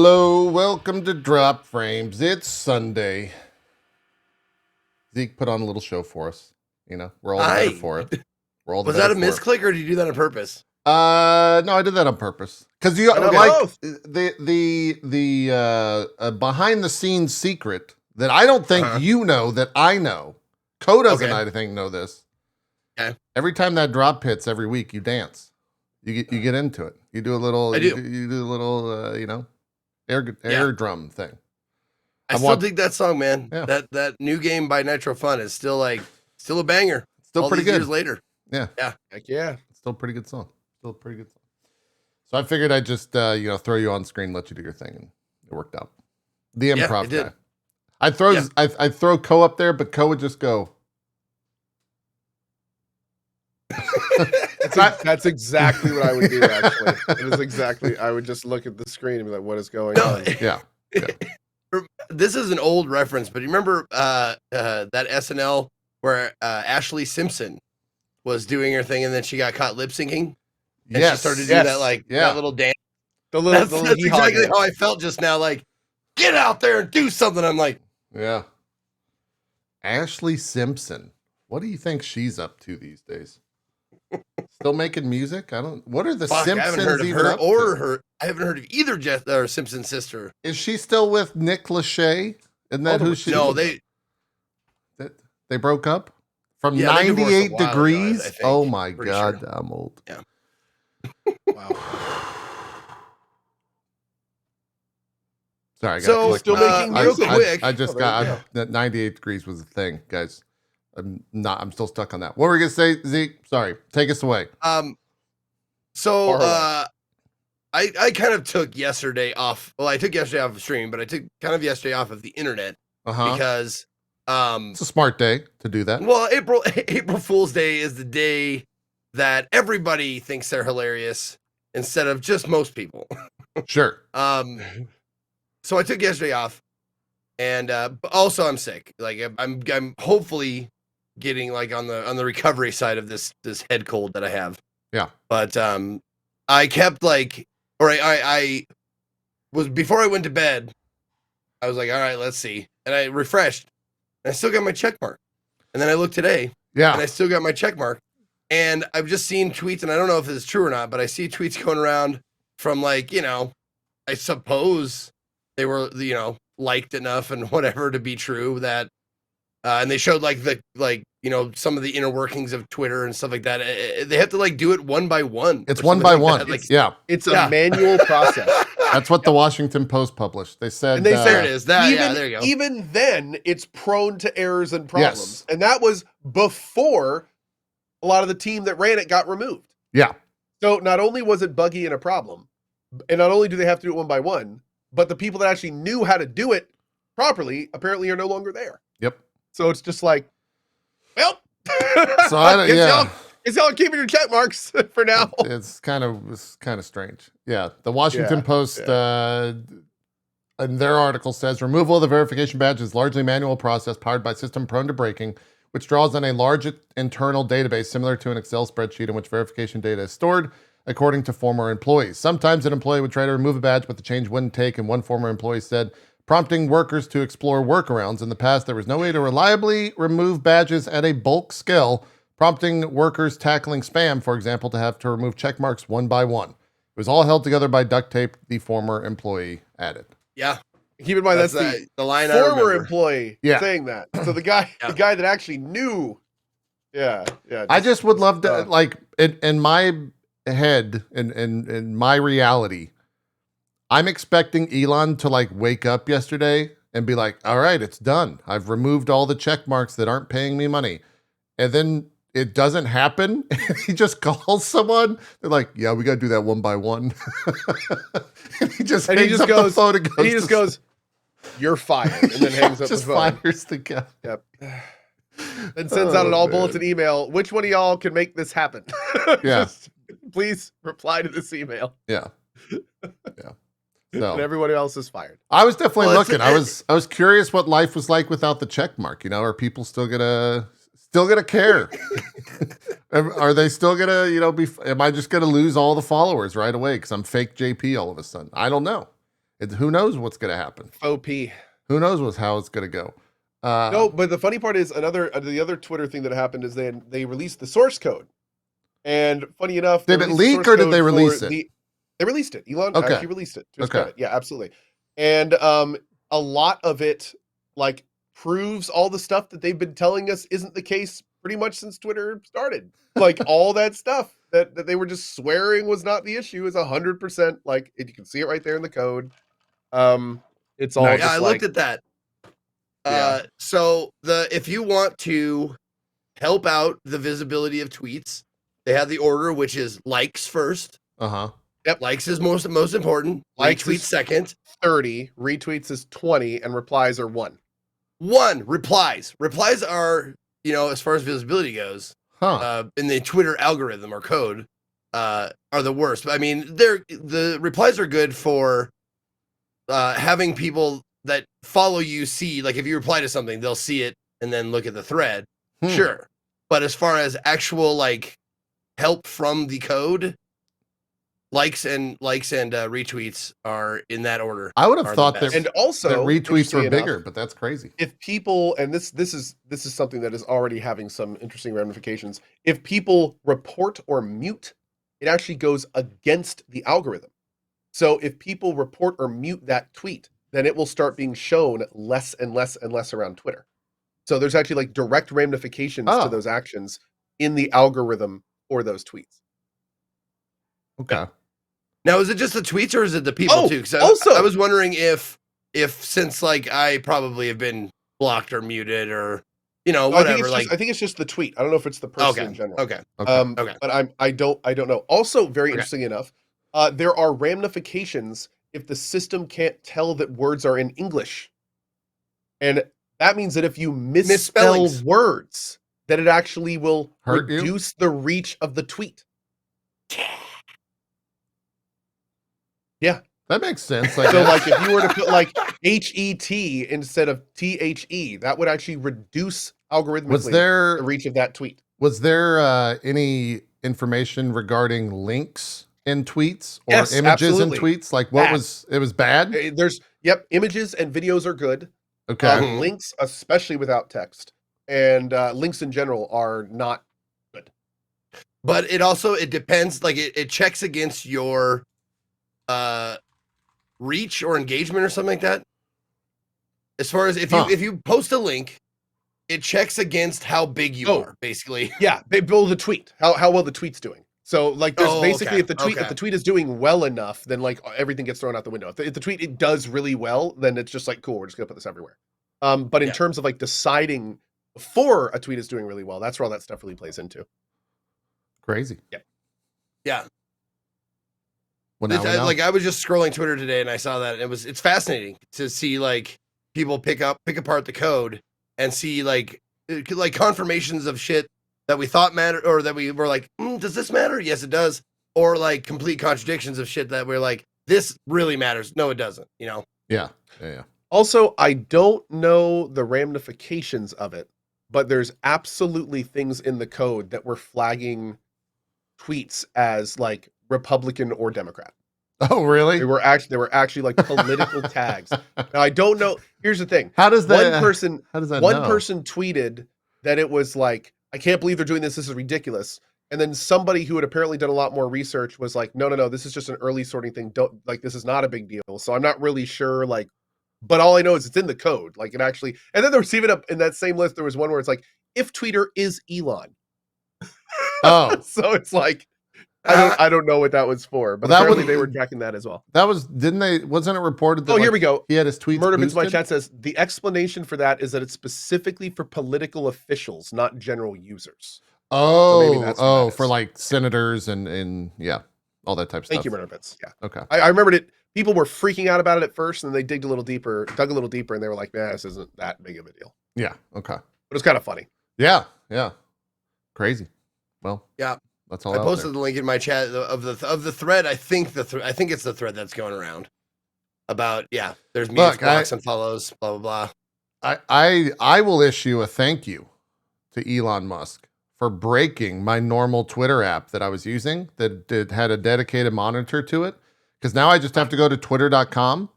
Hello, welcome to Drop Frames. It's Sunday. Zeke put on a little show for us. You know, we're all the better for it. We're all the Was that a misclick, or did you do that on purpose? No, I did that on purpose. Because you like the behind the scenes secret that I don't think you know that I know. Co doesn't, I think, know this. Okay. Every time that drop hits every week, you dance. You get into it. You do a little. You do a little. Air drum thing. I still dig that song, man. Yeah. That new game by Nitro Fun is still a banger. Still pretty good. Years later. Yeah. Yeah. Heck yeah. Still a pretty good song. So I figured I'd just throw you on screen, let you do your thing, and it worked out. The improv guy. I'd throw Co up there, but Co would just go. That's exactly what I would do, actually. It is exactly, I would just look at the screen and be like, what is going on? Yeah. This is an old reference, but you remember that SNL where Ashley Simpson was doing her thing and then she got caught lip syncing? And she started to do that, that little dance. That's exactly how I felt just now. Like, get out there and do something. I'm like, yeah. Ashley Simpson. What do you think she's up to these days? Still making music? What are the Simpsons I haven't heard of even her up or to? her. I haven't heard of either Jeff or Simpson's sister. Is she still with Nick Lachey? Isn't that who she? No, they broke up from Yeah, 98 degrees. Ago, I think. Oh my Pretty God, sure. I'm old. Yeah. Wow. Sorry, I got So still making music. Real quick. I just got that 98 degrees was a thing, guys. I'm still stuck on that. What were we gonna say, Zeke? Sorry, take us away. I kind of took yesterday off. Well, I took yesterday off of stream, but I took kind of yesterday off of the internet because it's a smart day to do that. Well, April Fool's Day is the day that everybody thinks they're hilarious instead of just most people. Sure. So I took yesterday off, and but also I'm sick. Like I'm hopefully getting like on the recovery side of this head cold that I have. Yeah. But I kept I was, before I went to bed, I was like, all right, let's see. And I refreshed, and I still got my check mark. And then I looked today, and I still got my check mark. And I've just seen tweets, and I don't know if it's true or not, but I see tweets going around from I suppose they were, liked enough and whatever to be true that, and they showed some of the inner workings of Twitter and stuff like that. They have to do it one by one. It's one by one. It's a manual process. That's what the Washington Post published. They said, and they there it is. There you go. Even then, it's prone to errors and problems. Yes. And that was before a lot of the team that ran it got removed. Yeah. So not only was it buggy and a problem, and not only do they have to do it one by one, but the people that actually knew how to do it properly apparently are no longer there. Yep. So it's just like, well, so y'all keeping your check marks for now. It's kind of strange. Yeah. The Washington Post, in their article says, removal of the verification badge is largely manual process powered by system prone to breaking, which draws on a large internal database similar to an Excel spreadsheet in which verification data is stored, according to former employees. Sometimes an employee would try to remove a badge, but the change wouldn't take, and one former employee said, prompting workers to explore workarounds. In the past, there was no way to reliably remove badges at a bulk scale, prompting workers tackling spam, for example, to have to remove check marks one by one. It was all held together by duct tape, the former employee added. Yeah. Keep in mind, that's the line former employee Yeah. saying that. So the guy that actually knew. Yeah. I just would love to, in my head, in my reality, I'm expecting Elon to wake up yesterday and be like, all right, it's done. I've removed all the check marks that aren't paying me money. And then it doesn't happen. He just calls someone. They're like, yeah, we got to do that one by one. And he just hangs up the phone and goes, he just goes, you're fired. And then hangs up the phone. Just fires the guy. Yep. Then sends out an all bulletin email. Which one of y'all can make this happen? Yeah. Please reply to this email. Yeah. Yeah. So and everyone else is fired. I was definitely looking. I was curious what life was like without the check mark. Are people still gonna care? Are they still gonna, am I just gonna lose all the followers right away because I'm fake JP all of a sudden? I don't know. Who knows what's going to happen? OP. Who knows how it's going to go? No, but the funny part is the other Twitter thing that happened is they released the source code, and funny enough, did it leak or did they release it? They released it. Elon actually released it to his credit. Yeah, absolutely. And a lot of it like proves all the stuff that they've been telling us isn't the case pretty much since Twitter started. Like all that stuff that they were just swearing was not the issue is 100% like you can see it right there in the code. It's all I looked at that. So if you want to help out the visibility of tweets, they have the order, which is likes first. Yep. Likes is most important. Likes retweets second. 30. Retweets is 20, and replies are 1. Replies. Replies are, as far as visibility goes, in the Twitter algorithm or code, are the worst. I mean, the replies are good for having people that follow you see, like if you reply to something, they'll see it and then look at the thread. Sure. But as far as actual like help from the code, likes and retweets are in that order. I would have thought that, and also that retweets were bigger, but that's crazy. If people, and this is something that is already having some interesting ramifications. If people report or mute, it actually goes against the algorithm. So if people report or mute that tweet, then it will start being shown less and less and less around Twitter. So there's actually like direct ramifications to those actions in the algorithm for those tweets. Okay. Now, is it just the tweets or is it the people too? Because I was wondering if since like I probably have been blocked or muted or whatever. I think it's just the tweet. I don't know if it's the person in general. Okay. But I don't know. Also, very interesting enough, there are ramifications if the system can't tell that words are in English, and that means that if you misspell words, that it actually will reduce the reach of the tweet. Yeah. That makes sense. So like if you were to put like HET instead of THE, that would actually reduce algorithmically the reach of that tweet. Was there any information regarding links in tweets or images absolutely. in tweets? Like it was bad? Images and videos are good. Okay. Links, especially without text, and links in general are not good. But it depends, like it checks against your reach or engagement or something like that. As far as if you post a link, it checks against how big you are, basically. Yeah, they build the tweet, how well the tweet's doing. So like there's basically if the tweet is doing well enough, then like everything gets thrown out the window. If the tweet it does really well, then it's just like cool, we're just gonna put this everywhere. But in terms of like deciding before a tweet is doing really well, that's where all that stuff really plays into. Crazy. Yeah. Well, like I was just scrolling Twitter today and I saw that it's fascinating to see like people pick apart the code and see like confirmations of shit that we thought mattered or that we were like, does this matter? Yes, it does. Or like complete contradictions of shit that we're like, this really matters. No, it doesn't. Yeah. Also, I don't know the ramifications of it, but there's absolutely things in the code that were flagging tweets as like Republican or Democrat. Oh, really? They were actually like political tags. Now I don't know. Here's the thing. How does that? One person tweeted that it was like, I can't believe they're doing this. This is ridiculous. And then somebody who had apparently done a lot more research was like, no, this is just an early sorting thing. This is not a big deal. So I'm not really sure. Like, but all I know is it's in the code. Like it actually. And then there was even up in that same list. There was one where it's like, if Twitter is Elon. Oh, so it's like. I don't know what that was for, but apparently they were tracking that as well. Wasn't it reported that here we go. He had his tweets Murder boosted? My chat says the explanation for that is that it's specifically for political officials, not general users. So for like senators and all that type of stuff. Thank you, Murder Bits. Yeah. Okay. I remembered it. People were freaking out about it at first, and then they dug a little deeper, and they were like, "Man, this isn't that big of a deal." Yeah. Okay. But it's kind of funny. Yeah. Crazy. Well. Yeah. That's all. I posted the link in my chat of the thread. I think I think it's the thread that's going around about there's mutes, blocks, and follows, blah blah blah. I will issue a thank you to Elon Musk for breaking my normal Twitter app that I was using that had a dedicated monitor to it, because now I just have to go to twitter.com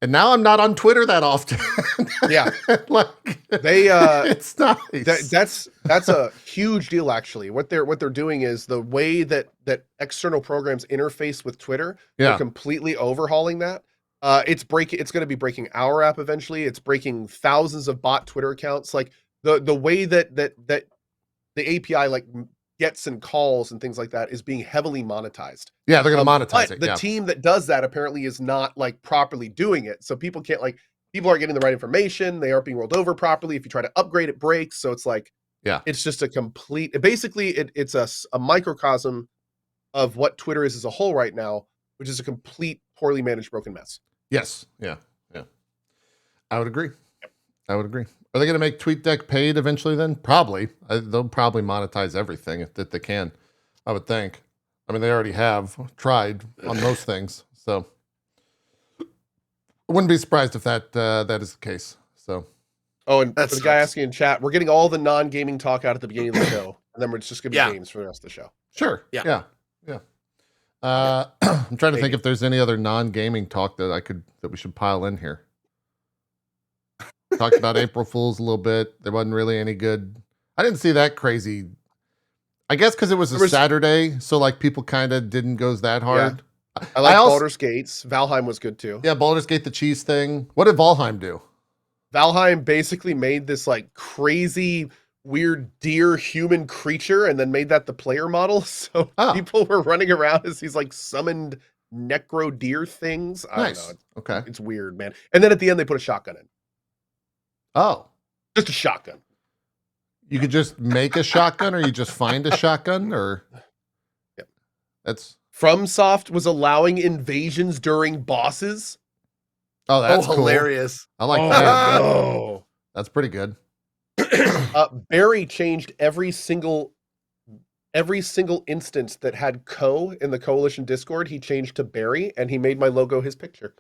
And now I'm not on Twitter that often. Yeah. Like They it's nice. that's a huge deal actually. What they're doing is the way that external programs interface with Twitter, they're completely overhauling that. It's going to be breaking our app eventually. It's breaking thousands of bot Twitter accounts. Like the way that the API like gets and calls and things like that is being heavily monetized. Yeah, they're going to monetize it. The team that does that apparently is not like properly doing it. So people aren't getting the right information. They aren't being rolled over properly. If you try to upgrade, it breaks. So it's like, it's just a complete, basically it's a microcosm of what Twitter is as a whole right now, which is a complete poorly managed broken mess. Yes. Yeah. I would agree. Are they going to make TweetDeck paid eventually then? Probably. They'll probably monetize everything that they can, I would think. I mean, they already have tried on most things. So I wouldn't be surprised if that is the case. So. Oh, and the guy asking in chat, we're getting all the non-gaming talk out at the beginning of the show, and then it's just going to be games for the rest of the show. Sure. Yeah. I'm trying to think if there's any other non-gaming talk that we should pile in here. Talked about April Fools a little bit. There wasn't really any good. I didn't see that crazy. I guess because it was a Saturday, so like people kind of didn't go that hard. Yeah. I like Baldur's Gate. Valheim was good too. Yeah, Baldur's Gate, the cheese thing. What did Valheim do? Valheim basically made this like crazy, weird deer human creature and then made that the player model. So people were running around as these like summoned necro deer things. I don't know. Okay. It's weird, man. And then at the end, they put a shotgun in. Oh. Just a shotgun. You could just make a shotgun or you just find a shotgun or. Yep. That's. FromSoft was allowing invasions during bosses. Oh, that's cool. Hilarious. I like that. Oh. That's pretty good. Barry changed every single instance that had in the Coalition Discord. He changed to Barry, and he made my logo his picture.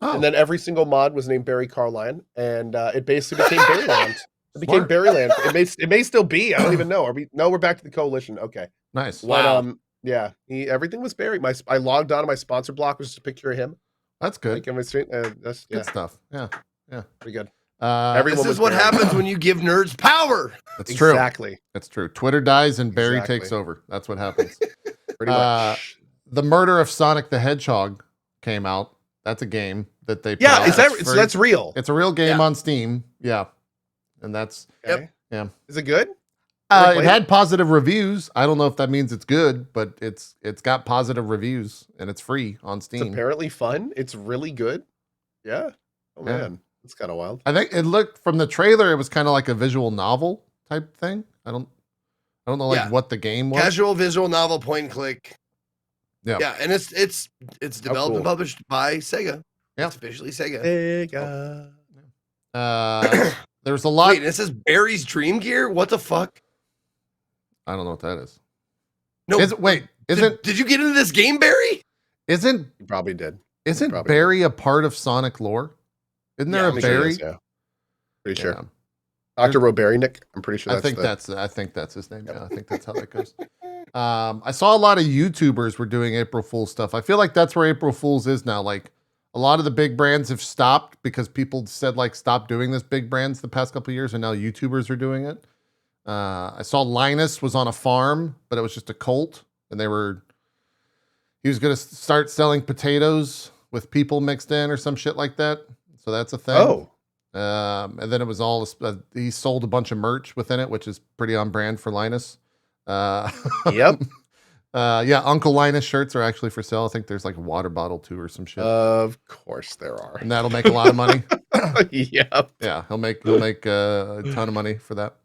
Oh. And then every single mod was named Barry Carline, and it basically became Barryland. It became Barryland. It may still be. I don't even know. We're back to the Coalition. Okay. Nice. Wow. But, yeah. Everything was Barry. I logged on to my sponsor block, was just a picture of him. That's good. Like, that's good stuff. Yeah. Pretty good. This is what happens when you give nerds power. That's true. Exactly. That's true. Twitter dies and Barry takes over. That's what happens. Pretty much. The Murder of Sonic the Hedgehog came out. That's a game that they put out. That's real. It's a real game on Steam. Yeah. And that's yeah. Is it good? It had positive reviews. I don't know if that means it's good, but it's got positive reviews and it's free on Steam. It's apparently fun. It's really good. Yeah. Oh man. It's kind of wild. I think it looked from the trailer, it was kind of like a visual novel type thing. I don't know like what the game was. Casual visual novel, point and click. Yeah. Yeah, and it's developed and published by Sega. Yeah. It's officially Sega. There's a lot. Wait, it says Barry's Dream Gear? What the fuck? I don't know what that is. No. Did you get into this game, Barry? You probably did. Isn't Barry a part of Sonic lore? Isn't there a Barry? Sure pretty sure. Dr. Roberinick. I'm pretty sure I think that's his name. Yeah, I think that's how that goes. I saw a lot of YouTubers were doing April Fool's stuff. I feel like that's where April Fool's is now. Like a lot of the big brands have stopped because people said like stop doing this big brands the past couple of years, and now YouTubers are doing it. I saw Linus was on a farm, but it was just a cult, and he was going to start selling potatoes with people mixed in or some shit like that. So that's a thing. Oh. And then it was all, he sold a bunch of merch within it, which is pretty on brand for Linus. Yep. Yeah, Uncle Linus shirts are actually for sale. I think there's like a water bottle too or some shit. Of course there are. And that'll make a lot of money. Yep. Yeah, he'll make a ton of money for that.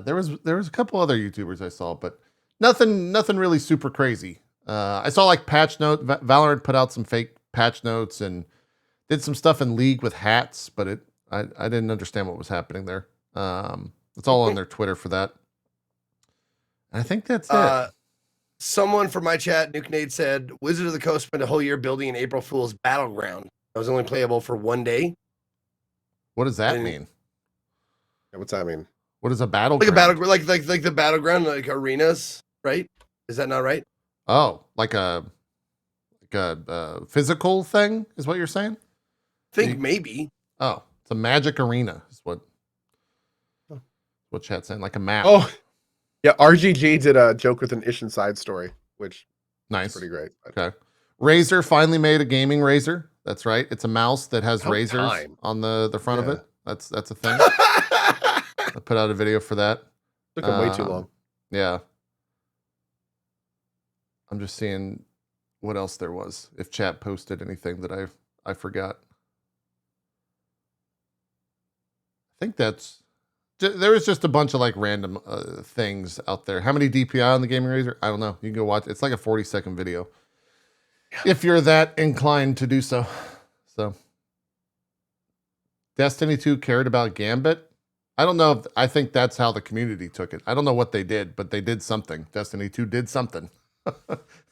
There was a couple other YouTubers I saw, but nothing really super crazy. I saw like patch note. Valorant put out some fake patch notes and did some stuff in League with hats, but I didn't understand what was happening there. It's all on their Twitter for that. And I think that's it. Someone from my chat, Nukenade, said Wizard of the Coast spent a whole year building an April Fool's battleground. It was only playable for one day. What does that mean? Yeah, what's that mean? What is a battleground? Like a battleground, like the battleground, like arenas, right? Is that not right? Oh, like a physical thing is what you're saying? think maybe. Oh, it's a magic arena is what chat's saying, like a map. Oh, yeah. RGG did a joke with an Ish Inside story, which nice, is pretty great. Okay. Razer finally made a gaming razor. That's right. It's a mouse that has razors on the front of it. That's a thing. I put out a video for that. Took them way too long. Yeah. I'm just seeing what else there was. If chat posted anything that I forgot. I think there was just a bunch of like random things out there. How many DPI on the gaming razor? I don't know. You can go watch. It's like a 40-second video. If you're that inclined to do so. So Destiny 2 cared about Gambit. I don't know. I think that's how the community took it. I don't know what they did, but they did something. Destiny 2 did something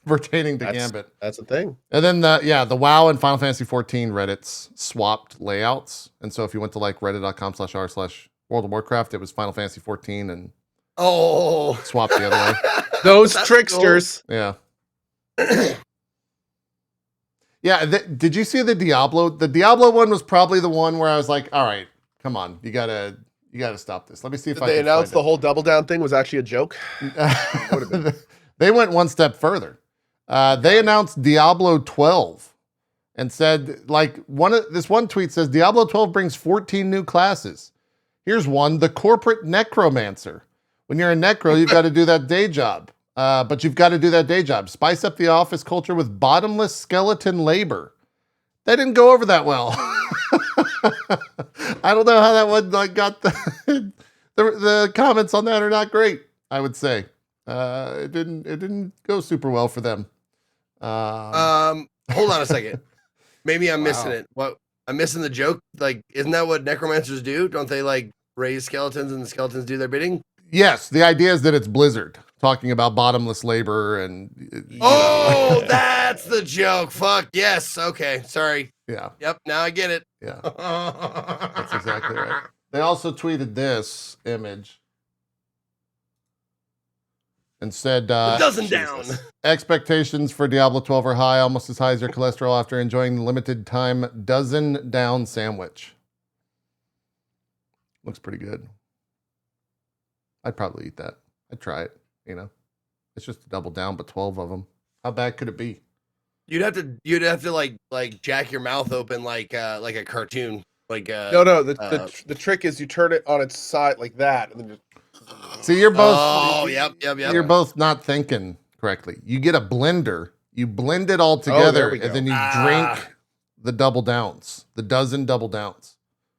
pertaining to Gambit. That's a thing. And then the WoW and Final Fantasy 14 Reddits swapped layouts. And so if you went to like reddit.com/r/World of Warcraft, it was Final Fantasy 14 and swapped the other way. Those tricksters. Cool. Yeah. Yeah, did you see the Diablo? The Diablo one was probably the one where I was like, all right, come on, you gotta stop this. Let me see if they announced the whole double down thing was actually a joke. They went one step further. They announced Diablo 12 and said, like, this one tweet says Diablo 12 brings 14 new classes. Here's one, the corporate necromancer. When you're a necro, you've got to do that day job. But you've got to do that day job. Spice up the office culture with bottomless skeleton labor. That didn't go over that well. I don't know how that one got the comments on that are not great. I would say it didn't go super well for them. Hold on a second. Maybe I'm missing it. What I'm missing the joke. Like, isn't that what necromancers do? Don't they like raise skeletons and the skeletons do their bidding? Yes, the idea is that it's Blizzard talking about bottomless labor and. That's the joke. Fuck yes. Okay, sorry. Yeah. Yep. Now I get it. Yeah. That's exactly right. They also tweeted this image and said, dozen down. Expectations for Diablo 12 are high, almost as high as your cholesterol after enjoying the limited time dozen down sandwich. Looks pretty good. I'd probably eat that. I'd try it, It's just a double down, but 12 of them. How bad could it be? You'd have to like jack your mouth open like a cartoon. Like No, the trick is you turn it on its side like that and then just See, you're both yep. You're both not thinking correctly. You get a blender, you blend it all together, and then you drink the double downs, the dozen double downs.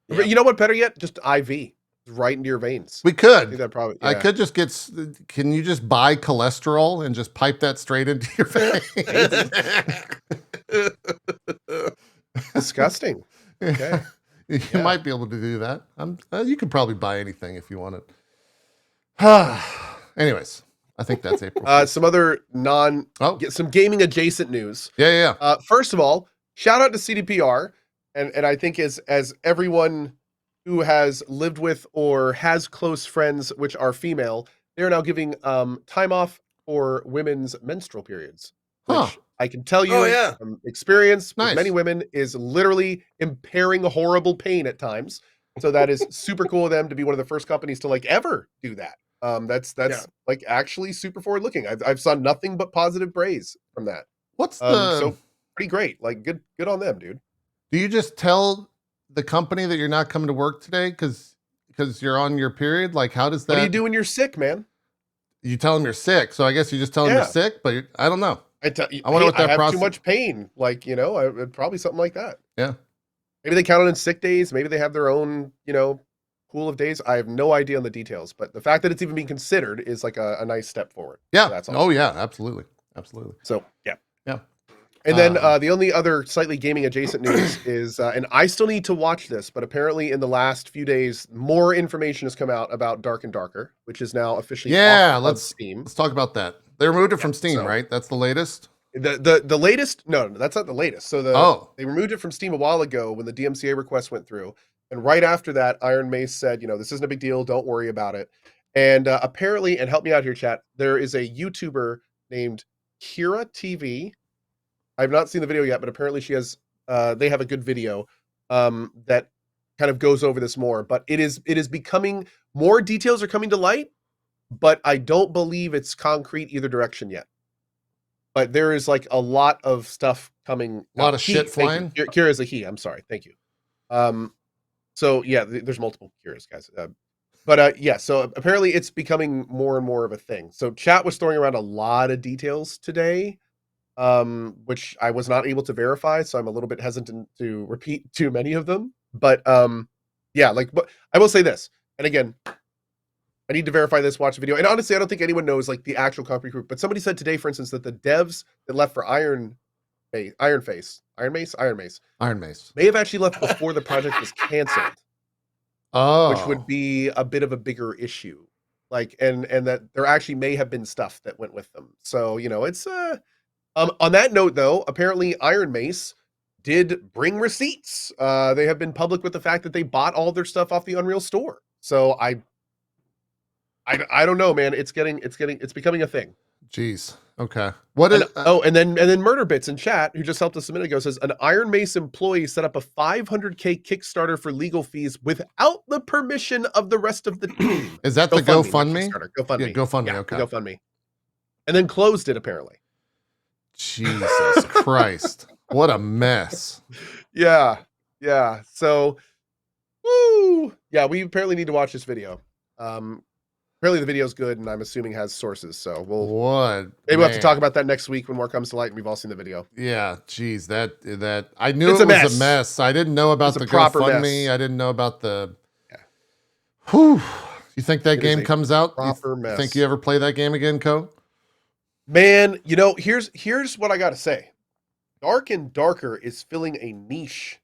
Yep. You know what? Better yet, just IV. Right into your veins. We could. That probably. Yeah. I could just get. Can you just buy cholesterol and just pipe that straight into your veins? Disgusting. Okay. You might be able to do that. You could probably buy anything if you wanted. Anyways, I think that's April. Some other some gaming adjacent news. Yeah. First of all, shout out to CDPR, and I think as everyone who has lived with or has close friends which are female, they're now giving time off for women's menstrual periods. Which I can tell you from experience with many women is literally impairing horrible pain at times. So that is super cool of them to be one of the first companies to like ever do that. That's like actually super forward looking. I've saw nothing but positive praise from that. What's so pretty great. Like good on them, dude. Do you just tell the company that you're not coming to work today because you're on your period? Like, how does that? What do you do when you're sick, man? You tell them you're sick, so I guess you just tell them you're sick. But I don't know. I wonder what that process. I have too much pain. Like probably something like that. Yeah. Maybe they count it in sick days. Maybe they have their own pool of days. I have no idea on the details, but the fact that it's even being considered is like a nice step forward. Yeah. So that's awesome. Oh yeah, absolutely. So yeah. And then the only other slightly gaming adjacent news is, and I still need to watch this, but apparently in the last few days, more information has come out about Dark and Darker, which is now officially off of Steam. Let's talk about that. They removed it from Steam, right? That's the latest? The latest? No, that's not the latest. So they removed it from Steam a while ago when the DMCA request went through. And right after that, Iron Mace said, this isn't a big deal. Don't worry about it. And apparently, and help me out here, chat, there is a YouTuber named Kira TV. I've not seen the video yet, but apparently she has, they have a good video that kind of goes over this more, but it is becoming, more details are coming to light, but I don't believe it's concrete either direction yet. But there is like a lot of stuff coming. A lot of shit flying. Kira's a he. I'm sorry. Thank you. So yeah, there's multiple Kiras, guys. Yeah, so apparently it's becoming more and more of a thing. So chat was throwing around a lot of details today, which I was not able to verify, so I'm a little bit hesitant to repeat too many of them. But yeah, like, but I will say this, and again, I need to verify this, watch the video. And honestly, I don't think anyone knows like the actual concrete group. But somebody said today, for instance, that the devs that left for Iron Mace may have actually left before the project was canceled. Oh, which would be a bit of a bigger issue. Like, and that there actually may have been stuff that went with them. So, you know, it's on that note though, apparently Iron Mace did bring receipts. They have been public with the fact that they bought all their stuff off the Unreal store. So I don't know, man. It's becoming a thing. Jeez. Okay. What is? And then Murder Bits in chat, who just helped us a minute ago, says an Iron Mace employee set up a $500K Kickstarter for legal fees without the permission of the rest of the team. Is that the GoFundMe? GoFundMe. Yeah, GoFundMe. Yeah, okay. GoFundMe. And then closed it apparently. Jesus Christ! What a mess. Yeah. So, woo. Yeah, we apparently need to watch this video. Apparently the video's good, and I'm assuming has sources. So maybe we'll have to talk about that next week when more comes to light, and we've all seen the video. Yeah, geez, that I knew it was a mess. I didn't know about the GoFundMe. I didn't know about the. Yeah. Whew. You think that game comes out? Proper mess. Think you ever play that game again, Co? Man, you know, here's what I got to say. Dark and Darker is filling a niche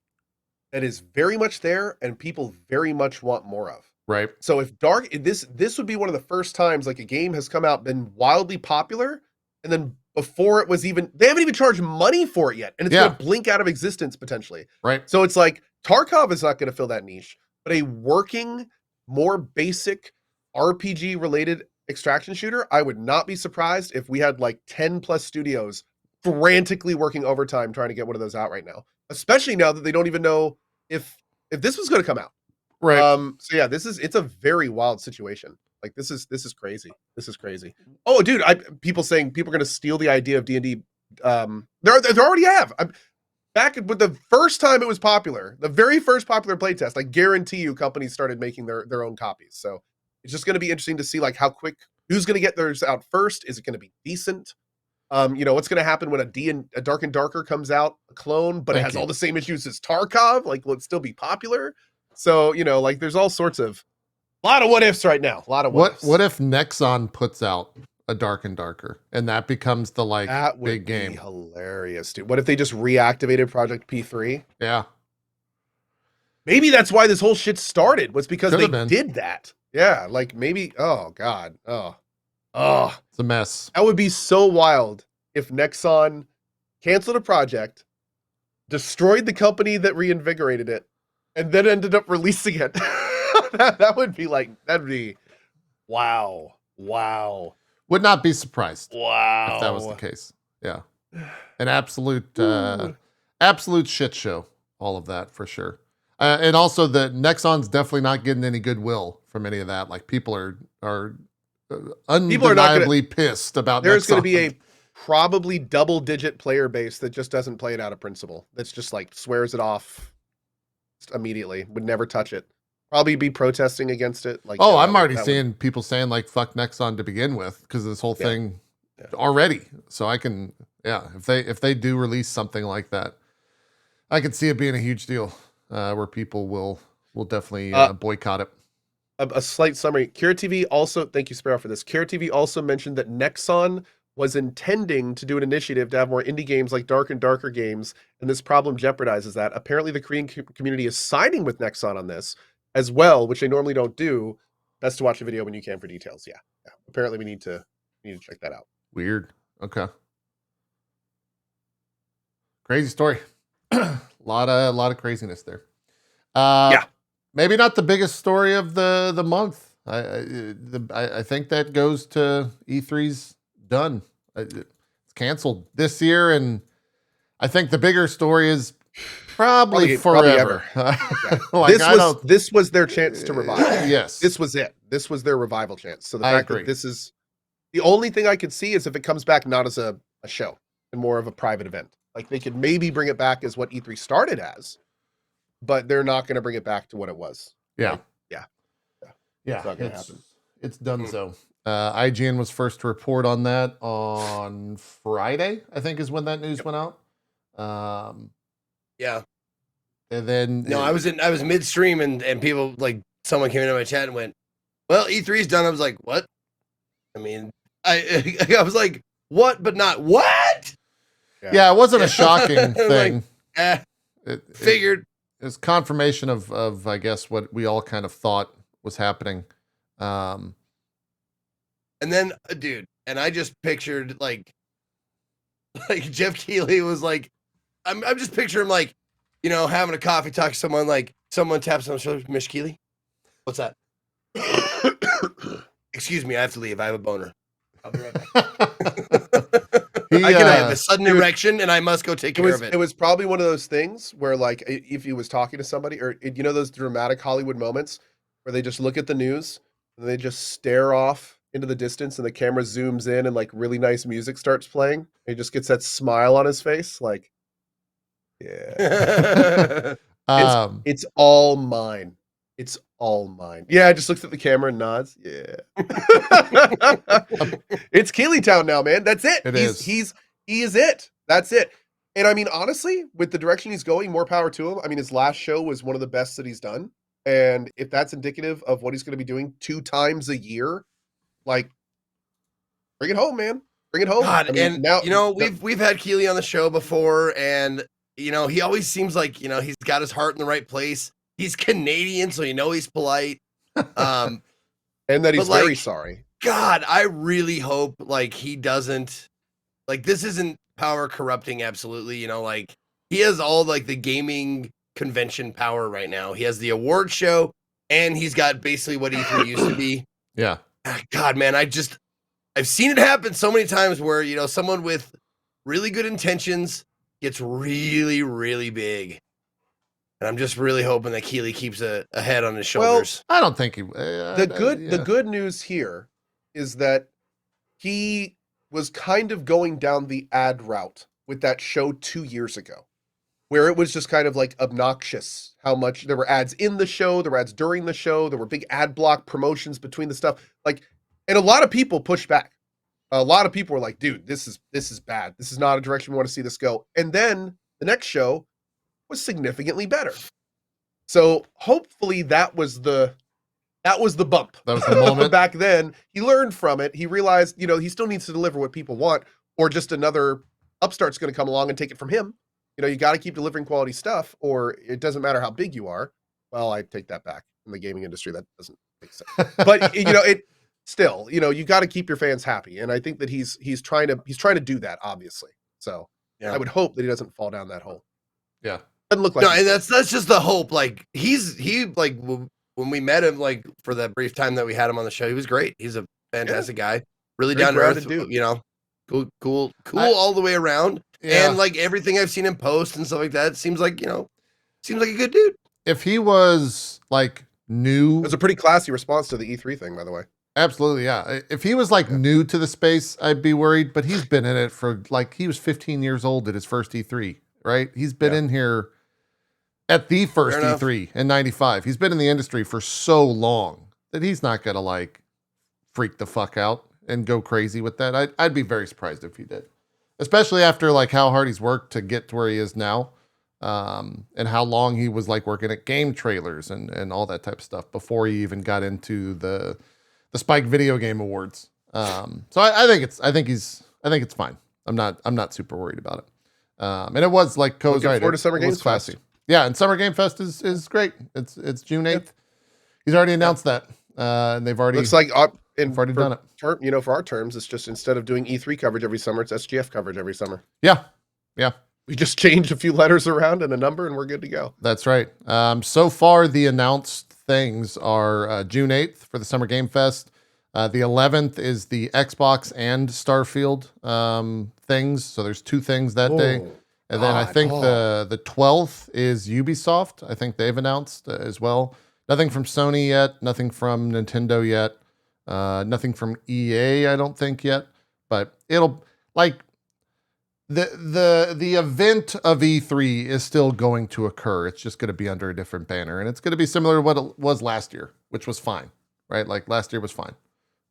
that is very much there, and people very much want more of. Right. So if this would be one of the first times like a game has come out, been wildly popular, and then before it was even, they haven't even charged money for it yet, and it's going to blink out of existence potentially. Right. So it's like Tarkov is not going to fill that niche, but a working, more basic RPG related extraction shooter, I would not be surprised if we had like 10 plus studios frantically working overtime trying to get one of those out right now, especially now that they don't even know if this was going to come out. Right. So yeah, it's a very wild situation. Like this is crazy. This is crazy. Oh, dude, people saying people are going to steal the idea of D&D. They already have. Back with the first time it was popular, the very first popular playtest, I guarantee you companies started making their own copies. So it's just going to be interesting to see like how quick, who's going to get theirs out first. Is it going to be decent? You know, what's going to happen when a Dark and Darker comes out, a clone, but it has all the same issues as Tarkov? Like, will it still be popular? So, you know, like there's all sorts of, a lot of what ifs right now. A lot of what ifs. What if Nexon puts out a Dark and Darker and that becomes the like that would big game? Be hilarious, dude. What if they just reactivated Project P3? Yeah. Maybe that's why this whole shit started, was because they did that. Yeah, like maybe, oh God. Oh. It's a mess. That would be so wild if Nexon canceled a project, destroyed the company that reinvigorated it, and then ended up releasing it. that would be like, that'd be, wow. Would not be surprised. Wow. If that was the case. Yeah. An absolute shit show. All of that for sure. And also the Nexon's definitely not getting any goodwill from any of that. Like people are undeniably pissed about there's Nexon. Going to be a probably double-digit player base that just doesn't play it out of principle. That's just like swears it off immediately, would never touch it. Probably be protesting against it. Like, I'm already seeing people saying like "fuck Nexon" to begin with because of this whole thing already. So I can, if they do release something like that, I could see it being a huge deal where people will definitely boycott it. A slight summary. Kira TV also, thank you Sparrow for this. Kira TV also mentioned that Nexon was intending to do an initiative to have more indie games like Dark and Darker games, and this problem jeopardizes that. Apparently the Korean community is siding with Nexon on this as well, which they normally don't do. Best to watch the video when you can for details. Yeah. Apparently we need to check that out. Weird. Okay. Crazy story. a lot of craziness there. Maybe not the biggest story of the month. I think that goes to E3's done. It's canceled this year, and I think the bigger story is Probably forever. Like, this was their chance to revive. Yes. This was it. This was their revival chance. So the I fact agree. that this is the only thing I could see is if it comes back not as a show and more of a private event. Like they could maybe bring it back as what E3 started as, but they're not going to bring it back to what it was. Yeah. Like, yeah. It's not going to happen. It's done so. IGN was first to report on that on Friday, I think is when that news went out. Yeah. And then I was midstream and people like someone came into my chat and went, "Well, E3's done." I was like, "What?" I mean, I was like, "What?" but not what? Yeah, it wasn't a shocking thing. Like, figured. It was confirmation of I guess what we all kind of thought was happening. And then, dude, and I just pictured like Jeff Keighley was like, I'm just picturing him like, you know, having a coffee talk to someone, like someone taps on the shoulder, Miss Keighley, what's that? Excuse me, I have to leave. I have a boner. I'll be right back. I have a sudden erection and I must go take care of it. It was probably one of those things where, like, if he was talking to somebody, or you know, those dramatic Hollywood moments where they just look at the news and they just stare off into the distance and the camera zooms in and like really nice music starts playing. And he just gets that smile on his face, like, yeah. It's all mine. It's all mine. Yeah, just looks at the camera and nods. Yeah. It's Keighley Town now, man. That's it. He is it. That's it. And I mean, honestly, with the direction he's going, more power to him. I mean, his last show was one of the best that he's done. And if that's indicative of what he's going to be doing 2 times a year, like, bring it home, man. Bring it home. God, I mean, and now, you know, we've had Keighley on the show before, and you know, he always seems like, you know, he's got his heart in the right place. He's Canadian, so you know he's polite. And that he's very sorry. God, I really hope like he doesn't, like, this isn't power corrupting, absolutely. You know, like, he has all like the gaming convention power right now. He has the award show, and he's got basically what E3 used to be. Yeah. God, man, I've seen it happen so many times where, you know, someone with really good intentions gets really, really big. And I'm just really hoping that Keighley keeps a head on his shoulders. Well, I don't think he. The good news here is that he was kind of going down the ad route with that show 2 years ago, where it was just kind of like obnoxious how much there were ads in the show, there were ads during the show, there were big ad block promotions between the stuff. Like, and a lot of people pushed back. A lot of people were like, dude, this is bad. This is not a direction we want to see this go. And then the next show was significantly better. So hopefully that was the bump. That was the moment. Back then, he learned from it. He realized, you know, he still needs to deliver what people want, or just another upstart's going to come along and take it from him. You know, you got to keep delivering quality stuff, or it doesn't matter how big you are. Well, I take that back. In the gaming industry, that doesn't make sense. But you know, it still, you know, you got to keep your fans happy, and I think that he's trying to do that, obviously. So yeah. I would hope that he doesn't fall down that hole. Yeah, doesn't look like. No, and that's just the hope. Like he like when we met him, like for that brief time that we had him on the show, he was great. He's a fantastic guy, really down to earth dude. You know, cool all the way around. Yeah. And like everything I've seen him post and stuff like that, seems like, you know, seems like a good dude. If he was like new, it was a pretty classy response to the E3 thing, by the way. Absolutely, yeah. If he was like new to the space, I'd be worried. But he's been in it for like, he was 15 years old at his first E3, right? He's been in here at the first E3 in '95. He's been in the industry for so long that he's not gonna like freak the fuck out and go crazy with that. I'd be very surprised if he did, especially after like how hard he's worked to get to where he is now, and how long he was like working at game trailers and all that type of stuff before he even got into the Spike Video Game Awards. So I think it's fine. I'm not super worried about it. And it was like Co's right. Looking forward to Summer Games Fest. Yeah, and Summer Game Fest is great. It's June 8th. He's already announced that, and they've already looks like already done it. You know, for our terms, it's just instead of doing E3 coverage every summer, it's SGF coverage every summer. Yeah. We just changed a few letters around and a number, and we're good to go. That's right. So far, the announced things are June 8th for the Summer Game Fest. The 11th is the Xbox and Starfield things. So there's 2 things that day. And then I God, think the 12th is Ubisoft. I think they've announced as well. Nothing from Sony yet. Nothing from Nintendo yet. Nothing from EA, I don't think yet. But it'll like the event of E3 is still going to occur. It's just going to be under a different banner, and it's going to be similar to what it was last year, which was fine, right? Like last year was fine.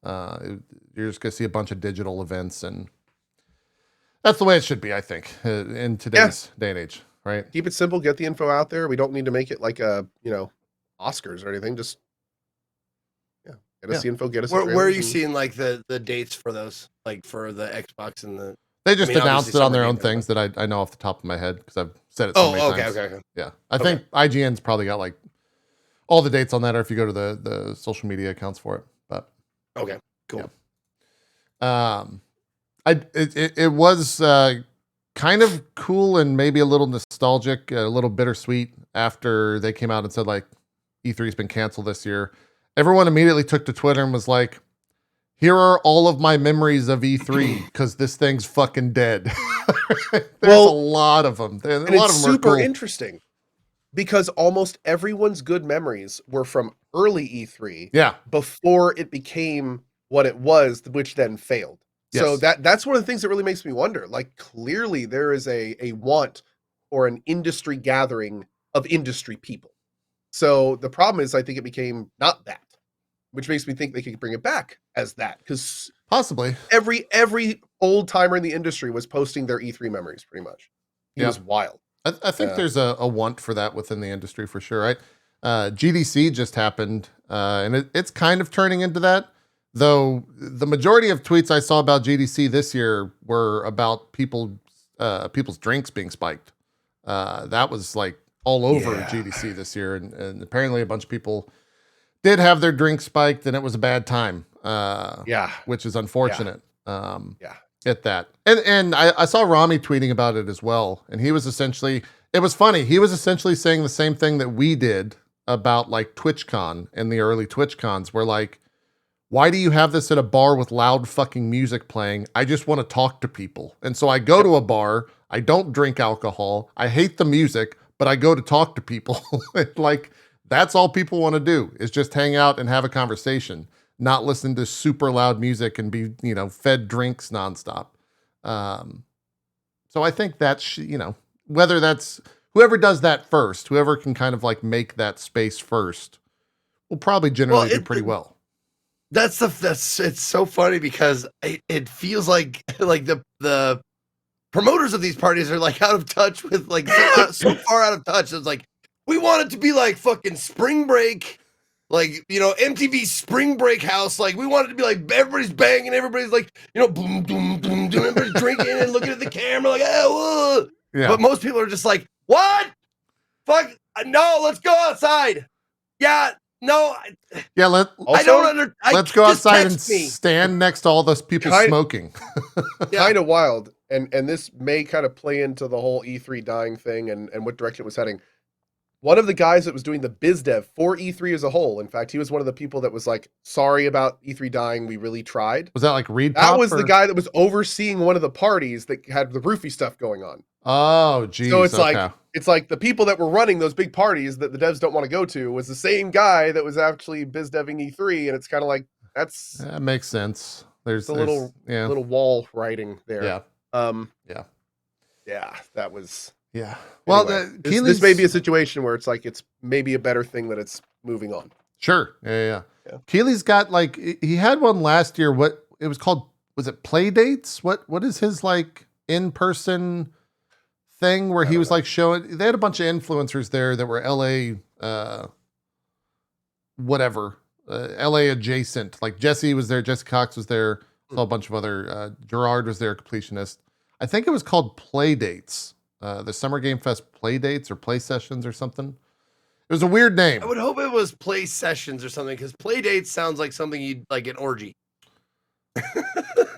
You're just going to see a bunch of digital events, and that's the way it should be, I think, in today's day and age, right? Keep it simple. Get the info out there. We don't need to make it like a Oscars or anything. Just get us the info. Get us. Where are you seeing like the dates for those? Like for the Xbox and the. They just announced it on their own things that I know off the top of my head because I've said it so many times. Okay. Yeah. I think IGN's probably got like all the dates on that, or if you go to the social media accounts for it. But okay, cool. Yeah. It was kind of cool and maybe a little nostalgic, a little bittersweet after they came out and said like E3's been canceled this year. Everyone immediately took to Twitter and was like, here are all of my memories of E3 because this thing's fucking dead. There's a lot of them. And it's super interesting because almost everyone's good memories were from early E3. Yeah. Before it became what it was, which then failed. Yes. So that's one of the things that really makes me wonder. Like clearly there is a want or an industry gathering of industry people. So the problem is I think it became not that. Which makes me think they could bring it back as that, because possibly every old timer in the industry was posting their E3 memories, pretty much. It was wild. I think there's a want for that within the industry for sure, right? GDC just happened, and it's kind of turning into that. Though the majority of tweets I saw about GDC this year were about people's drinks being spiked. That was like all over GDC this year, and apparently a bunch of people did have their drink spiked, and it was a bad time. Which is unfortunate. At that, and I saw Rami tweeting about it as well, and he was essentially, it was funny. He was essentially saying the same thing that we did about like TwitchCon and the early TwitchCons, where like, why do you have this at a bar with loud fucking music playing? I just want to talk to people, and so I go to a bar. I don't drink alcohol. I hate the music, but I go to talk to people. Like. That's all people want to do is just hang out and have a conversation, not listen to super loud music and be, fed drinks nonstop. So I think that's, whether that's whoever does that first, whoever can kind of like make that space first will probably generally do pretty well. It's so funny because it feels like the promoters of these parties are like out of touch with like so far out of touch. It's like, we want it to be like fucking spring break, like, MTV spring break house. Like, we want it to be like everybody's banging, everybody's like, boom, boom, boom, boom, everybody's drinking and looking at the camera like, oh, yeah. But most people are just like, what? Fuck, no, let's go outside. Yeah, no. Yeah, let's go outside and stand next to all those people smoking. Kind of wild. And this may kind of play into the whole E3 dying thing and what direction it was heading. One of the guys that was doing the biz dev for E3 as a whole, in fact, he was one of the people that was like, sorry about E3 dying, we really tried. Was that like Reed That Pop, was the guy that was overseeing one of the parties that had the roofie stuff going on. Oh, geez. So it's like the people that were running those big parties that the devs don't want to go to was the same guy that was actually biz deving E3, and it's kind of like, that makes sense. There's a little wall writing there. Yeah, that was... Yeah. Well, anyway, this may be a situation where it's like it's maybe a better thing that it's moving on. Sure. Yeah. Keely's got like he had one last year. What it was called? Was it Play Dates? What is his like in-person thing where he was like showing? They had a bunch of influencers there that were LA, LA adjacent. Like Jesse was there. Jesse Cox was there. Saw a bunch of other. Gerard was there. Completionist. I think it was called Play Dates. The Summer Game Fest Play Dates or Play Sessions or something. It was a weird name. I would hope it was Play Sessions or something because Play Dates sounds like something you'd like an orgy.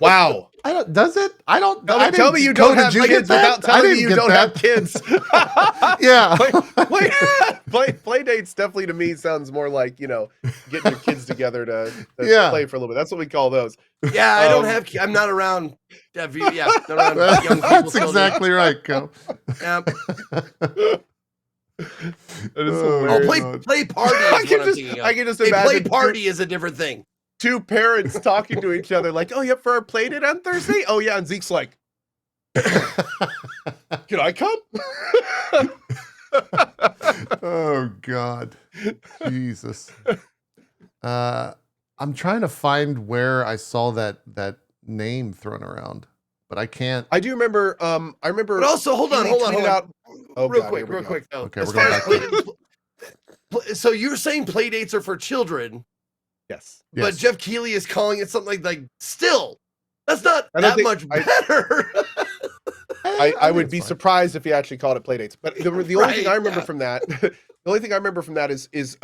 Wow. Does it? I don't. Tell me you don't have kids without telling me you don't have kids. Yeah. Play dates definitely to me sounds more like, getting your kids together to play for a little bit. That's what we call those. Yeah, I don't have. I'm not around. Not around young people. That's exactly right, Kel. Yeah. That is hilarious. Play party is what I'm thinking of. I can just imagine. Play party is a different thing. Two parents talking to each other like, oh, yep, for our play date on Thursday? Oh, yeah. And Zeke's like, can I come? Oh, God. Jesus. I'm trying to find where I saw that name thrown around, but I can't. I do remember. But also, hold on. Real quick. Though. Okay, we're going back. So you're saying play dates are for children? Yes. But Jeff Keighley is calling it something like still. That's not that much better. I would be surprised if he actually called it playdates. But the only thing I remember from that, is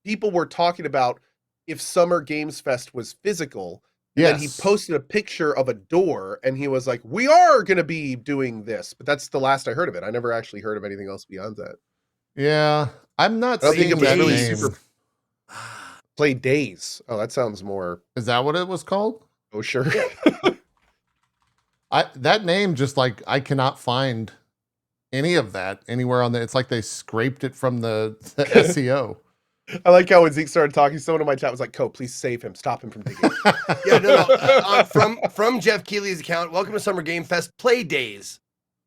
people were talking about if Summer Games Fest was physical. Yes. And he posted a picture of a door, and he was like, "We are going to be doing this." But that's the last I heard of it. I never actually heard of anything else beyond that. Yeah, I'm not seeing that name. Play Days. Oh, that sounds more. Is that what it was called? Oh, sure. That name just like I cannot find any of that anywhere on the. It's like they scraped it from the SEO. I like how when Zeke started talking, someone in my chat was like, "Co, please save him. Stop him from digging." Yeah, no. From Jeff Keighley's account, welcome to Summer Game Fest Play Days,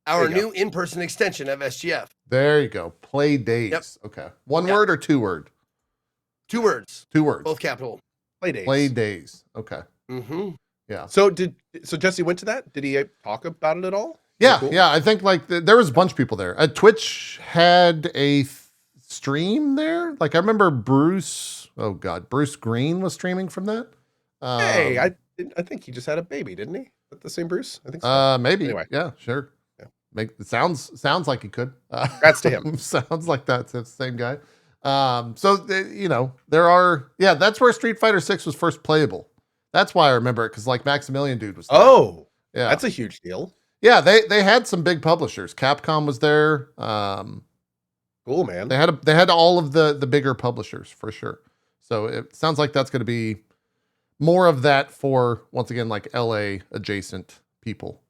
our new in-person extension of SGF. There you go. Play Days. Yep. Okay. One word or 2 word? 2 words. 2 words. Both capital. Play Days. Play Days. Okay. Mm-hmm. Yeah. So Jesse went to that? Did he talk about it at all? Yeah. Cool? Yeah. I think like there was a bunch of people there. Twitch had a stream there. Like I remember Bruce Green was streaming from that. Hey, I think he just had a baby, didn't he? Is the same Bruce? I think so. Maybe. Anyway. Yeah, sure. Yeah. It sounds like he could. Congrats to him. Sounds like that's the same guy. There are, that's where Street Fighter 6 was first playable. That's why I remember it, because like Maximilian Dude was there. Oh, yeah, that's a huge deal. Yeah, they had some big publishers. Capcom was there. Cool, man. They had all of the bigger publishers for sure. So it sounds like that's going to be more of that for, once again, like LA adjacent people.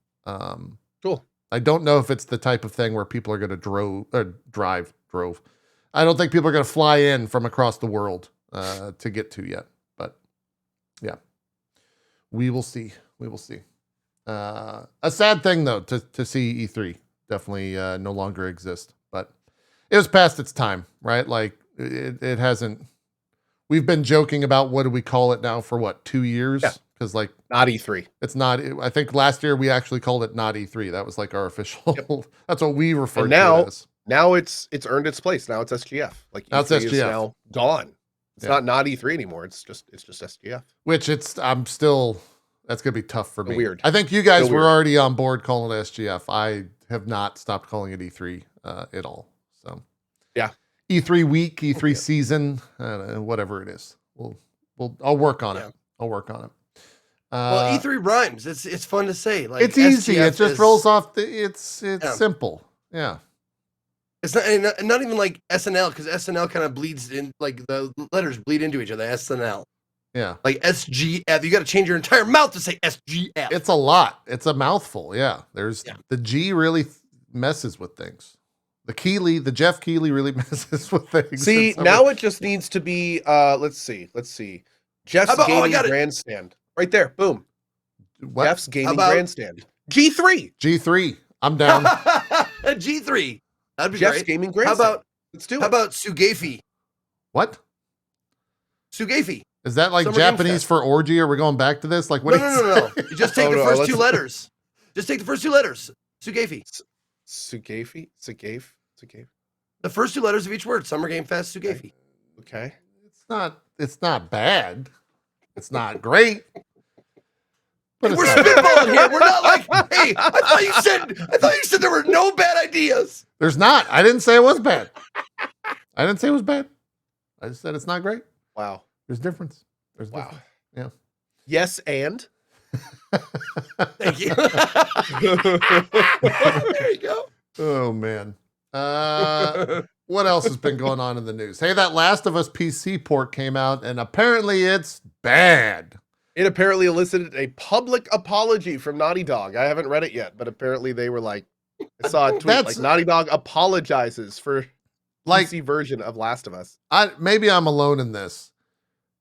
Cool. I don't know if it's the type of thing where people are going to drive. I don't think people are going to fly in from across the world to get to yet. But yeah, we will see. A sad thing though to see E3 definitely no longer exist. But it was past its time, right? Like it hasn't. We've been joking about what do we call it now for what 2 years? Yeah. Because like not E3. It's not. I think last year we actually called it not E3. That was like our official. Yep. That's what we refer to it as. Now it's earned its place. Now it's SGF. Like now E3 it's SGF. Is now gone. It's not E3 anymore. It's just SGF. Which I'm still. That's gonna be tough for me. Weird. I think you guys were already on board calling it SGF. I have not stopped calling it E3 at all. So yeah, E3 week, E3 season, whatever it is. I'll work on it. I'll work on it. Well, E3 rhymes. It's fun to say. Like it's easy. It just rolls off. It's simple. Yeah. It's not even like SNL, because SNL kind of bleeds in, like the letters bleed into each other. SNL. Yeah. Like SGF. You got to change your entire mouth to say SGF. It's a lot. It's a mouthful. Yeah. The G really messes with things. The Jeff Keighley really messes with things. See, now it just needs to be, let's see. Jeff's Gaming Grandstand. Right there. Boom. What? Jeff's Gaming Grandstand. G3. I'm down. G3. That'd be Jeff's great. Gaming Grandstand. Let's do it. How about Sugefi? What? Sugefi. Is that like Summer Japanese for orgy? Are we going back to this? Like what? No. You just take the first 2 letters. Just take the first 2 letters. Sugefi. Sugefi. The first 2 letters of each word. Summer Game Fest. Sugefi. Okay. It's not bad. It's not great. But we're spitballing here. We're not like, hey, I thought you said there were no bad ideas. There's not. I didn't say it was bad. I just said it's not great. Wow. There's difference. Wow. Yeah. Yes, and Thank you. There you go. Oh man. What else has been going on in the news? Hey, that Last of Us PC port came out, and apparently it's bad. It apparently elicited a public apology from Naughty Dog. I haven't read it yet, but apparently they were like, I saw a tweet like Naughty Dog apologizes for PC version of Last of Us. Maybe I'm alone in this.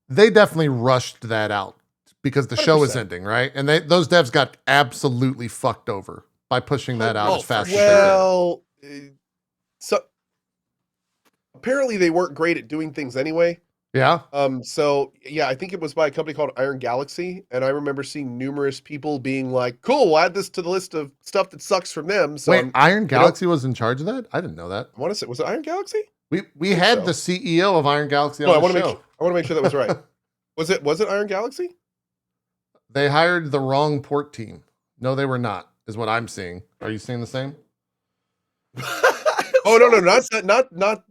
They definitely rushed that out because the 100%. Show is ending, right? And those devs got absolutely fucked over by pushing that out as fast as they did. Well, so apparently they weren't great at doing things anyway. Yeah. So yeah, I think it was by a company called Iron Galaxy, and I remember seeing numerous people being like, "Cool, we'll add this to the list of stuff that sucks from them." So wait, Iron Galaxy was in charge of that? I didn't know that. I want to say, was it Iron Galaxy? We had the CEO of Iron Galaxy on the show. I want to make sure that was right. Was it Iron Galaxy? They hired the wrong port team. No, they were not. Is what I'm seeing. Are you seeing the same? Oh no, not.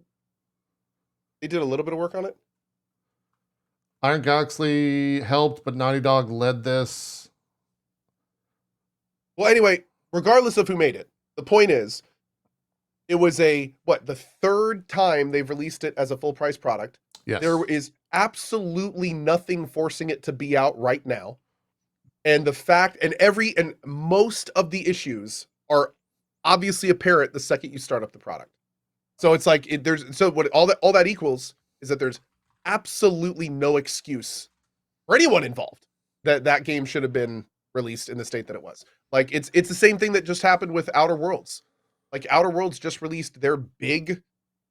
They did a little bit of work on it. Iron Galaxy helped, but Naughty Dog led this. Well, anyway, regardless of who made it, the point is, it was the third time they've released it as a full price product. Yes. There is absolutely nothing forcing it to be out right now. And the fact, and most of the issues are obviously apparent the second you start up the product. So it's like, all that equals is that there's absolutely no excuse for anyone involved that game should have been released in the state that it was. Like it's the same thing that just happened with Outer Worlds. Like Outer Worlds just released their big,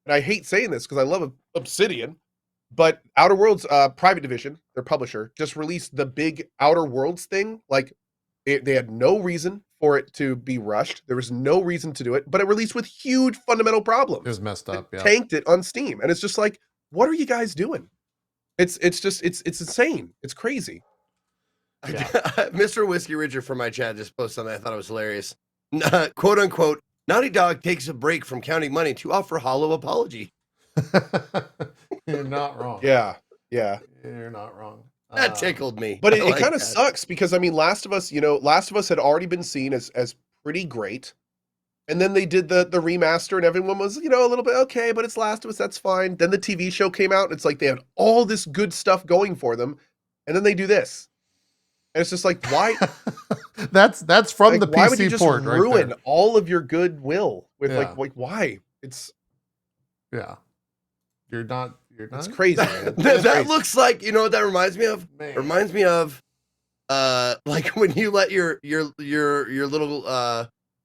and I hate saying this because I love Obsidian, but Outer Worlds private division, their publisher, just released the big Outer Worlds thing. Like they had no reason for it to be rushed. There was no reason to do it, but it released with huge fundamental problems. It was messed up. It tanked it on Steam, and it's just like, what are you guys doing? It's insane. It's crazy. Yeah. Mr. Whiskey Richard from my chat just posted something I thought it was hilarious. Quote unquote, Naughty Dog takes a break from counting money to offer hollow apology. You're not wrong. Yeah. You're not wrong. That tickled me. But it kind of sucks because I mean, Last of Us had already been seen as pretty great. And then they did the remaster and everyone was, a little bit okay, but it's Last of Us, that's fine. Then the TV show came out and it's like they had all this good stuff going for them. And then they do this. And it's just like, why? that's from the PC port, why would you just ruin right all of your goodwill with like why? It's You're not. It's crazy, man. That looks like, you know what that reminds me of? Man. It reminds me of like when you let your little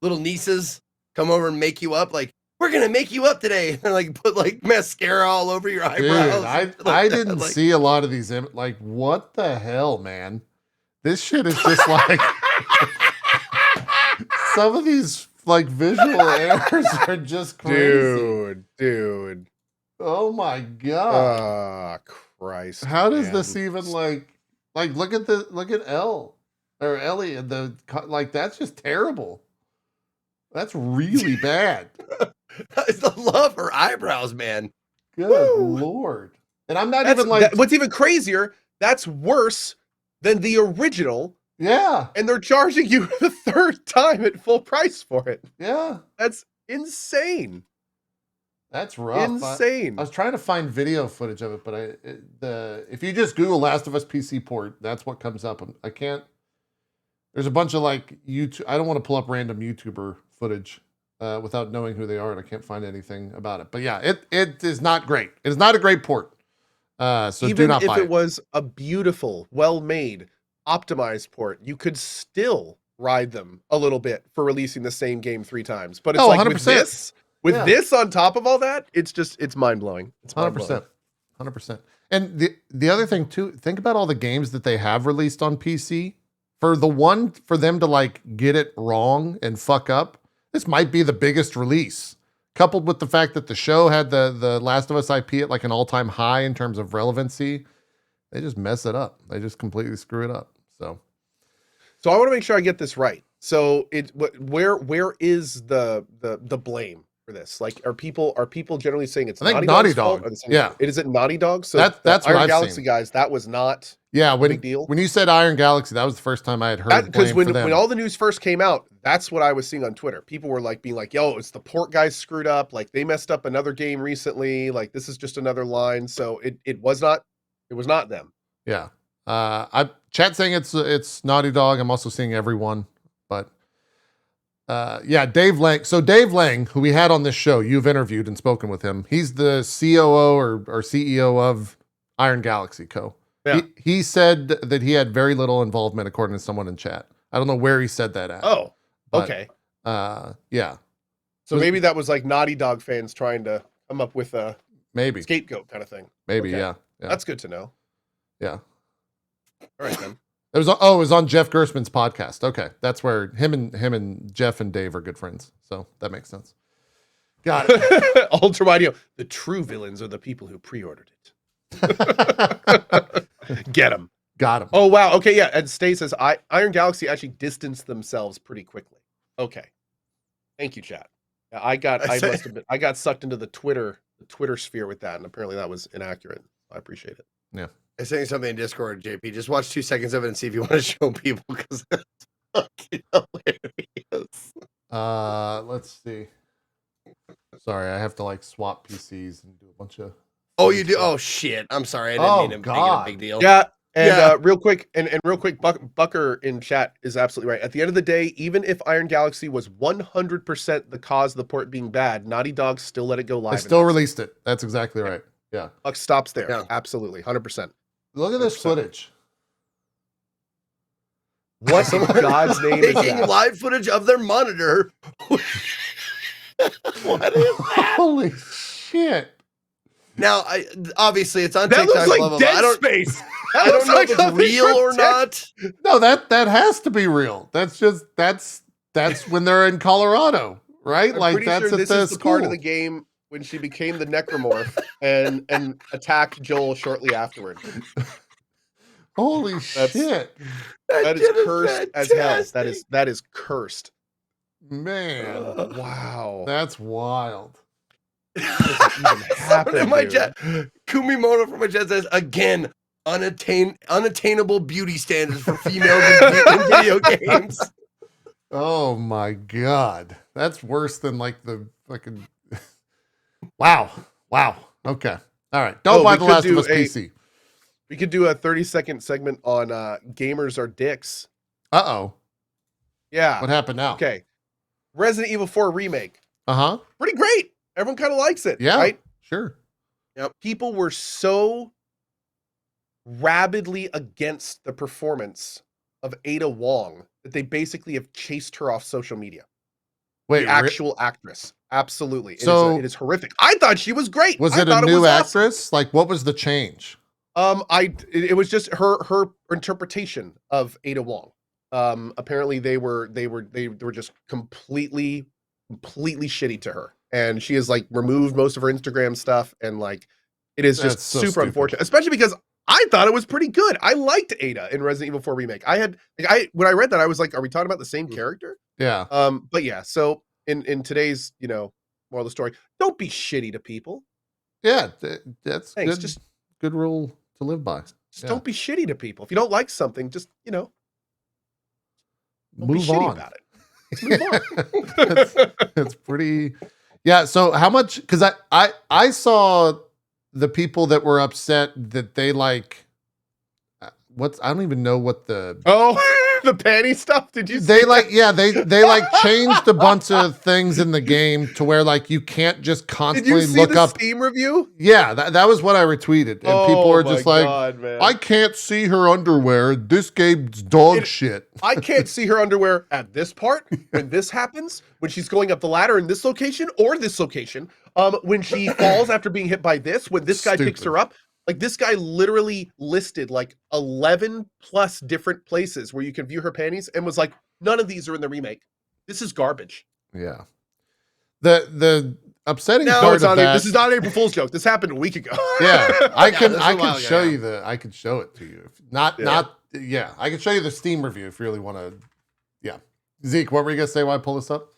nieces come over and make you up, like, we're gonna make you up today, and like put like mascara all over your eyebrows. Dude, I didn't see a lot of these like, what the hell, man? This shit is just like some of these like visual errors are just crazy. Dude. Oh my god. Christ. How does this even like look at Elle or Ellie and that's just terrible. That's really bad. It's the love her eyebrows, man. Good Lord. And I'm not even like what's even crazier, that's worse than the original. Yeah. And they're charging you the third time at full price for it. Yeah. That's insane. That's rough. Insane. I was trying to find video footage of it, but if you just Google Last of Us PC port, that's what comes up. I can't. There's a bunch of like YouTube. I don't want to pull up random YouTuber footage without knowing who they are, and I can't find anything about it. But yeah, it is not great. It is not a great port. So even do not buy it. If it was a beautiful, well-made, optimized port, you could still ride them a little bit for releasing the same game 3 times. But it's 100%. With this on top of all that, it's mind-blowing. It's 100%. 100%. And the other thing too, think about all the games that they have released on PC. For them to like get it wrong and fuck up, this might be the biggest release. Coupled with the fact that the show had the Last of Us IP at like an all-time high in terms of relevancy, they just mess it up. They just completely screw it up. So I want to make sure I get this right. So where is the blame? for this? Like, are people generally saying it's I think Naughty Naughty Dog's fault, Dog. or the same- Yeah. Is it Naughty Dog? So That's what Iron I've Galaxy seen. guys, that was not Yeah, a big deal. when you said Iron Galaxy, that was the first time I had heard Because blame for them. when all the news first came out, that's what I was seeing on Twitter. People were like being like, "Yo, it's the port guys screwed up. Like they messed up another game recently. Like this is just another line." So it was not them. Yeah. I chat saying it's Naughty Dog. I'm also seeing everyone, but yeah, Dave Lang. So Dave Lang, who we had on this show, you've interviewed and spoken with him. He's the COO or CEO of Iron Galaxy Co. Yeah. He said that he had very little involvement, according to someone in chat. I don't know where he said that at. Oh, but, okay. Yeah. So maybe that was like Naughty Dog fans trying to come up with a Maybe scapegoat kind of thing. Maybe, Okay. yeah. That's good to know. Yeah. All right then. It was on Jeff Gerstmann's podcast. Okay, that's where him and Jeff and Dave are good friends. So that makes sense. Got it. Ultra Audio. The true villains are the people who pre-ordered it. Get them. Got him. Oh wow. Okay, yeah. And Stay says Iron Galaxy actually distanced themselves pretty quickly. Okay. Thank you, chat. Yeah, I got sucked into the Twitter sphere with that, and apparently that was inaccurate. I appreciate it. Yeah. I sent you something in Discord, JP. Just watch 2 seconds of it and see if you want to show people because it's fucking hilarious. Let's see. Sorry, I have to like swap PCs and do a bunch of. Oh, you do? Oh shit! I'm sorry. I didn't mean to make it a big deal. Yeah. And Yeah. real quick, Bucker in chat is absolutely right. At the end of the day, even if Iron Galaxy was 100% the cause of the port being bad, Naughty Dog still let it go live. They still released it. That's exactly right. Yeah. Buck stops there. Yeah. Absolutely, 100%. Look at this 100%. footage. What in God's name is Taking that? live footage of their monitor. What is that? Holy shit. Now, obviously it's on That TikTok. looks like blah, blah, blah. Dead Space. I don't know if it's real or not. No, that has to be real. That's when they're in Colorado, right? I'm like pretty that's sure at this the is the school. part of the game when she became the necromorph and attacked Joel shortly afterward. Holy shit. That is cursed as hell. That is cursed. Man. Wow. That's wild. Someone in my chat, Kumimoto from my chat says again, unattainable beauty standards for females in video games. Oh my god. That's worse than like the fucking Wow. Okay. All right. Don't buy The Last of Us PC. We could do a 30-second segment on gamers are dicks. Uh-oh. Yeah. What happened now? Okay. Resident Evil 4 remake. Uh-huh. Pretty great. Everyone kind of likes it. Yeah. Right? Sure. Yep. People were so rabidly against the performance of Ada Wong that they basically have chased her off social media. Wait, the actual actress. Absolutely. So it is horrific. I thought she was great. Was I it a thought new was actress? awesome. Like what was the change? It was just her interpretation of Ada Wong. Apparently they were just completely shitty to her. And she has like removed most of her Instagram stuff, and like it is just so super stupid. unfortunate, especially because I thought it was pretty good. I liked Ada in Resident Evil 4 remake. When I read that, I was like, are we talking about the same character? Yeah. But yeah, so in today's, moral of the story, don't be shitty to people. Yeah, that's Thanks. good. Just Good rule to live by. Yeah. don't be shitty to people. If you don't like something, just don't be Move shitty on. about it. Just move on. It's pretty. Yeah. So how much? Because I saw the people that were upset that they like. I don't even know what the. Oh, the panty stuff. Did you? They see like that? they like changed a bunch of things in the game to where like you can't just Did you constantly see look the up. Steam review? Yeah, that was what I retweeted, and people were just like, man. "I can't see her underwear. This game's dog shit." I can't see her underwear at this part when this happens, when she's going up the ladder in this location or this location, when she falls after being hit by this, when this guy picks her up. Like this guy literally listed like 11 plus different places where you can view her panties and was like, none of these are in the remake. This is garbage. Yeah. The upsetting No, part it's of not. that. This is not an April Fool's joke. This happened a week ago. Yeah, I can this is a while ago, show yeah. you I can show it to you. I can show you the Steam review if you really want to. Yeah. Zeke, what were you gonna say while I pull this up?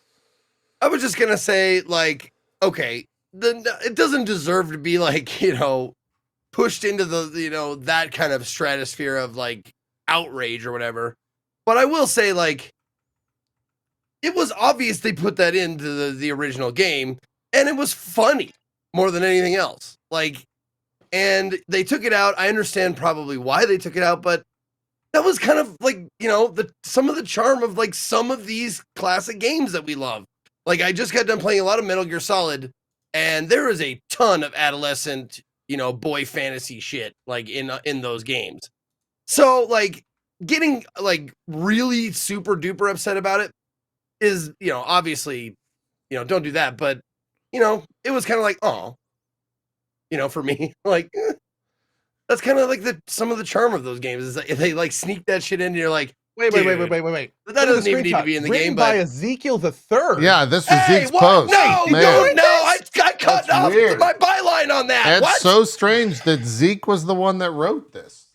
I was just gonna say, like, okay, it doesn't deserve to be like, pushed into the, that kind of stratosphere of like outrage or whatever. But I will say, like, it was obvious they put that into the original game, and it was funny more than anything else. Like, and they took it out. I understand probably why they took it out, but that was kind of like, some of the charm of like some of these classic games that we love. Like, I just got done playing a lot of Metal Gear Solid, and there is a ton of adolescent, boy fantasy shit like in those games. So like getting like really super duper upset about it is, obviously, don't do that. But, it was kind of like, oh, for me, like, that's kind of like some of the charm of those games is that they like sneak that shit in and you're like, Wait. that doesn't even need to be in the game. By But Ezekiel the Third. Yeah, this was Zeke's post. No, Man. I got cut That's off weird. my byline on that. That's What? so strange that Zeke was the one that wrote this.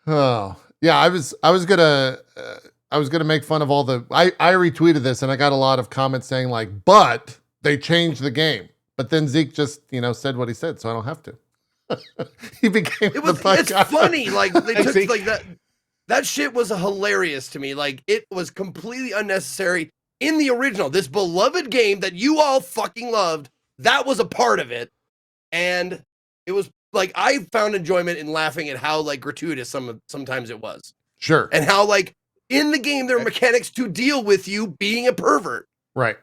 Oh, yeah. I was gonna make fun of all the. I retweeted this and I got a lot of comments saying like, but they changed the game. But then Zeke just said what he said, so I don't have to. He became It's funny. Like they took Zeke. like that. That shit was hilarious to me. Like it was completely unnecessary in the original. This beloved game that you all fucking loved. That was a part of it, and it was like I found enjoyment in laughing at how like gratuitous sometimes it was. Sure. And how like in the game there are mechanics to deal with you being a pervert. Right.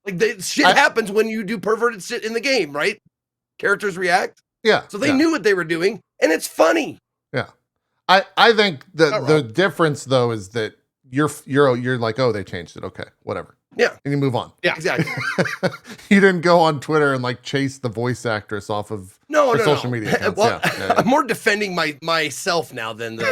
Like shit happens when you do perverted shit in the game, right? Characters react. Yeah. So they knew what they were doing, and it's funny. Yeah. I think the difference though is that you're like, oh, they changed it. Okay, whatever. Yeah. And you move on. Yeah, exactly. You didn't go on Twitter and like chase the voice actress off of social media accounts. Well, yeah. I'm more defending myself now than the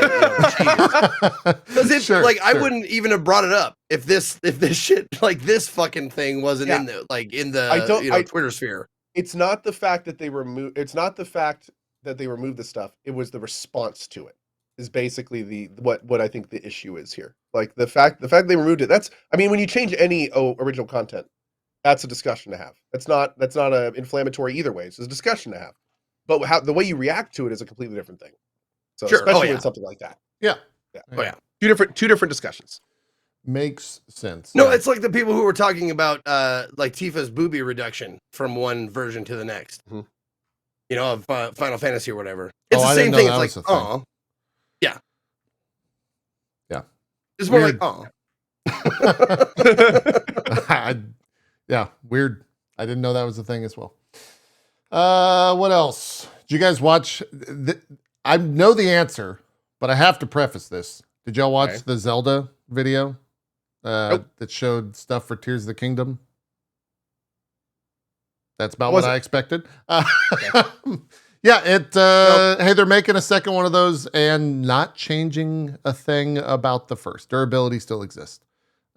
because I wouldn't even have brought it up if this shit like this fucking thing wasn't in the Twitter sphere. It's not the fact that they removed. It's not the fact that they removed the stuff. It was the response to it. Is basically what I think the issue is here. Like the fact they removed it. When you change any original content, that's a discussion to have. That's not a inflammatory either way. It's a discussion to have. But the way you react to it is a completely different thing. So sure. Especially with something like that. Yeah. Oh yeah. Two different discussions. Makes sense. No, yeah. It's like the people who were talking about like Tifa's boobie reduction from one version to the next. Mm-hmm. Of Final Fantasy or whatever. It's the I same didn't know thing. that It's was like, a thing. oh. Yeah. Yeah. It's more Weird. like, yeah, weird. I didn't know that was a thing as well. What else? Did you guys watch? I know the answer, but I have to preface this. Did y'all watch the Zelda video Nope. that showed stuff for Tears of the Kingdom? That's about what I expected. Yeah, hey, they're making a second one of those and not changing a thing about the first. Durability still exists.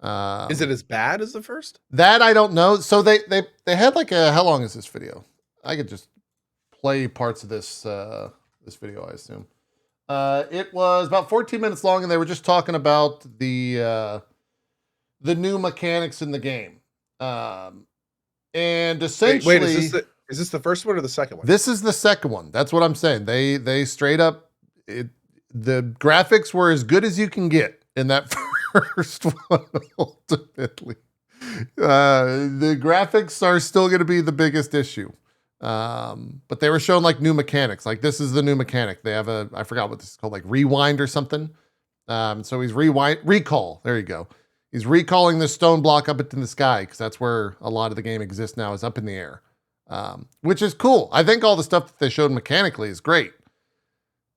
Is it as bad as the first? That I don't know. So they had like how long is this video? I could just play parts of this video, I assume. It was about 14 minutes long, and they were just talking about the new mechanics in the game. And essentially, wait, is this the first one or the second one? This is the second one. That's what I'm saying. They straight up, the graphics were as good as you can get in that first one, ultimately. The graphics are still going to be the biggest issue. But they were showing like new mechanics. Like this is the new mechanic. They have I forgot what this is called, like rewind or something. So he's recall. There you go. He's recalling this stone block up into the sky because that's where a lot of the game exists now, is up in the air. Which is cool. I think all the stuff that they showed mechanically is great.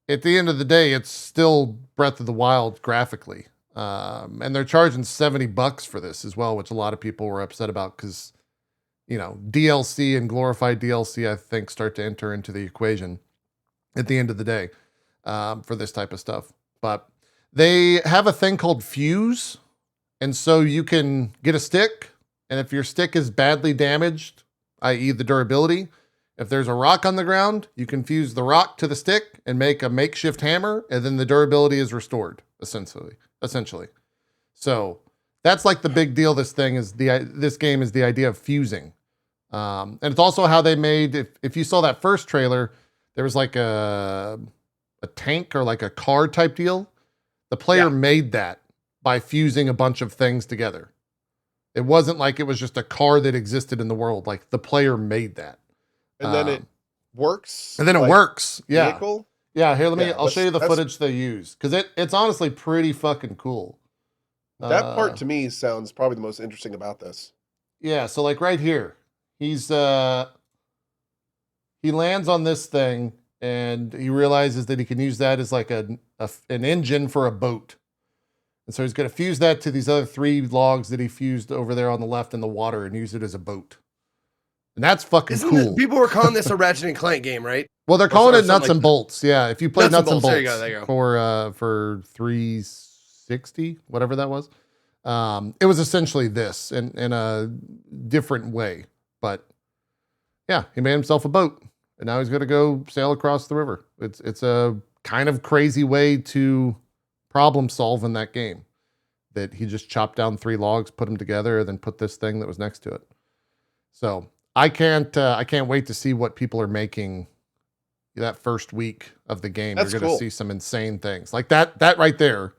At the end of the day, it's still Breath of the Wild graphically. And they're charging $70 for this as well, which a lot of people were upset about because, DLC and glorified DLC, I think, start to enter into the equation at the end of the day for this type of stuff. But they have a thing called fuse. And so you can get a stick, and if your stick is badly damaged, i.e. the durability, if there's a rock on the ground, you can fuse the rock to the stick and make a makeshift hammer, and then the durability is restored, essentially. So that's like the big deal. This game is the idea of fusing. And it's also how they made, if you saw that first trailer, there was like a tank or like a car type deal. The player made that by fusing a bunch of things together. It wasn't like it was just a car that existed in the world. Like the player made that. And then it works. And then it works. Yeah. Vehicle? Yeah. Here, I'll show you the footage they use. Cause it's honestly pretty fucking cool. That part to me sounds probably the most interesting about this. Yeah. So like right here, he lands on this thing and he realizes that he can use that as like an engine for a boat. And so he's going to fuse that to these other 3 logs that he fused over there on the left in the water and use it as a boat. And that's fucking cool. People were calling this a Ratchet and Clank game, right? Well, they're calling it Nuts and Bolts. Yeah, if you play Nuts and Bolts, there you go. For 360, whatever that was, it was essentially this in a different way. But yeah, he made himself a boat, and now he's going to go sail across the river. It's a kind of crazy way to problem solve in that game. That he just chopped down 3 logs, put them together, and then put this thing that was next to it. So I can't wait to see what people are making that first week of the game. That's You're going to see some insane things like that. That right there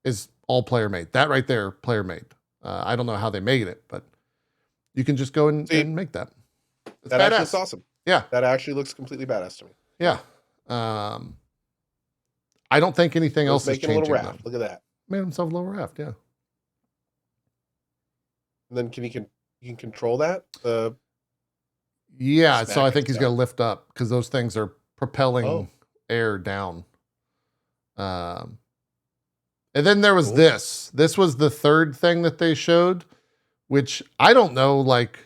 is all player made. That right there, player made. I don't know how they made it, but you can just go and make that. It's that badass. actually looks awesome. Yeah, that actually looks completely badass to me. Yeah. I don't think anything else is changing. Making a little raft. Look at that. Made himself a little raft. Yeah. And then you can control that. Yeah, so I think he's going to lift up because those things are propelling air down. And then there was this. This was the third thing that they showed, which I don't know, like,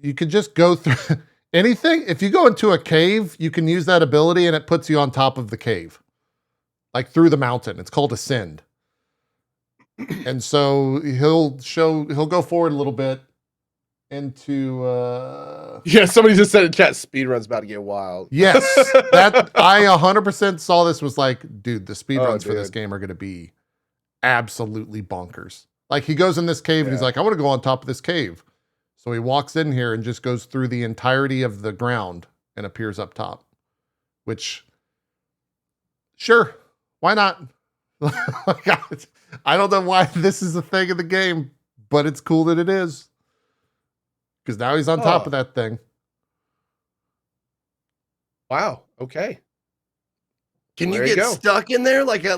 you could just go through anything. If you go into a cave, you can use that ability and it puts you on top of the cave, like through the mountain. It's called Ascend. And so he'll go forward a little bit into somebody just said in chat speedrun's about to get wild. Yes, that I 100% saw. This was like, dude, the speedruns for this game are going to be absolutely bonkers. Like he goes in this cave and he's like, I want to go on top of this cave. So he walks in here and just goes through the entirety of the ground and appears up top, which sure, why not? I don't know why this is a thing in the game, but it's cool that it is. Because now he's on top of that thing. Wow. Okay. Can you get stuck in there like a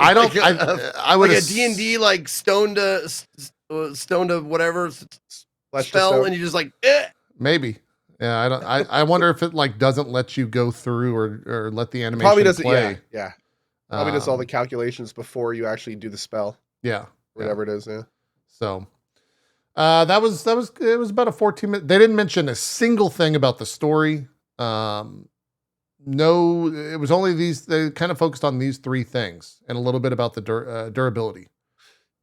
I don't. I would like a D&D like stone to whatever spell, and you just like maybe. Yeah, I don't. I wonder if it like doesn't let you go through or let the animation probably doesn't play. Yeah. Probably does all the calculations before you actually do the spell. Yeah. Whatever it is. Yeah. So. It was about a 14-minute. They didn't mention a single thing about the story. No, it was only these. They kind of focused on these 3 things and a little bit about the durability.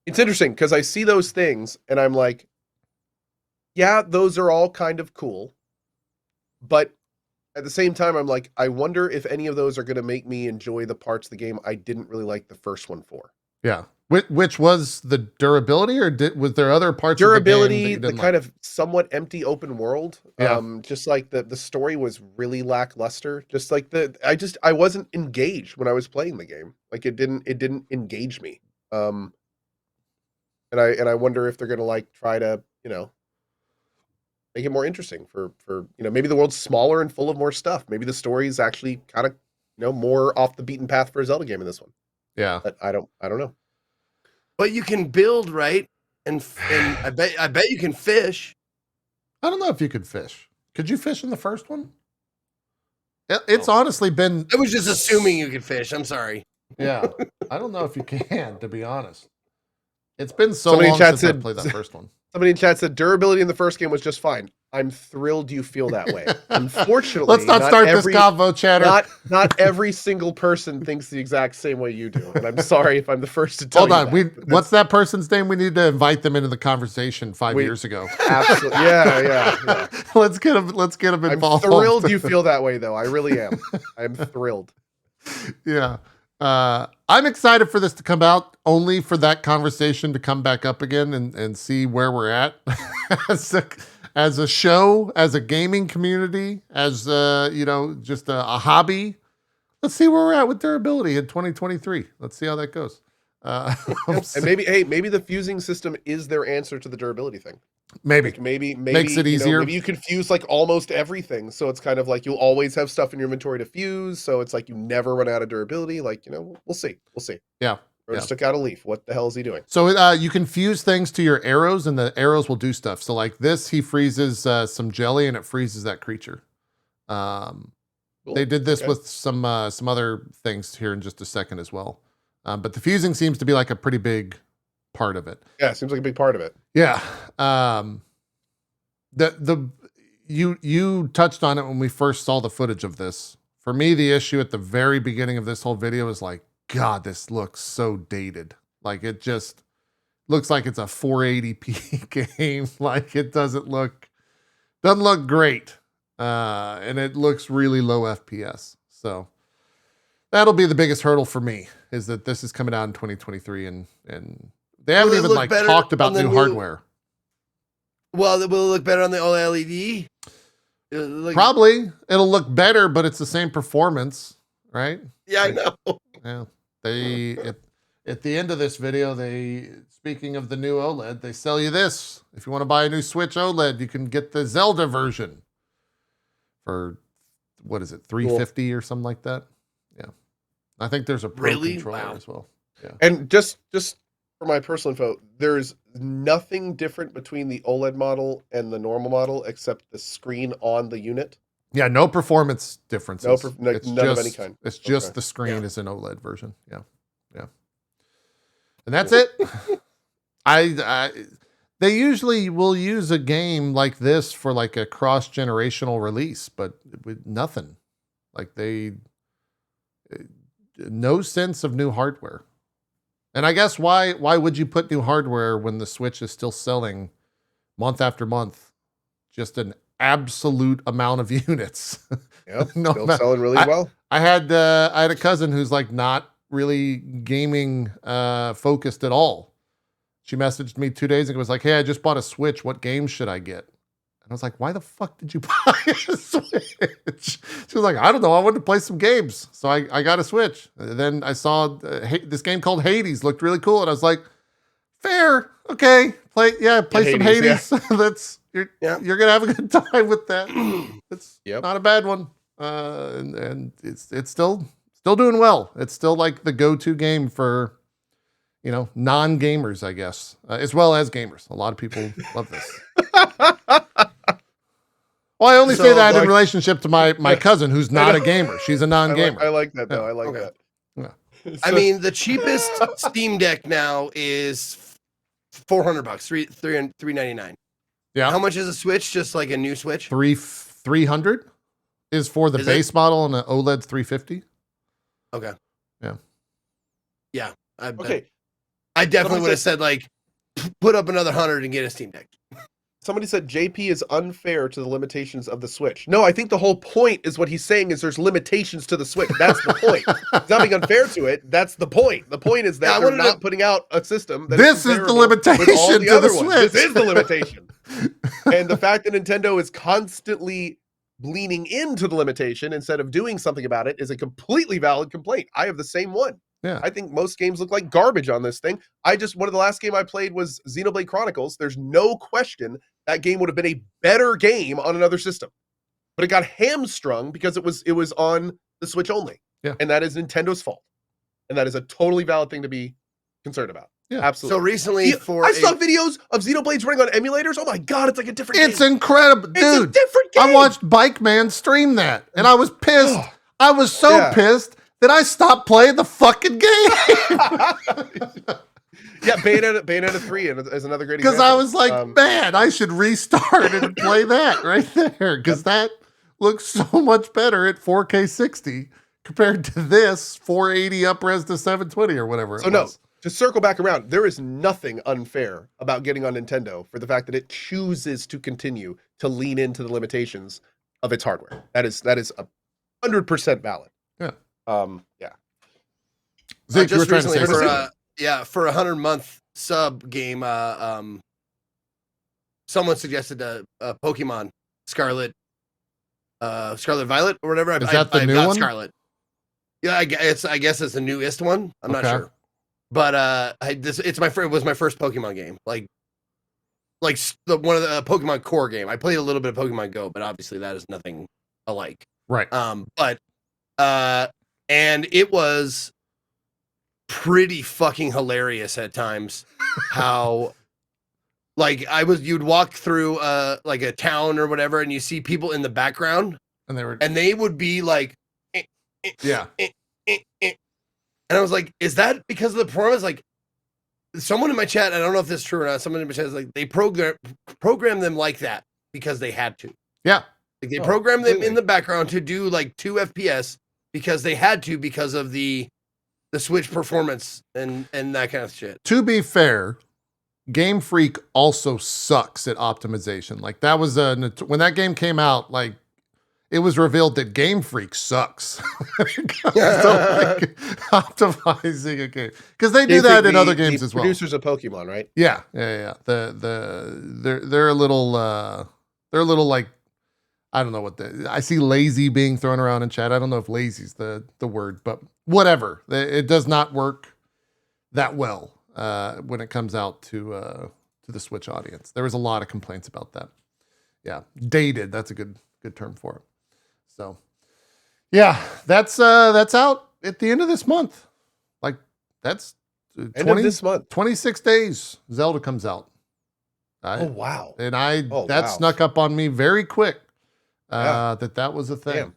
It's interesting because I see those things and I'm like, yeah, those are all kind of cool, but at the same time, I'm like, I wonder if any of those are going to make me enjoy the parts of the game I didn't really like the first one for. Yeah. Which was the durability, or was there other parts durability, of the game kind of somewhat empty open world. Just like the story was really lackluster. Just like I wasn't engaged when I was playing the game. Like it didn't engage me. And I wonder if they're gonna like try to, make it more interesting for maybe the world's smaller and full of more stuff. Maybe the story is actually kind of more off the beaten path for a Zelda game in this one. Yeah. But I don't know. But you can build, right? And I bet you can fish. I don't know if you could fish. Could you fish in the first one? It's honestly been. I was just assuming you could fish. I'm sorry. Yeah, I don't know if you can, to be honest. It's been so long since I played that first one. Somebody in chat said durability in the first game was just fine. I'm thrilled you feel that way. Unfortunately, let's not start this convo chatter. Not every single person thinks the exact same way you do, and I'm sorry if I'm the first to tell you. Hold on, that. What's that person's name? We need to invite them into the conversation 5 years ago. Absolutely, yeah. Let's get them involved. I'm thrilled you feel that way, though. I really am. I'm thrilled. Yeah. I'm excited for this to come out, only for that conversation to come back up again and see where we're at as a show, as a gaming community, as just a hobby. Let's see where we're at with durability in 2023. Let's see how that goes. And maybe the fusing system is their answer to the durability thing. Maybe makes it easier. Maybe you can fuse like almost everything, so it's kind of like you'll always have stuff in your inventory to fuse. So it's like you never run out of durability. Like we'll see. Yeah. Just took out a leaf. What the hell is he doing? So you can fuse things to your arrows, and the arrows will do stuff. So like this, he freezes some jelly, and it freezes that creature. Cool. They did this with some other things here in just a second as well. But the fusing seems to be like a pretty big part of it. Yeah, it seems like a big part of it. Yeah. You touched on it when we first saw the footage of this. For me, the issue at the very beginning of this whole video is like, God, this looks so dated. Like it just looks like it's a 480p game. Like it doesn't look great. And it looks really low FPS. So that'll be the biggest hurdle for me, is that this is coming out in 2023 and they haven't even like talked about new hardware. Well, will it look better on the OLED? Probably. It'll look better, but it's the same performance, right? Yeah, I know. Yeah. At the end of this video, speaking of the new OLED, they sell you this. If you want to buy a new Switch OLED, you can get the Zelda version for, what is it, $350 or something like that? Yeah. I think there's a Pro controller as well. Yeah. And just for my personal info, there's nothing different between the OLED model and the normal model except the screen on the unit. Yeah, no performance differences. None of any kind. It's just the screen is an OLED version. Yeah. And that's it. They usually will use a game like this for like a cross-generational release, but with nothing. Like no sense of new hardware. And I guess why would you put new hardware when the Switch is still selling month after month just an absolute amount of units? Yeah, still selling really well. I had a cousin who's like not really gaming focused at all. She messaged me 2 days ago, was like, "Hey, I just bought a Switch. What game should I get?" And I was like, "Why the fuck did you buy a Switch?" She was like, "I don't know. I wanted to play some games, so I got a Switch." And then I saw this game called Hades looked really cool, and I was like, "Fair, okay, play some Hades." Yeah. You're gonna have a good time with that. It's not a bad one, and it's still doing well. It's still like the go-to game for non-gamers, I guess, as well as gamers. A lot of people love this. Well, I only say that in relationship to my cousin, who's not a gamer. She's a non-gamer. I like that, though. I like that. Yeah. I mean, the cheapest Steam Deck now is $400, $399. Yeah. How much is a Switch? Just like a new Switch? 300 is for the base model, and the OLED's 350. Okay. Yeah. Yeah. Okay. I definitely would have said like, put up another 100 and get a Steam Deck. Somebody said JP is unfair to the limitations of the Switch. No, I think the whole point is what he's saying is there's limitations to the Switch. That's the point. He's not being unfair to it. That's the point. The point is that they're not putting out a system that this is the limitation to the Switch. This is the limitation. And the fact that Nintendo is constantly leaning into the limitation instead of doing something about it is a completely valid complaint. I have the same one. Yeah. I think most games look like garbage on this thing. One of the last game I played was Xenoblade Chronicles. There's no question that game would have been a better game on another system. But it got hamstrung because it was on the Switch only. Yeah. And that is Nintendo's fault. And that is a totally valid thing to be concerned about. Yeah. Absolutely. So recently I saw videos of Xenoblades running on emulators. Oh my God, it's like a different game. It's incredible. Dude, it's a different game. I watched Bike Man stream that, and I was pissed. I was so pissed that I stopped playing the fucking game. Yeah, Bayonetta 3 is another great example. Because I was like, man, I should restart and play that right there. Because that looks so much better at 4K 60 compared to this 480 up-res to 720 or whatever it was. No, to circle back around, there is nothing unfair about getting on Nintendo for the fact that it chooses to continue to lean into the limitations of its hardware. That is 100% valid. Yeah. Yeah. Zeke, you were trying to say for something. for a 100-month sub game, someone suggested a Pokemon Scarlet Violet or whatever. Is that the new one? Scarlet. Yeah, I guess it's the newest one. I'm not sure, but it was my first Pokemon game. Like one of the Pokemon core game. I played a little bit of Pokemon Go, but obviously that is nothing alike. Right. And it was pretty fucking hilarious at times how you'd walk through like a town or whatever, and you see people in the background, and they would be like, yeah. And I was like, is that because of the performance? Like, someone in my chat, I don't know if this is true or not, someone in my chat is like, they program them like that because they had to. Yeah. Like they programmed them in the background to do like 2 FPS because they had to, because of the Switch performance and that kind of shit. To be fair, Game Freak also sucks at optimization. Like that was when that game came out, like it was revealed that Game Freak sucks when it comes to like optimizing a game, because they do that in other games as well. Producers of Pokemon, right? Yeah. They're a little like, I don't know what I see lazy being thrown around in chat. I don't know if lazy is the word, but whatever. It does not work that well when it comes out to the Switch audience. There was a lot of complaints about that. Yeah, dated. That's a good term for it. So, yeah, that's out at the end of this month. Like that's end of this month. 26 days. Zelda comes out. Oh wow! And that snuck up on me very quick. That was a thing.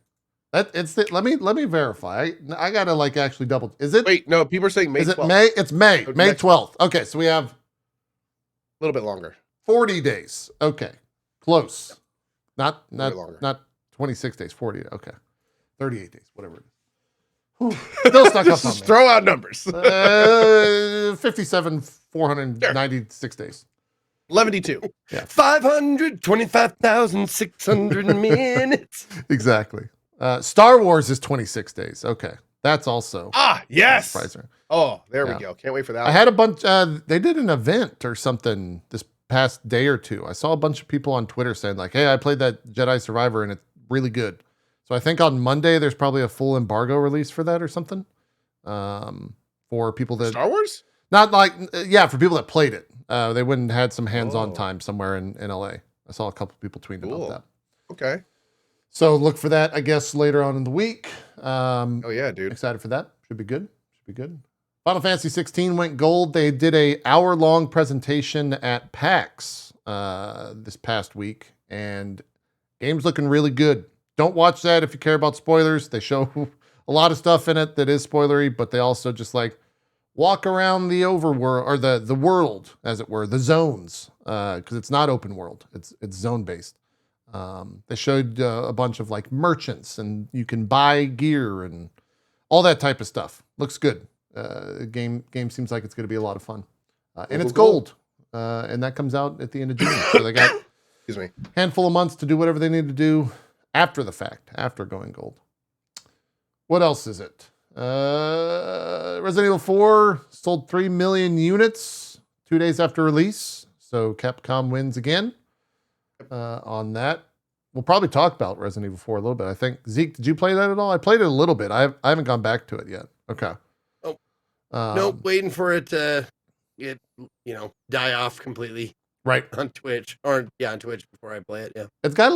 Damn. Let me verify. I gotta like actually double. Is it? Wait, no. People are saying May. Is 12th. it May? It's May. May 12th. Okay, so we have a little bit longer. 40 days. Okay, close. Not 26 days. 40. Okay, 38 days. Whatever it is. Still stuck up on me. Throw out numbers. 496 days. 11:02. Yeah. 525,600 minutes. Exactly. Star Wars is 26 days. Okay. That's also. Yes. Surprising. Oh, there we go. Can't wait for that. I had a bunch. They did an event or something this past day or two. I saw a bunch of people on Twitter saying like, hey, I played that Jedi Survivor and it's really good. So I think on Monday, there's probably a full embargo release for that or something. For people that. Star Wars? Not like, for people that played it. They went and had some hands-on time somewhere in LA. I saw a couple people tweeting about that. Okay. So look for that, I guess, later on in the week. Oh yeah, dude. Excited for that. Should be good. Final Fantasy 16 went gold. They did a hour-long presentation at PAX this past week, and game's looking really good. Don't watch that if you care about spoilers. They show a lot of stuff in it that is spoilery, but they also just like walk around the overworld, or the world, as it were, the zones, because it's not open world. It's zone based. They showed a bunch of like merchants, and you can buy gear and all that type of stuff. Looks good. Game seems like it's going to be a lot of fun, and it's gold, and that comes out at the end of June. So they got a handful of months to do whatever they need to do after the fact, after going gold. What else is it? Resident Evil 4 sold 3 million units 2 days after release. So Capcom wins again on that. We'll probably talk about Resident Evil 4 a little bit. I think, Zeke, did you play that at all? I played it a little bit. I haven't gone back to it yet. Okay. Nope, waiting for it to die off completely. Right. On Twitch. On Twitch before I play it, yeah. It's got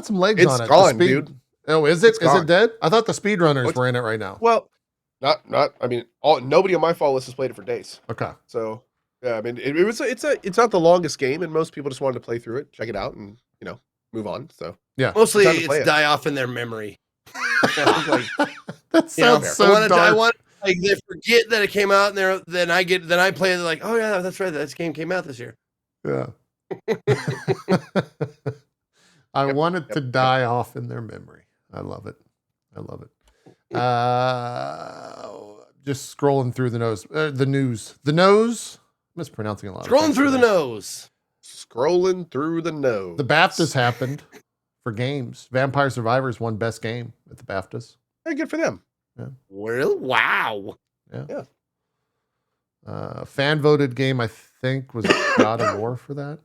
some legs on it. It's gone, dude. Oh, is it? Is it dead? I thought the speedrunners were in it right now. Well, I mean, nobody on my follow list has played it for days. Okay. So, yeah, I mean, it's not the longest game, and most people just wanted to play through it, check it out, and, move on. So, yeah. Mostly it's die off in their memory. That sounds so dark. I want like they forget that it came out, and then I play it like, oh yeah, that's right, this game came out this year. Yeah. I want it to die off in their memory. I love it. Just scrolling through the news. The nose. Mispronouncing a lot. Scrolling through the nose. The BAFTAs happened for games. Vampire Survivors won best game at the BAFTAs. Hey, good for them. Yeah. Well, wow. Yeah. Fan voted game, I think, was God of War for that.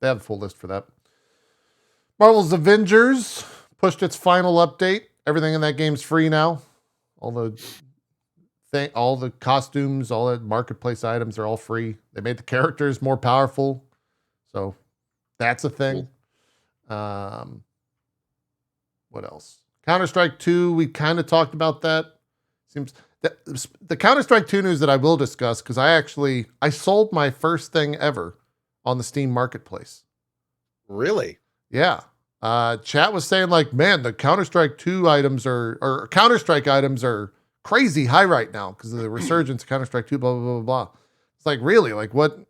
They have a full list for that. Marvel's Avengers pushed its final update. Everything in that game's free now. All the costumes, all the marketplace items are all free. They made the characters more powerful, so that's a thing. What else? Counter-Strike 2, we kind of talked about that. Seems that the Counter-Strike 2 news that I will discuss, because I sold my first thing ever on the Steam Marketplace. Really? Yeah. Chat was saying like, man, the Counter-Strike 2 items or Counter-Strike items are crazy high right now because of the resurgence of Counter-Strike 2, blah, blah, blah, blah. It's like, really? Like, what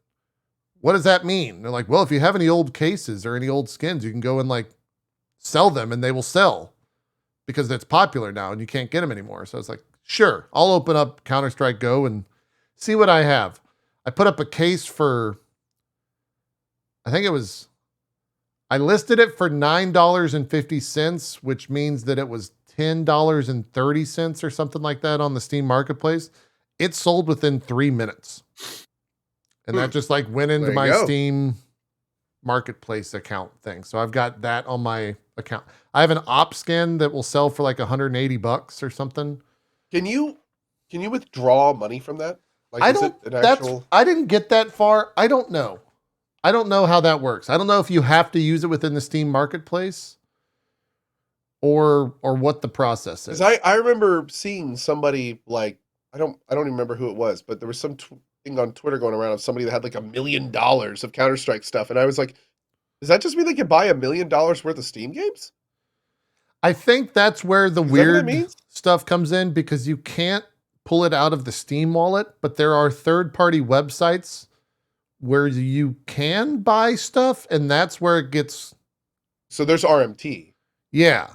does that mean? They're like, well, if you have any old cases or any old skins, you can go and like sell them and they will sell because it's popular now and you can't get them anymore. So it's like, sure, I'll open up Counter-Strike Go and see what I have. I put up a case for, I listed it for $9.50, which means that it was $10.30 or something like that on the Steam Marketplace. It sold within 3 minutes. And that just like went into my Steam Marketplace account thing. So I've got that on my account. I have an op skin that will sell for like $180 or something. Can you withdraw money from that? Like, I didn't get that far. I don't know. I don't know how that works. I don't know if you have to use it within the Steam Marketplace or what the process is. Because I remember seeing somebody like, I don't even remember who it was, but there was some thing on Twitter going around of somebody that had like $1 million of Counter-Strike stuff. And I was like, does that just mean they could buy $1 million worth of Steam games? I think that's where the weird stuff comes in because you can't pull it out of the Steam wallet, but there are third-party websites where you can buy stuff, and that's where it gets. So there's RMT. Yeah.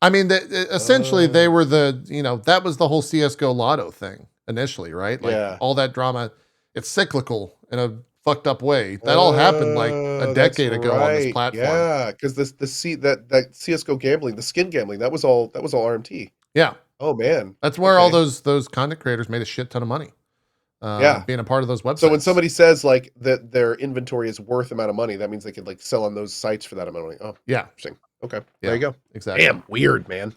I mean, essentially they were that was the whole CSGO Lotto thing initially, right? Like all that drama, it's cyclical in a fucked up way. That all happened like a decade ago on this platform. Yeah, because that CSGO gambling, the skin gambling, that was all RMT. Yeah. Oh man. That's where all those content creators made a shit ton of money. Being a part of those websites. So when somebody says like that their inventory is worth amount of money, that means they could like sell on those sites for that amount of money. Oh, yeah. Interesting. Okay. Yeah, there you go. Exactly. Damn, weird, man.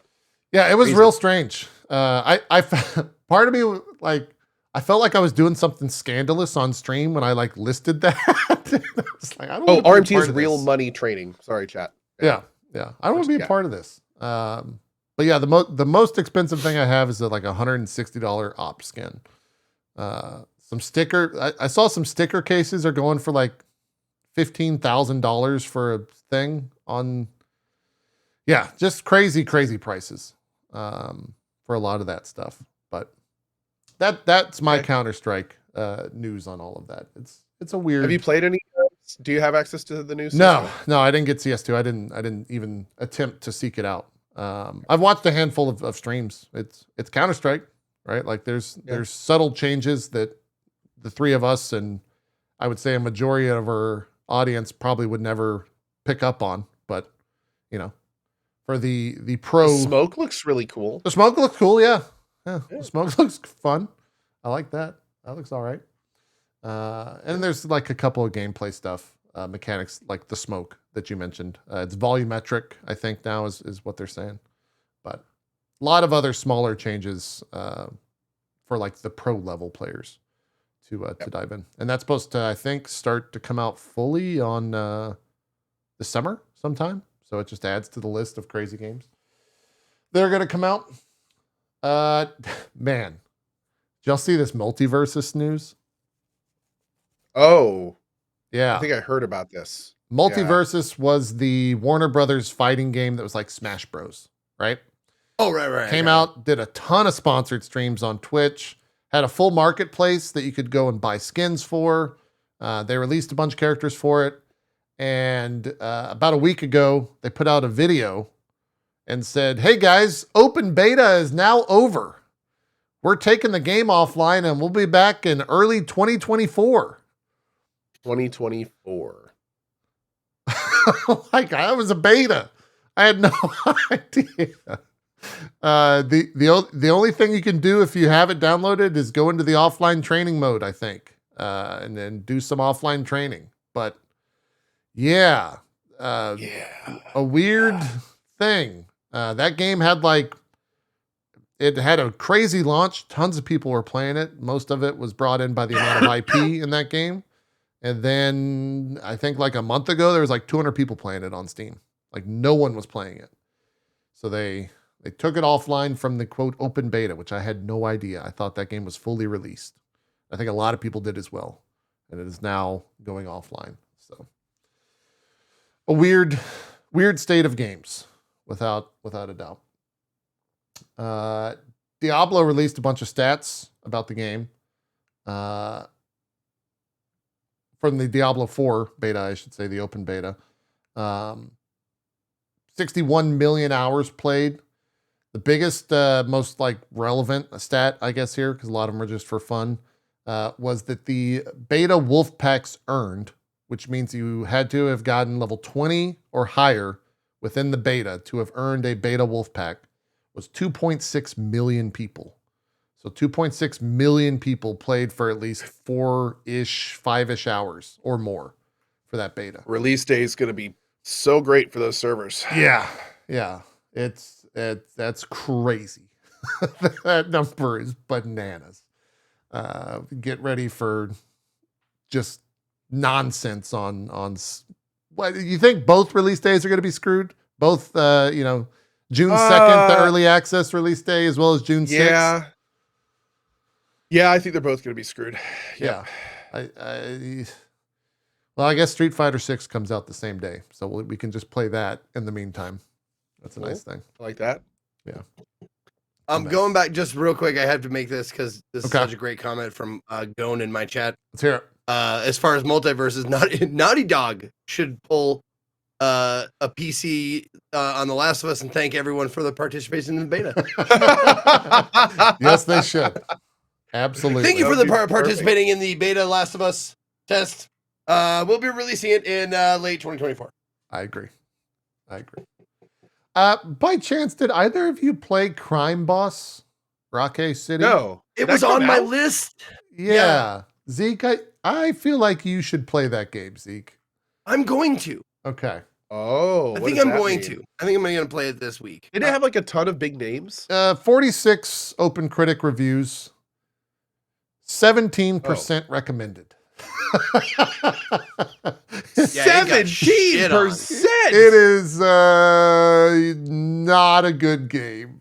Yeah, it was real strange. I part of me like I felt like I was doing something scandalous on stream when I like listed that. I was like, I don't RMT is real money training. Sorry, chat. Yeah. I don't want to be a part of this. But yeah, the most expensive thing I have is like $160 op skin. Some sticker. I saw some sticker cases are going for like $15,000 for a thing on. Yeah, just crazy prices for a lot of that stuff. But that's my Counter-Strike news on all of that. It's a weird. Have you played any? Do you have access to the news? No, I didn't get CS2. I didn't even attempt to seek it out. I've watched a handful of streams. It's Counter-Strike, right? Like there's subtle changes that the three of us and I would say a majority of our audience probably would never pick up on, but for the pro, the smoke looks really cool. The smoke looks cool, yeah. The smoke looks fun. I like that. That looks all right. And there's like a couple of gameplay stuff, mechanics like the smoke that you mentioned. It's volumetric, I think now is what they're saying. But a lot of other smaller changes for like the pro level players to dive in. And that's supposed to, I think, start to come out fully on the summer sometime. So it just adds to the list of crazy games that are going to come out. Man, did y'all see this Multiversus news? Oh, yeah. I think I heard about this. Multiversus was the Warner Brothers fighting game that was like Smash Bros, right? Oh, right. Came out, did a ton of sponsored streams on Twitch, had a full marketplace that you could go and buy skins for. They released a bunch of characters for it. And about a week ago, they put out a video and said, hey guys, open beta is now over. We're taking the game offline and we'll be back in early 2024. 2024. Like, I was a beta. I had no idea. The only thing you can do if you have it downloaded is go into the offline training mode, I think, and then do some offline training. But yeah, a weird thing. That game had it had a crazy launch. Tons of people were playing it. Most of it was brought in by the amount of IP in that game. And then I think a month ago, there was 200 people playing it on Steam. No one was playing it. So they took it offline from the quote open beta, which I had no idea. I thought that game was fully released. I think a lot of people did as well. And it is now going offline. So a weird state of games without a doubt. Diablo released a bunch of stats about the game. From the Diablo 4 beta, I should say, the open beta. 61 million hours played. The biggest, most relevant stat, I guess, here, because a lot of them are just for fun, was that the beta wolf packs earned, which means you had to have gotten level 20 or higher within the beta to have earned a beta wolf pack, was 2.6 million people. So 2.6 million people played for at least 5-ish hours or more for that beta. Release day is going to be so great for those servers. Yeah. That's crazy. That number is bananas. Get ready for just nonsense on. What you think? Both release days are going to be screwed. Both, June 2nd, the early access release day, as well as June 6th. Yeah, I think they're both going to be screwed. Yeah. Well, I guess Street Fighter 6 comes out the same day, so we can just play that in the meantime. That's a nice thing. I like that. Yeah. Going back just real quick, I have to make this because this is such a great comment from Gone in my chat. Let's hear it. As far as multiverses, Naughty Dog should pull a PC on The Last of Us and thank everyone for the participation in the beta. Yes, they should. Absolutely. Thank you for the participating in the beta Last of Us test. We'll be releasing it in late 2024. I agree. By chance, did either of you play Crime Boss, Rockay City? No. It was on my list. Yeah. Zeke, I feel like you should play that game, Zeke. I'm going to. Okay. Oh, I think I'm going to. I think I'm going to play it this week. Did it have a ton of big names? 46 open critic reviews. 17% recommended. 17%. It is not a good game.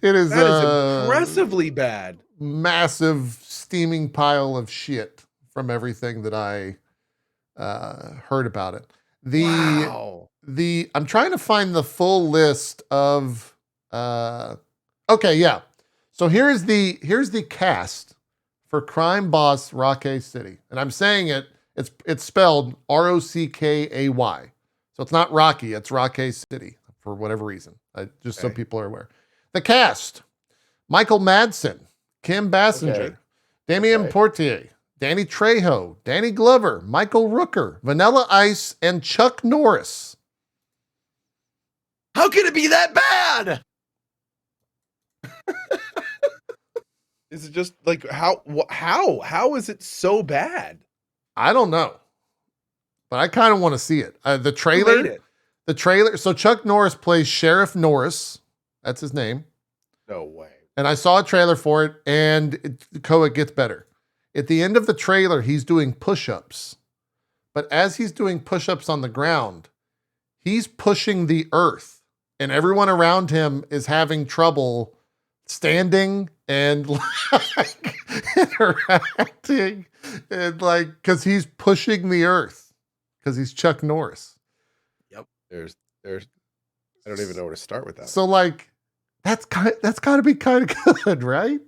It is impressively bad. Massive steaming pile of shit from everything that I heard about it. I'm trying to find the full list of okay, yeah. So here's the cast for Crime Boss Rockay City. And I'm saying it's spelled Rockay. So it's not Rocky, it's Rockay City for whatever reason. So people are aware. The cast: Michael Madsen, Kim Basinger, Damien Portier, Danny Trejo, Danny Glover, Michael Rooker, Vanilla Ice, and Chuck Norris. How can it be that bad? Is it just how is it so bad? I don't know, but I kind of want to see it. The trailer. Who made it? The trailer. So Chuck Norris plays Sheriff Norris. That's his name. No way. And I saw a trailer for it, and it gets better. At the end of the trailer, he's doing push-ups. But as he's doing push-ups on the ground, he's pushing the earth, and everyone around him is having trouble standing and interacting, and because he's pushing the earth, because he's Chuck Norris. Yep. There's I don't even know where to start with that. So that's got to be kind of good, right?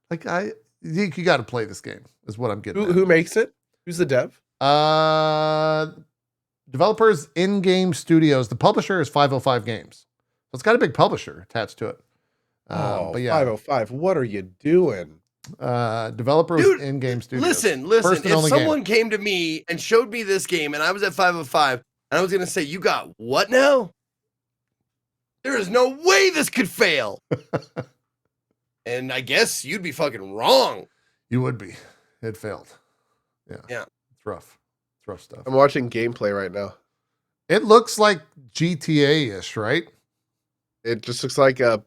You got to play this game is what I'm getting at. Who makes it? Who's the dev? Developers In-Game Studios. The publisher is 505 Games. So it's got a big publisher attached to it. But yeah, 505. What are you doing? Developers In-Game Studios. Listen. If someone came to me and showed me this game and I was at 505 and I was going to say, you got what now? There is no way this could fail. And I guess you'd be fucking wrong. You would be. It failed. Yeah. Yeah. It's rough. It's rough stuff. I'm watching gameplay right now. It looks like GTA-ish, right? It just looks like a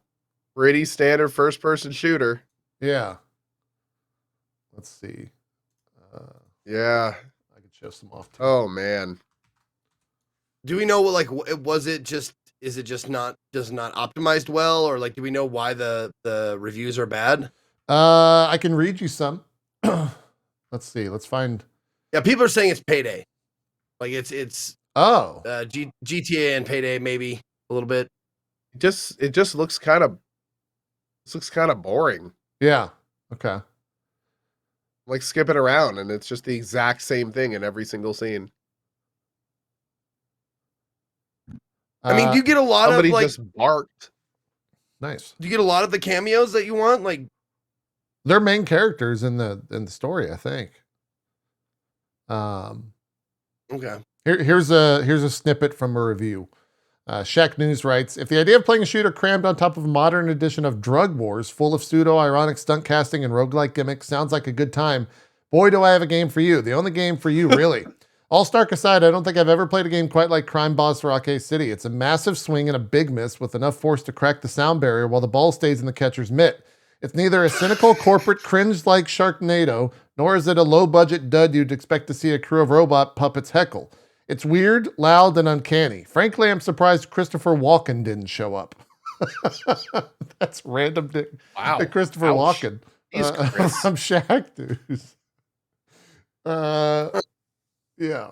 pretty standard first-person shooter. Yeah. Let's see. Yeah. I could show some off. Oh man. Do we know is it just not optimized well, or like do we know why the reviews are bad? I can read you some. Let's see. Let's find. Yeah, people are saying it's Payday. Like it's GTA and Payday maybe a little bit. It just looks kind of boring. Yeah. Okay. Like skipping around, and it's just the exact same thing in every single scene. I mean, do you get a lot somebody of like just barked? Nice. Do you get a lot of the cameos that you want? Like they're main characters in the story, I think. Okay. Here's a snippet from a review. Shaq News writes, if the idea of playing a shooter crammed on top of a modern edition of Drug Wars, full of pseudo-ironic stunt casting and roguelike gimmicks, sounds like a good time, boy, do I have a game for you. The only game for you, really. All Stark aside, I don't think I've ever played a game quite like Crime Boss Rockay City. It's a massive swing and a big miss with enough force to crack the sound barrier while the ball stays in the catcher's mitt. It's neither a cynical corporate cringe like Sharknado, nor is it a low-budget dud you'd expect to see a crew of robot puppets heckle. It's weird, loud, and uncanny. Frankly, I'm surprised Christopher Walken didn't show up. That's random. Wow. Christopher Walken. I'm Shaq News. Yeah.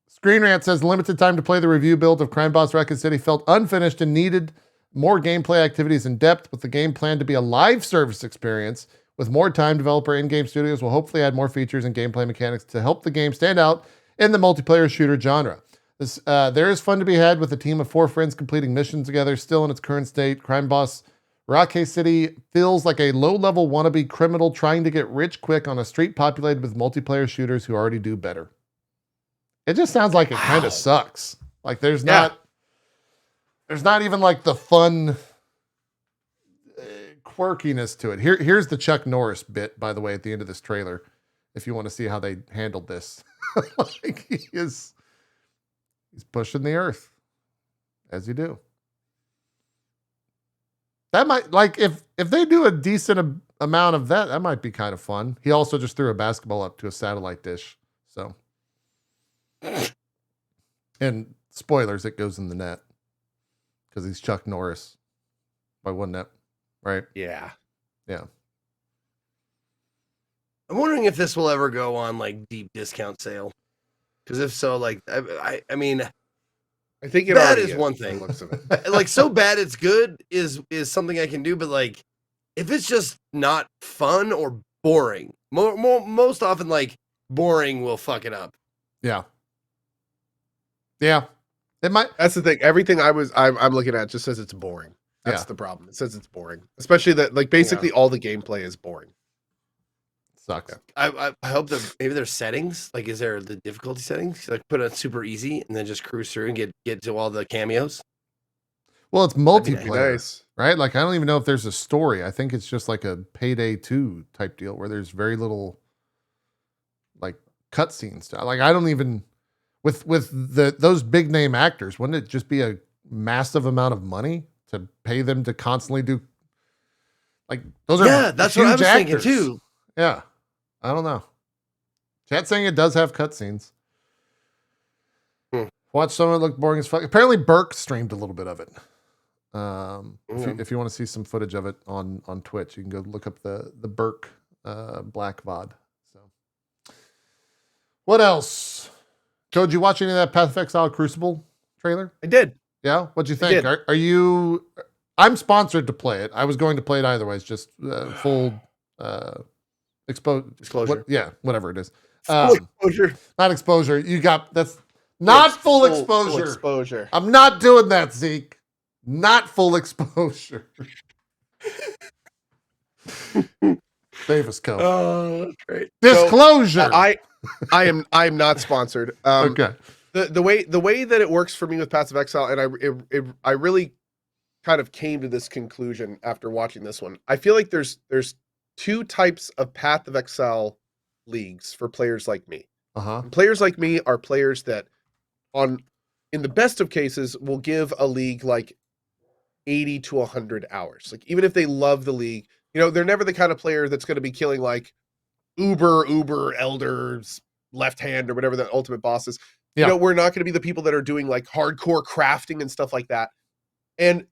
Screen Rant says limited time to play the review build of Crime Boss Rockay City felt unfinished and needed more gameplay activities in depth, with the game planned to be a live service experience. With more time, developer in-game studios will hopefully add more features and gameplay mechanics to help the game stand out in the multiplayer shooter genre. There is fun to be had with a team of 4 friends completing missions together. Still in its current state, Crime Boss Rockay City feels like a low-level wannabe criminal trying to get rich quick on a street populated with multiplayer shooters who already do better. It just sounds like it kind of sucks. Like there's not even like the fun quirkiness to it. Here's the Chuck Norris bit, by the way, at the end of this trailer, if you want to see how they handled this. Like he's pushing the earth, as you do. That might, like, if they do a decent amount of that, that might be kind of fun. He also just threw a basketball up to a satellite dish. So, and spoilers, it goes in the net because he's Chuck Norris by one net, right? Yeah. Yeah. I'm wondering if this will ever go on like deep discount sale. Because if so, like I mean, I think it bad already is one thing. Looks of it. Like so bad it's good is something I can do, but like if it's just not fun or boring, most often like boring will fuck it up. Yeah. Yeah. It might. That's the thing. Everything I'm looking at just says it's boring. That's the problem. It says it's boring, especially that like basically all the gameplay is boring. Sucks. I hope that maybe there's settings. Like, is there the difficulty settings? Like, put it super easy and then just cruise through and get to all the cameos. Well, it's multiplayer, nice. right? Like, I don't even know if there's a story. I think it's just like a Payday 2 type deal where there's very little like cutscenes. Like, I don't even with those big name actors. Wouldn't it just be a massive amount of money to pay them to constantly do? Like, those are that's what I was thinking too. Yeah. I don't know. Chat saying it does have cutscenes. Watch some of it look boring as fuck. Apparently Burke streamed a little bit of it. If you want to see some footage of it on Twitch, you can go look up the Burke Black VOD. So what else? Code, did you watch any of that Path of Exile Crucible trailer? I did. Yeah? What'd you think? Are you... I'm sponsored to play it. I was going to play it either way. It's just full... disclosure. Whatever it is. Full exposure. Not exposure. You got that's not full exposure. Full exposure. I'm not doing that, Zeke. Not full exposure. Davis Code. Oh, that's great. Disclosure. So, I'm not sponsored. Okay. The way that it works for me with Path of Exile, and I really kind of came to this conclusion after watching this one. I feel like there's two types of Path of Exile leagues for players like me. Uh-huh. Players like me are players that in the best of cases will give a league like 80 to 100 hours. Like even if they love the league, they're never the kind of player that's going to be killing like Uber Elders left hand or whatever the ultimate boss is. Yeah. We're not going to be the people that are doing like hardcore crafting and stuff like that. And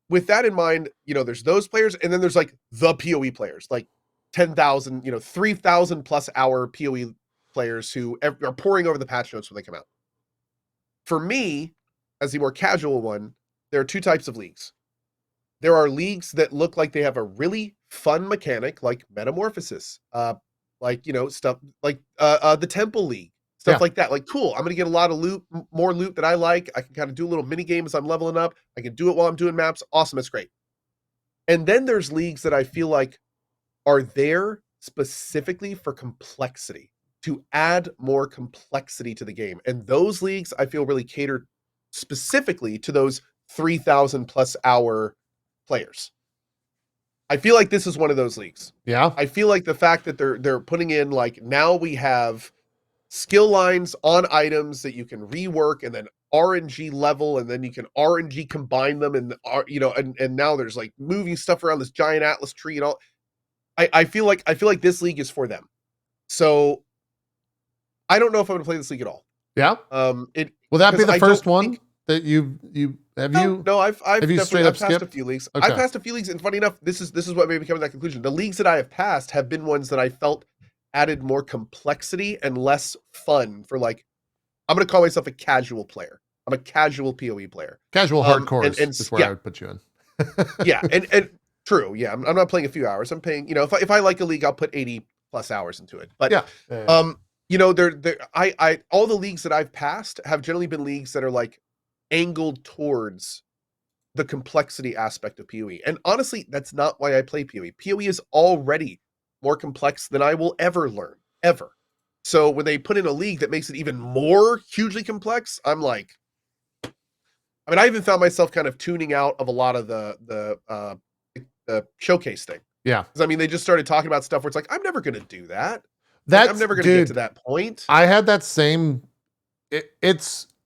with that in mind, there's those players, and then there's like the PoE players, like 10,000, 3,000 plus hour PoE players who are pouring over the patch notes when they come out. For me, as the more casual one, there are two types of leagues. There are leagues that look like they have a really fun mechanic, like Metamorphosis, stuff like the Temple League, stuff like that. Like, cool, I'm going to get a lot of loot, more loot that I like. I can kind of do a little mini game as I'm leveling up. I can do it while I'm doing maps. Awesome, it's great. And then there's leagues that I feel like are there specifically for complexity, to add more complexity to the game. And those leagues I feel really cater specifically to those 3,000 plus hour players. I feel like this is one of those leagues. Yeah. I feel like the fact that they're putting in, like, now we have skill lines on items that you can rework and then RNG level, and then you can RNG combine them, and and now there's like moving stuff around this giant Atlas tree and all. I feel like this league is for them. So I don't know if I'm gonna play this league at all. Yeah. Will that be the first one that you have? No, I've straight up passed skipped a few leagues. Okay. I've passed a few leagues, and funny enough, this is what made me come to that conclusion. The leagues that I have passed have been ones that I felt added more complexity and less fun for, like, I'm gonna call myself a casual player. I'm a casual PoE player. Casual hardcore is where I would put you in. Yeah, and true. Yeah, I'm not playing a few hours. I'm paying. If I like a league, I'll put 80 plus hours into it. But all the leagues that I've passed have generally been leagues that are like angled towards the complexity aspect of PoE. And honestly, that's not why I play PoE. PoE is already more complex than I will ever learn, ever. So when they put in a league that makes it even more hugely complex, I'm like, I even found myself kind of tuning out of a lot of the showcase thing. Yeah. Because they just started talking about stuff where it's like, I'm never going to do that. I'm never going to get to that point. I had that same.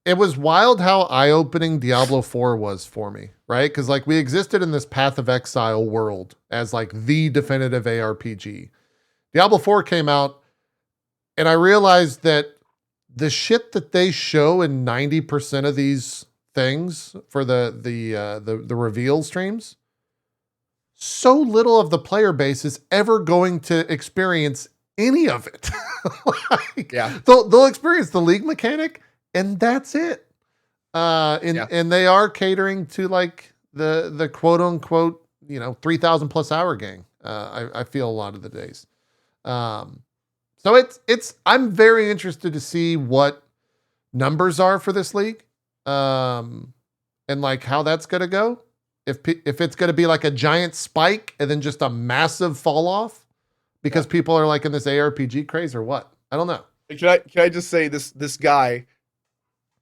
It was wild how eye-opening Diablo 4 was for me, right? Because like we existed in this Path of Exile world as like the definitive ARPG. Diablo 4 came out, and I realized that the shit that they show in 90% of these things for the reveal streams, so little of the player base is ever going to experience any of it. They'll experience the league mechanic, and that's it. And they are catering to like the quote unquote 3,000 plus hour gang. I feel a lot of the days. So it's I'm very interested to see what numbers are for this league, and like how that's gonna go. If it's gonna be like a giant spike and then just a massive fall off because people are like in this ARPG craze or what? I don't know. Can I just say this guy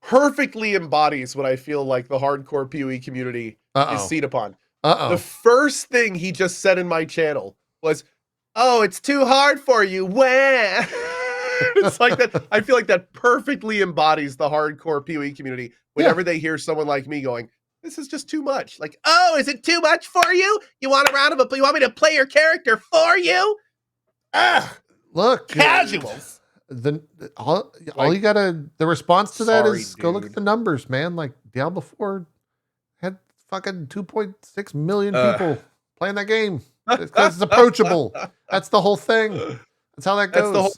perfectly embodies what I feel like the hardcore PoE community is seen upon. The first thing he just said in my channel was, "Oh, it's too hard for you." Wah. It's like that. I feel like that perfectly embodies the hardcore PoE community whenever they hear someone like me going, "This is just too much." Like, "Oh, is it too much for you? You want a round of applause? You want me to play your character for you?" Look, casuals. All you gotta, the response to that is go look at the numbers, man. Like Diablo 4 had fucking 2.6 million people playing that game because it's approachable. That's the whole thing. That's how that goes.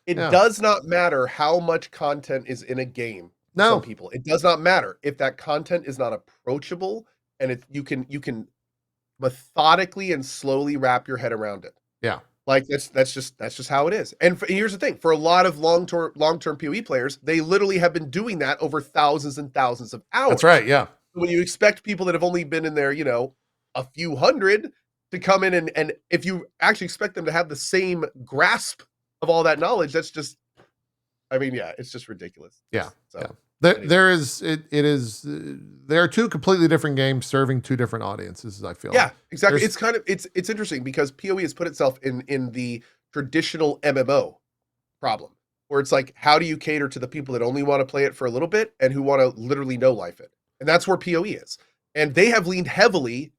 It does not matter how much content is in a game. No, some people, it does not matter if that content is not approachable and you can methodically and slowly wrap your head around it. Yeah. Like that's just how it is. And here's the thing: for a lot of long-term PoE players, they literally have been doing that over thousands and thousands of hours. That's right. Yeah. When you expect people that have only been in there, a few hundred to come in and if you actually expect them to have the same grasp of all that knowledge, that's just, it's just ridiculous. Yeah. So. Yeah. There are two completely different games serving two different audiences, I feel. Yeah, exactly. It's interesting because PoE has put itself in the traditional MMO problem, where it's like, how do you cater to the people that only want to play it for a little bit and who want to literally no life it? And that's where PoE is. And they have leaned heavily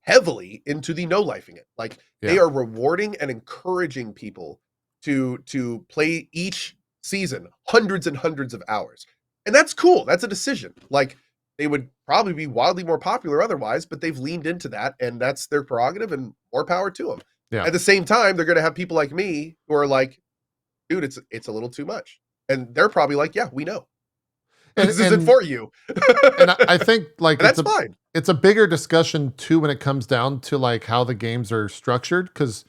into the no lifing it. Like they are rewarding and encouraging people to play each season hundreds and hundreds of hours. And that's cool. That's a decision. Like they would probably be wildly more popular otherwise, but they've leaned into that and that's their prerogative and more power to them. Yeah. At the same time, they're going to have people like me who are like, dude, it's a little too much. And they're probably like, yeah, we know. This isn't for you. And I think like that's fine. It's a bigger discussion too when it comes down to like how the games are structured. Because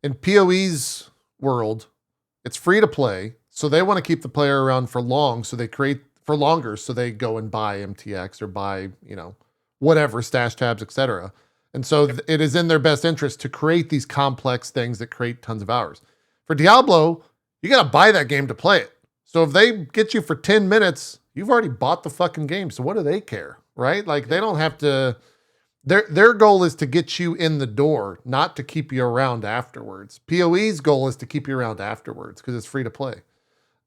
in PoE's world, it's free to play. So they want to keep the player around for long. So they create for longer. So they go and buy MTX or buy, whatever, stash tabs, etc. And so it is in their best interest to create these complex things that create tons of hours. For Diablo, you got to buy that game to play it. So if they get you for 10 minutes, you've already bought the fucking game. So what do they care? Right? Like they don't have to, their goal is to get you in the door, not to keep you around afterwards. PoE's goal is to keep you around afterwards because it's free to play.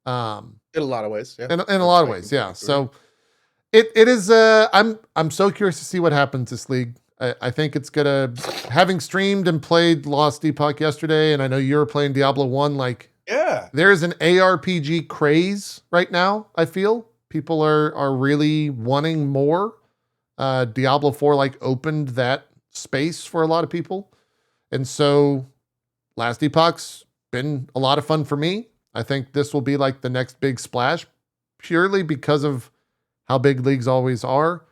In a lot of ways. Yeah. In a lot of ways. Yeah. So it is, I'm so curious to see what happens this league. I think it's having streamed and played Lost Epoch yesterday, and I know you were playing Diablo 1, like, yeah, there's an ARPG craze right now, I feel. People are really wanting more. Diablo 4 like opened that space for a lot of people. And so Last Epoch's been a lot of fun for me. I think this will be like the next big splash purely because of how big leagues always are.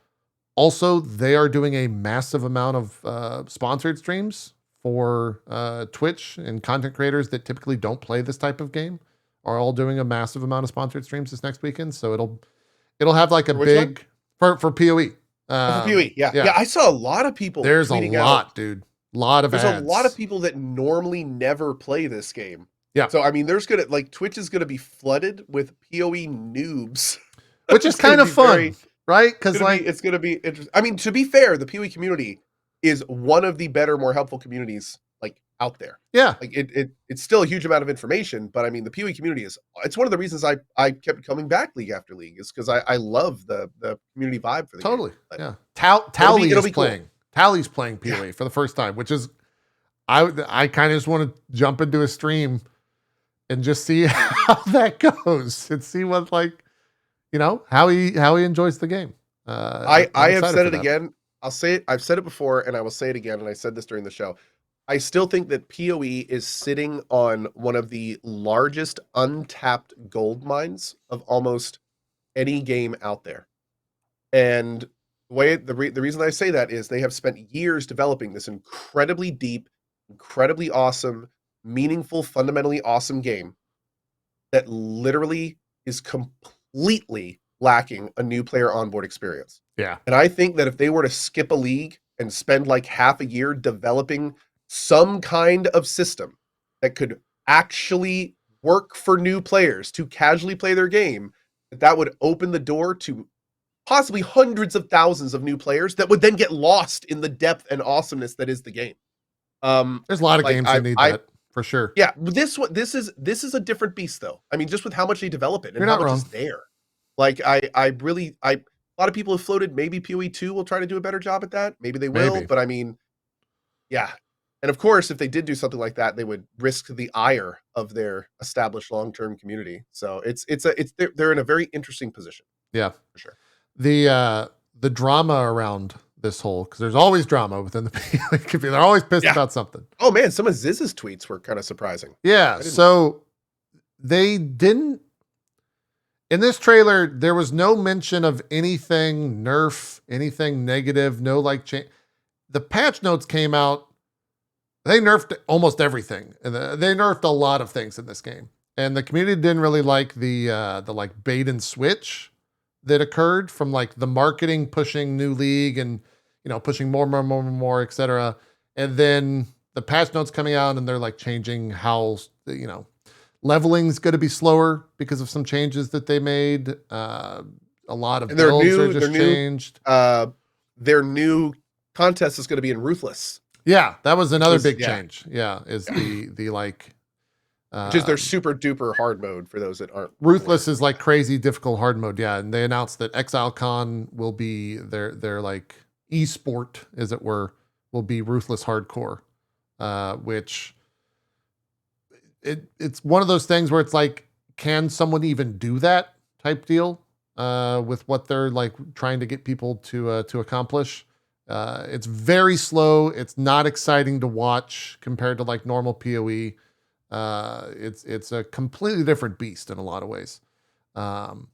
Also, they are doing a massive amount of sponsored streams for Twitch, and content creators that typically don't play this type of game are all doing a massive amount of sponsored streams this next weekend. So it'll have like a big for PoE. For PoE, yeah. I saw a lot of people. There's a lot, dude. There's a lot of people that normally never play this game. Yeah. So I mean, Twitch is gonna be flooded with PoE noobs, which is kind of fun, right? Because it's gonna be interesting. I mean, to be fair, the PoE community is one of the better, more helpful communities like out there. Yeah. Like it's still a huge amount of information, but I mean, the PoE community it's one of the reasons I kept coming back league after league is because I love the community vibe for the totally game. But yeah. Tally's playing PoE for the first time, which is I kind of just want to jump into a stream and just see how that goes and see what how he enjoys the game. I have said it again. I'll say it. I've said it before, and I will say it again. And I said this during the show. I still think that PoE is sitting on one of the largest untapped gold mines of almost any game out there. And the reason I say that is they have spent years developing this incredibly deep, incredibly awesome, meaningful, fundamentally awesome game that literally is completely lacking a new player onboard experience. Yeah. And I think that if they were to skip a league and spend like half a year developing some kind of system that could actually work for new players to casually play their game, that would open the door to possibly hundreds of thousands of new players that would then get lost in the depth and awesomeness that is the game. There's a lot of games that need that for sure. Yeah, this is a different beast though. I mean, just with how much they develop it and how much is there. Like a lot of people have floated maybe PoE 2 will try to do a better job at that. Maybe they will, but I mean, yeah. And of course, if they did do something like that, they would risk the ire of their established long-term community. So they're in a very interesting position. Yeah, for sure. The drama around this whole, because there's always drama within the PoE. They're always pissed about something. Oh man, some of Ziz's tweets were kind of surprising. Yeah, so they didn't. In this trailer, there was no mention of anything nerf, anything negative, no like change. The patch notes came out. They nerfed almost everything, and they nerfed a lot of things in this game. And the community didn't really like the like bait and switch that occurred from like the marketing pushing new league and pushing more, etc. And then the patch notes coming out, and they're like changing how leveling's going to be slower because of some changes that they made. a lot of And their builds new- are just their new- changed. Their new contest is going to be in Ruthless, Yeah, that was another big yeah. change. Yeah, is the like which is their super duper hard mode for those that aren't. Ruthless is like crazy difficult hard mode. Yeah, and they announced that Exile Con will be their like esport, as it were, will be Ruthless Hardcore, which it's one of those things where it's like, can someone even do that type deal with what they're like trying to get people to accomplish? It's very slow. It's not exciting to watch compared to like normal PoE. It's a completely different beast in a lot of ways. So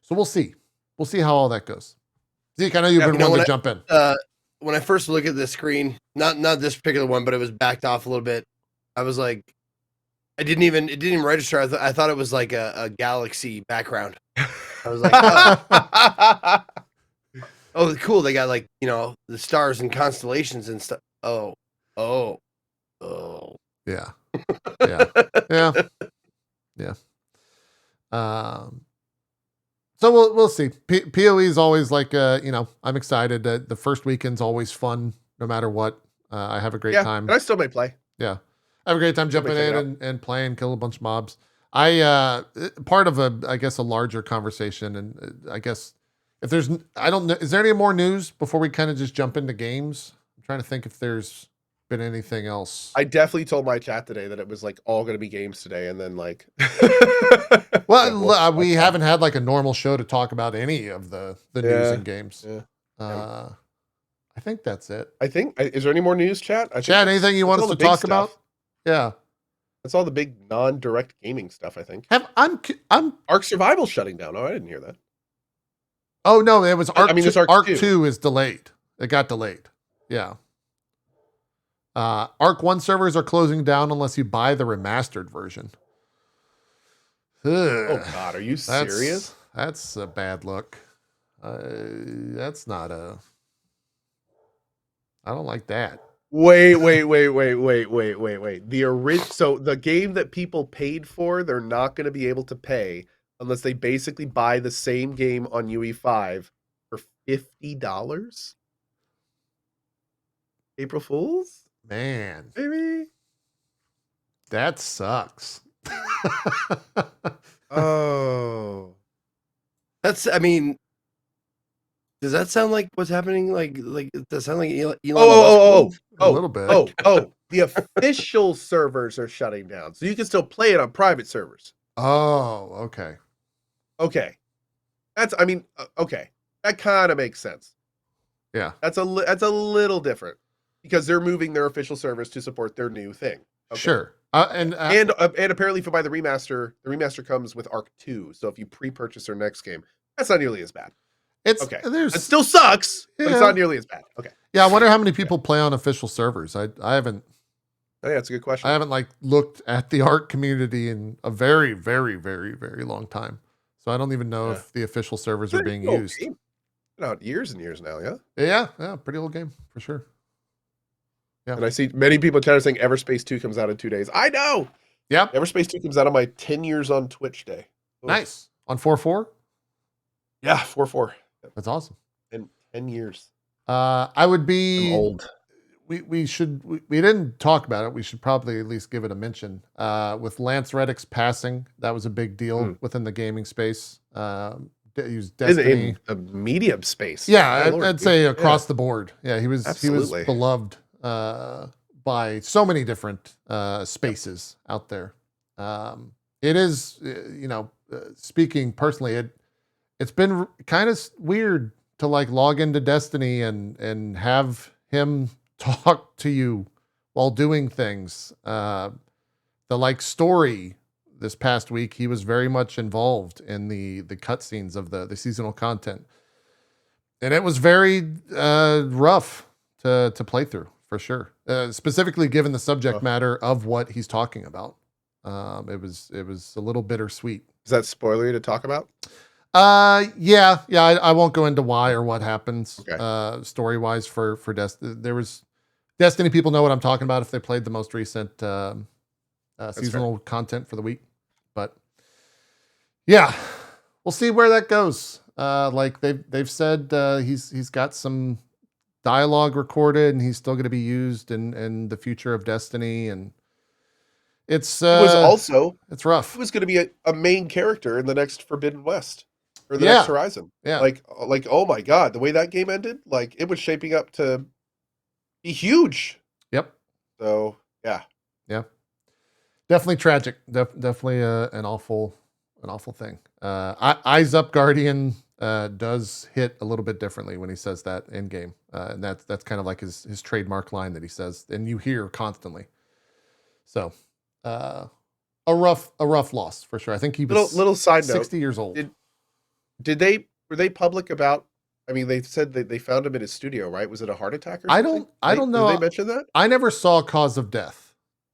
we'll see. We'll see how all that goes. Zeke, I know you've been wanting to jump in. When I first look at the screen, not this particular one, but it was backed off a little bit. I was like, it didn't even register. I thought it was like a galaxy background. I was like, oh, cool. They got like, the stars and constellations and stuff. Oh. Yeah. So we'll see. PoE is always like, I'm excited. The first weekend's always fun, no matter what. I have a great time. And I still may play. Yeah. I have a great time jumping in and playing, kill a bunch of mobs. Part of a larger conversation, and I guess if there's, I don't know, is there any more news before we kind of just jump into games? I'm trying to think if there's been anything else. I definitely told my chat today that it was like all going to be games today, and then like, well, we haven't had like a normal show to talk about any of the news and games. Yeah. I think that's it. Is there any more news, chat? Chat, anything you want us to talk about? Yeah. That's all the big non-direct gaming stuff, I think. I'm Ark Survival's shutting down. Oh, I didn't hear that. Oh no, it was Ark. There's Ark 2 is delayed. It got delayed. Yeah. Ark 1 servers are closing down unless you buy the remastered version. Oh God, are you serious? That's a bad look. That's not a. I don't like that. Wait. So the game that people paid for, they're not going to be able to pay unless they basically buy the same game on UE5 for $50. April Fools? Man. Maybe. That sucks. Oh. Does that sound like what's happening? Like does that sound like Elon Musk? A little bit. The official servers are shutting down, so you can still play it on private servers. Oh, okay. Okay. Okay. That kind of makes sense. Yeah. That's a little different because they're moving their official servers to support their new thing. Okay. Sure. And apparently if you buy the remaster comes with Ark 2. So if you pre-purchase their next game, that's not nearly as bad. It still sucks, but it's not nearly as bad. Okay. Yeah, I wonder how many people play on official servers. I haven't. Oh, yeah, that's a good question. I haven't looked at the Ark community in a very, very, very, very long time. So I don't even know if the official servers are being used. Game. Been out years and years now, yeah? Yeah, pretty old game for sure. Yeah. And I see many people in chat are saying Everspace 2 comes out in 2 days. I know. Yep. Everspace 2 comes out on my 10 years on Twitch day. Ooh. Nice. On 4/4? Yeah, 4/4. That's awesome. In 10 years. I would be I'm old. We didn't talk about it. We should probably at least give it a mention. With Lance Reddick's passing, that was a big deal within the gaming space. He was Destiny in the medium space. Yeah, I'd say across the board. Yeah, he was beloved by so many different spaces out there. It is, speaking personally, it's been kind of weird to log into Destiny and have him talk to you while doing things. The story this past week, he was very much involved in the cutscenes of the seasonal content, and it was very rough to play through for sure. Specifically, given the subject matter of what he's talking about, it was a little bittersweet. Is that spoilery to talk about? Yeah. I won't go into why or what happens story wise for Destiny. There was Destiny people know what I'm talking about if they played the most recent seasonal content for the week. But yeah, we'll see where that goes. Like they've said he's got some dialogue recorded, and he's still going to be used in the future of Destiny, and it's He was also it's rough. He was going to be a main character in the next Forbidden West or the Yeah. next Horizon. Yeah. Like oh my god, the way that game ended, like it was shaping up to be huge. Yep. So yeah. Definitely tragic. Definitely an awful thing. Eyes Up Guardian does hit a little bit differently when he says that in game, and that's kind of like his trademark line that he says, and you hear constantly. So, a rough loss for sure. I think he was little side 60 note. years old. Were they public about? I mean, they said that they found him in his studio, right? Was it a heart attack or something? I don't know. Did they mention that? I never saw cause of death.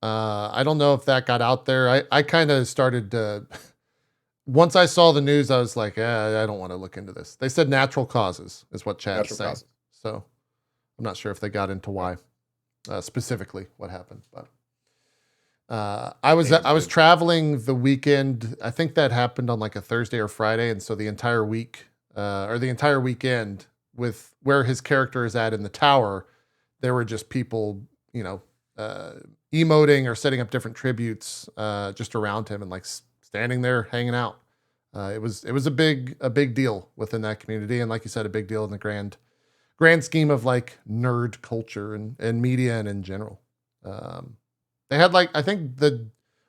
I don't know if that got out there. I kind of started to, once I saw the news, I was like, I don't want to look into this. They said natural causes is what Chad's saying. So I'm not sure if they got into why specifically what happened, but I was traveling the weekend. I think that happened on like a Thursday or Friday, and so the entire week or the entire weekend with where his character is at in the tower, there were just people, emoting or setting up different tributes just around him and like standing there hanging out. It was a big deal within that community, and like you said, a big deal in the grand scheme of like nerd culture and media and in general. They had like, I think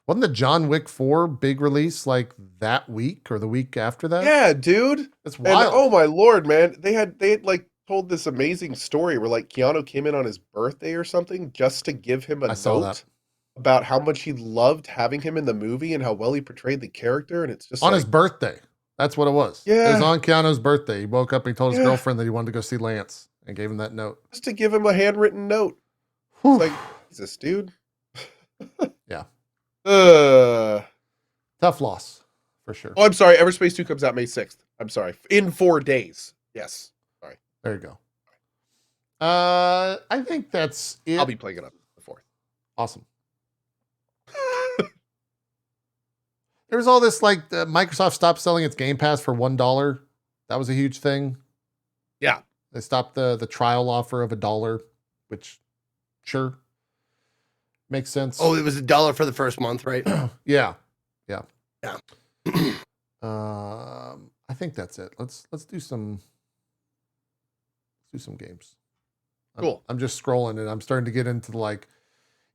wasn't the John Wick 4 big release like that week or the week after that? Yeah, dude. It's wild. And, oh my lord, man. They had like told this amazing story where like Keanu came in on his birthday or something just to give him a note about how much he loved having him in the movie and how well he portrayed the character. And it's just on his birthday. That's what it was. Yeah. It was on Keanu's birthday. He woke up and he told his girlfriend that he wanted to go see Lance and gave him that note. Just to give him a handwritten note. It's like, Jesus, dude. Yeah. Tough loss for sure. Oh, I'm sorry. Everspace 2 comes out May 6th. I'm sorry. In 4 days. Yes. Sorry. There you go. I think that's it. I'll be playing it up the 4th. Awesome. There was all this like Microsoft stopped selling its Game Pass for $1. That was a huge thing. Yeah. They stopped the trial offer of $1, which sure makes sense. Oh, it was $1 for the first month, right? Yeah. I think that's it. Let's do some games. Cool. I'm just scrolling and I'm starting to get into like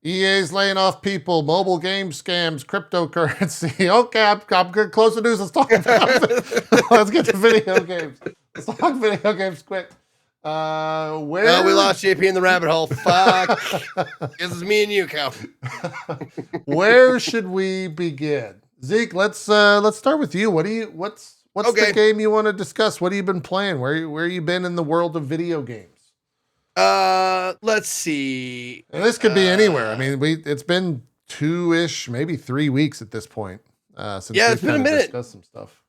EA's laying off people, mobile game scams, cryptocurrency. Okay, I'm good. Close the news. Let's talk about it. Let's get to video games. Let's talk video games quick. Where we lost JP in the rabbit hole. Fuck. Guess it's me and you, Cal. Where should we begin? Zeke, let's start with you. What's the game you want to discuss? What have you been playing? Where you been in the world of video games? Let's see. And this could be anywhere. I mean, it's been 2-ish, maybe 3 weeks at this point. Since it's been a minute. Discussed some stuff.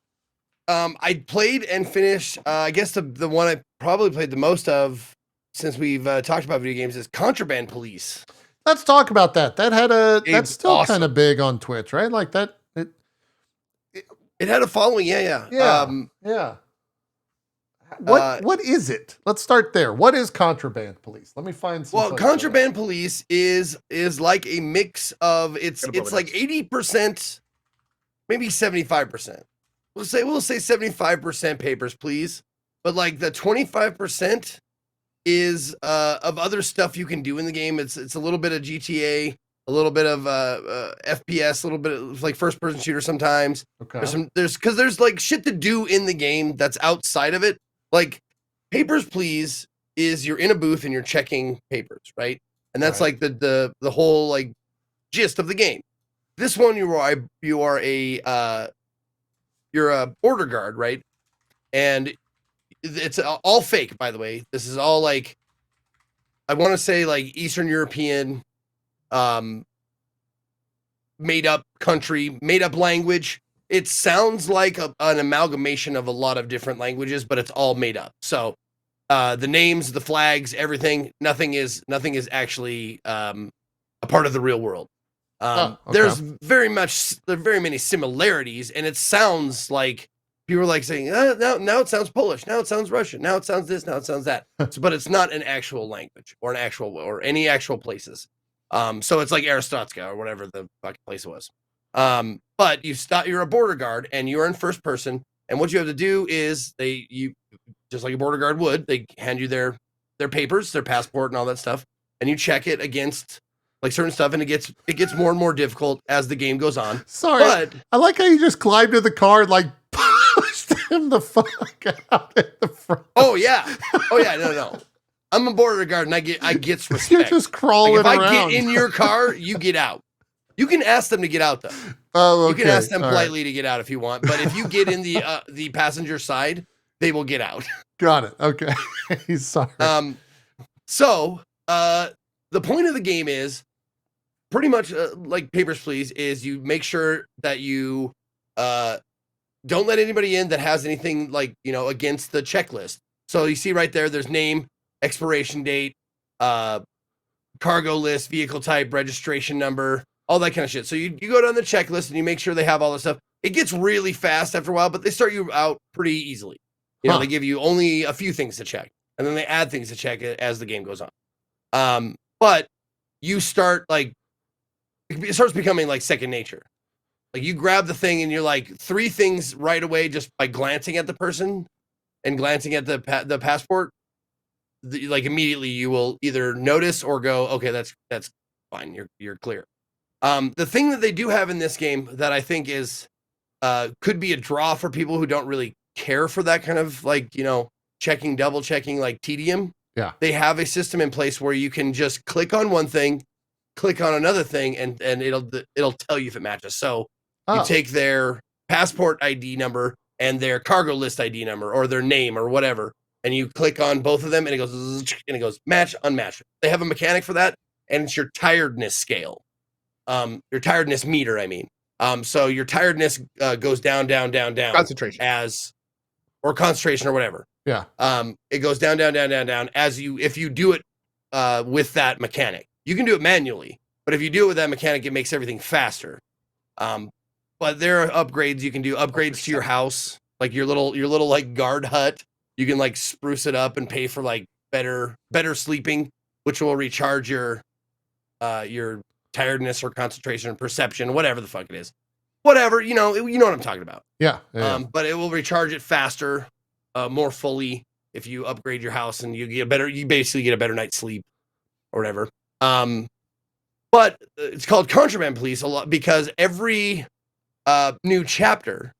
I played and finished. I guess the one I probably played the most of since we've talked about video games is Contraband Police. Let's talk about that. That's still awesome. kind of big on Twitch, right? Like that. It had a following. Yeah. Yeah. What is it? Let's start there. What is Contraband Police? Let me find some. Well, Contraband Police is like a mix of it's like 80%, maybe 75%. We'll say 75% Papers, Please. But like the 25% is of other stuff you can do in the game. It's a little bit of GTA, a little bit of FPS, a little bit of like first person shooter sometimes. Okay. There's like shit to do in the game that's outside of it. Like Papers, Please is you're in a booth and you're checking papers, right? And that's like the whole like gist of the game. This one you're a border guard, right? And it's all fake, by the way. This is all like, I want to say like Eastern European, made up country, made up language. It sounds like an amalgamation of a lot of different languages, but it's all made up. So the names, the flags, everything, nothing is actually a part of the real world. There's very many similarities, and it sounds like people are like saying, now it sounds Polish, now it sounds Russian, now it sounds this, now it sounds that. But it's not an actual language or any actual places. So it's like Aristotska or whatever the fucking place was. But you're a border guard and you're in first person, and what you have to do is you just like a border guard would, they hand you their papers, their passport and all that stuff, and you check it against like certain stuff, and it gets more and more difficult as the game goes on. Sorry, but I like how you just climbed to the car and like pushed him the fuck out at the front. Oh yeah, no. I'm a border guard and I get respect. You're just crawling like, if around. I get in your car, you get out. You can ask them to get out though. Oh, okay. You can ask them politely to get out if you want, but if you get in the passenger side, they will get out. Got it. Okay. He's sorry. So the point of the game is pretty much like Papers, Please, is you make sure that you don't let anybody in that has anything like, against the checklist. So you see right there's name, expiration date, cargo list, vehicle type, registration number, all that kind of shit. So you go down the checklist and you make sure they have all this stuff. It gets really fast after a while, but they start you out pretty easily. They give you only a few things to check, and then they add things to check as the game goes on. But you start it starts becoming like second nature. Like you grab the thing and you're like 3 things right away just by glancing at the person and glancing at the passport. Like immediately you will either notice or go, okay, that's fine. You're clear. The thing that they do have in this game that I think is could be a draw for people who don't really care for that kind of double checking like tedium. Yeah. They have a system in place where you can just click on one thing, click on another thing, and it'll tell you if it matches. So you take their passport ID number and their cargo list ID number or their name or whatever, and you click on both of them and it goes match, unmatched. They have a mechanic for that, and it's your tiredness scale. Your tiredness meter, I mean. So your tiredness goes down. Concentration. Or concentration or whatever. Yeah. It goes down if you do it with that mechanic. You can do it manually, but if you do it with that mechanic, it makes everything faster. But there are upgrades you can do. Upgrades to your house, like your little like guard hut. You can like spruce it up and pay for like better sleeping, which will recharge your tiredness or concentration or perception, whatever the fuck it is. Whatever, you know what I'm talking about. Yeah. But it will recharge it faster, more fully if you upgrade your house, and you basically get a better night's sleep or whatever. But it's called Contraband Police a lot because every new chapter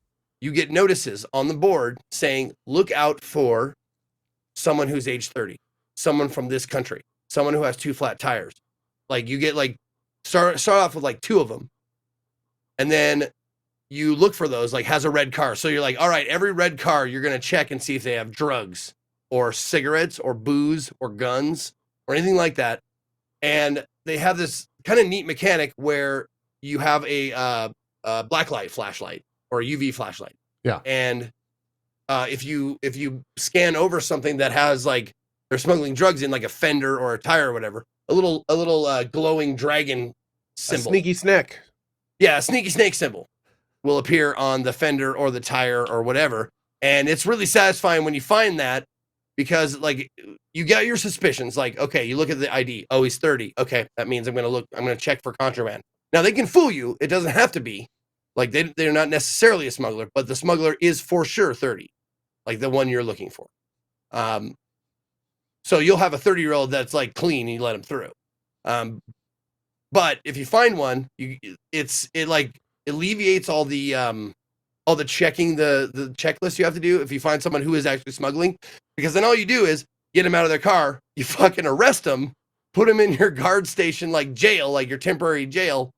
you get notices on the board saying, look out for someone who's age 30, someone from this country, someone who has 2 flat tires. Like you get start off with like 2 of them. And then you look for those, like has a red car. So you're like, all right, every red car, you're going to check and see if they have drugs or cigarettes or booze or guns or anything like that. And they have this kind of neat mechanic where you have a blacklight flashlight or a UV flashlight. Yeah. And if you scan over something that has like they're smuggling drugs in, like a fender or a tire or whatever, a little glowing dragon symbol. A sneaky snake. Yeah, a sneaky snake symbol will appear on the fender or the tire or whatever. And it's really satisfying when you find that because like you got your suspicions. Like, okay, you look at the ID. Oh, he's 30. Okay, that means I'm going to check for contraband. Now they can fool you. It doesn't have to be. Like they're not necessarily a smuggler, but the smuggler is for sure 30. Like the one you're looking for. So you'll have a 30-year-old that's like clean and you let him through. But if you find one, it alleviates all the checking the checklist you have to do if you find someone who is actually smuggling, because then all you do is get them out of their car, you fucking arrest them, put them in your guard station like jail, like your temporary jail,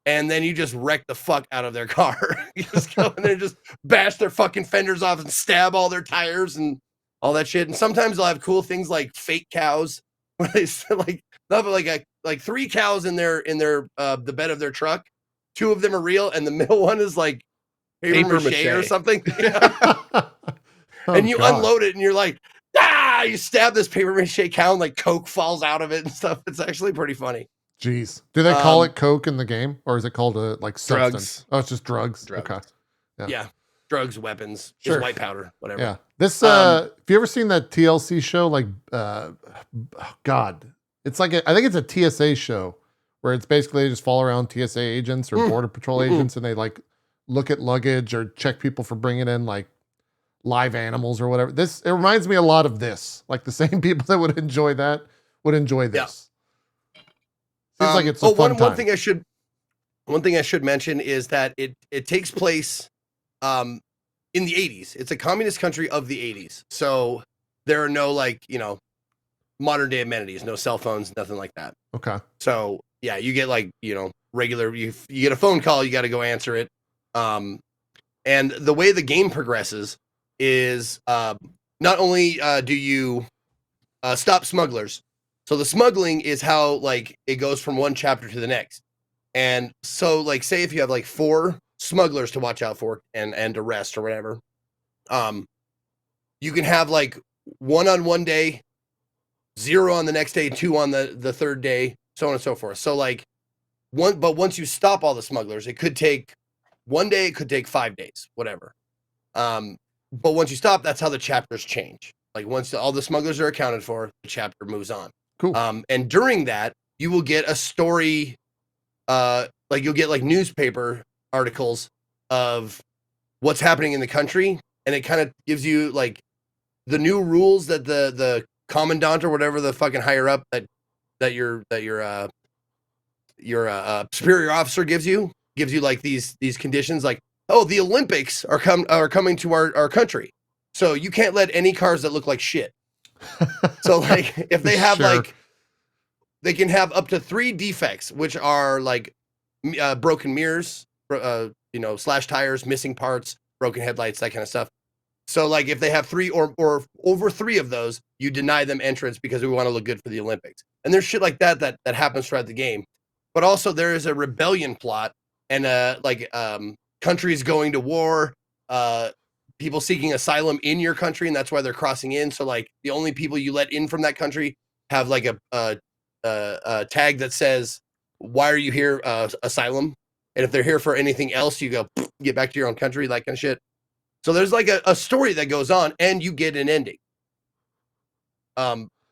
and then you just wreck the fuck out of their car. You just go in there and just bash their fucking fenders off and stab all their tires and all that shit. And sometimes they'll have cool things like fake cows, where they they'll have like 3 cows in their the bed of their truck. 2 of them are real, and the middle one is like paper mache or something. And you unload it, and you're like, you stab this paper mache cow, and like coke falls out of it and stuff. It's actually pretty funny. Jeez. Do they call it coke in the game, or is it called like substance? Drugs. Oh, it's just drugs. Drugs. Okay. Yeah. drugs, weapons, Sure. just white powder, whatever. Yeah. This have you ever seen that TLC show? Like God. It's like I think it's a TSA show where it's basically they just follow around TSA agents or Border Patrol agents and they like look at luggage or check people for bringing in like live animals or whatever. It reminds me a lot of this. Like the same people that would enjoy that would enjoy this. Seems like it's a fun time. One thing I should mention is that it takes place in the 80s. It's a communist country of the 80s. So there are no modern day amenities, no cell phones, nothing like that. Okay. So yeah, you get regular, you get a phone call, you got to go answer it. And the way the game progresses is not only do you stop smugglers. So the smuggling is how it goes from one chapter to the next. And so say if you have 4 smugglers to watch out for and arrest or whatever, you can have 1 on one day, 0 on the next day, 2 on the third day, so on and so forth. So but once you stop all the smugglers, it could take 1 day, it could take 5 days, whatever. But once you stop, that's how the chapters change. Once all the smugglers are accounted for, the chapter moves on. Cool. And during that, you will get a story, you'll get newspaper articles of what's happening in the country, and it kind of gives you the new rules that the commandant or whatever the fucking higher up that your superior officer gives you these conditions the Olympics are coming to our country, so you can't let any cars that look like shit. So if they have Sure. they can have up to 3 defects, which are broken mirrors, slash tires, missing parts, broken headlights, that kind of stuff. So if they have 3 or over 3 of those, you deny them entrance because we want to look good for the Olympics. And there's shit like that happens throughout the game. But also there is a rebellion plot and countries going to war, people seeking asylum in your country, and that's why they're crossing in. So the only people you let in from that country have a tag that says, "Why are you here? Asylum." And if they're here for anything else, you go get back to your own country, that kind of shit. So there's a story that goes on, and you get an ending.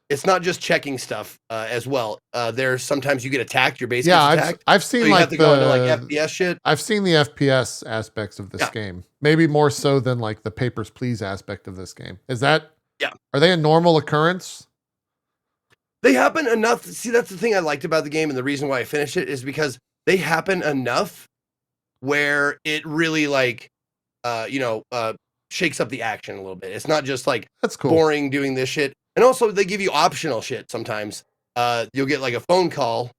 It's not just checking stuff as well. There's sometimes you get attacked, your base gets attacked. I've seen so you have to go into FPS shit. I've seen the FPS aspects of this game. Maybe more so than the Papers, Please aspect of this game. Is that? Yeah. Are they a normal occurrence? They happen enough. See, that's the thing I liked about the game, and the reason why I finished it is because they happen enough where it really shakes up the action a little bit. It's not just that's cool. Boring doing this shit. And also they give you optional shit sometimes. You'll get a phone call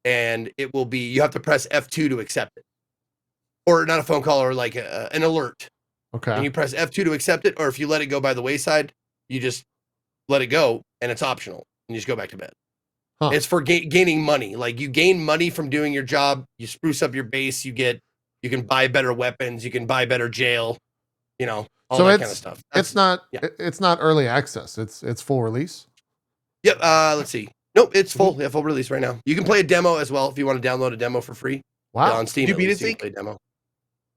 and it will be, you have to press F2 to accept it. Or not a phone call, or an alert. Okay. And you press F2 to accept it, or if you let it go by the wayside, you just let it go and it's optional and you just go back to bed. Huh. It's for gaining money. You gain money from doing your job, you spruce up your base, you can buy better weapons, you can buy better jail, all so that kind of stuff. It's not early access. It's full release. Yep. Let's see. Nope, it's full. Yeah, full release right now. You can play a demo as well if you want to download a demo for free. Wow. On Steam. Did you beat it, Zeke? Play demo.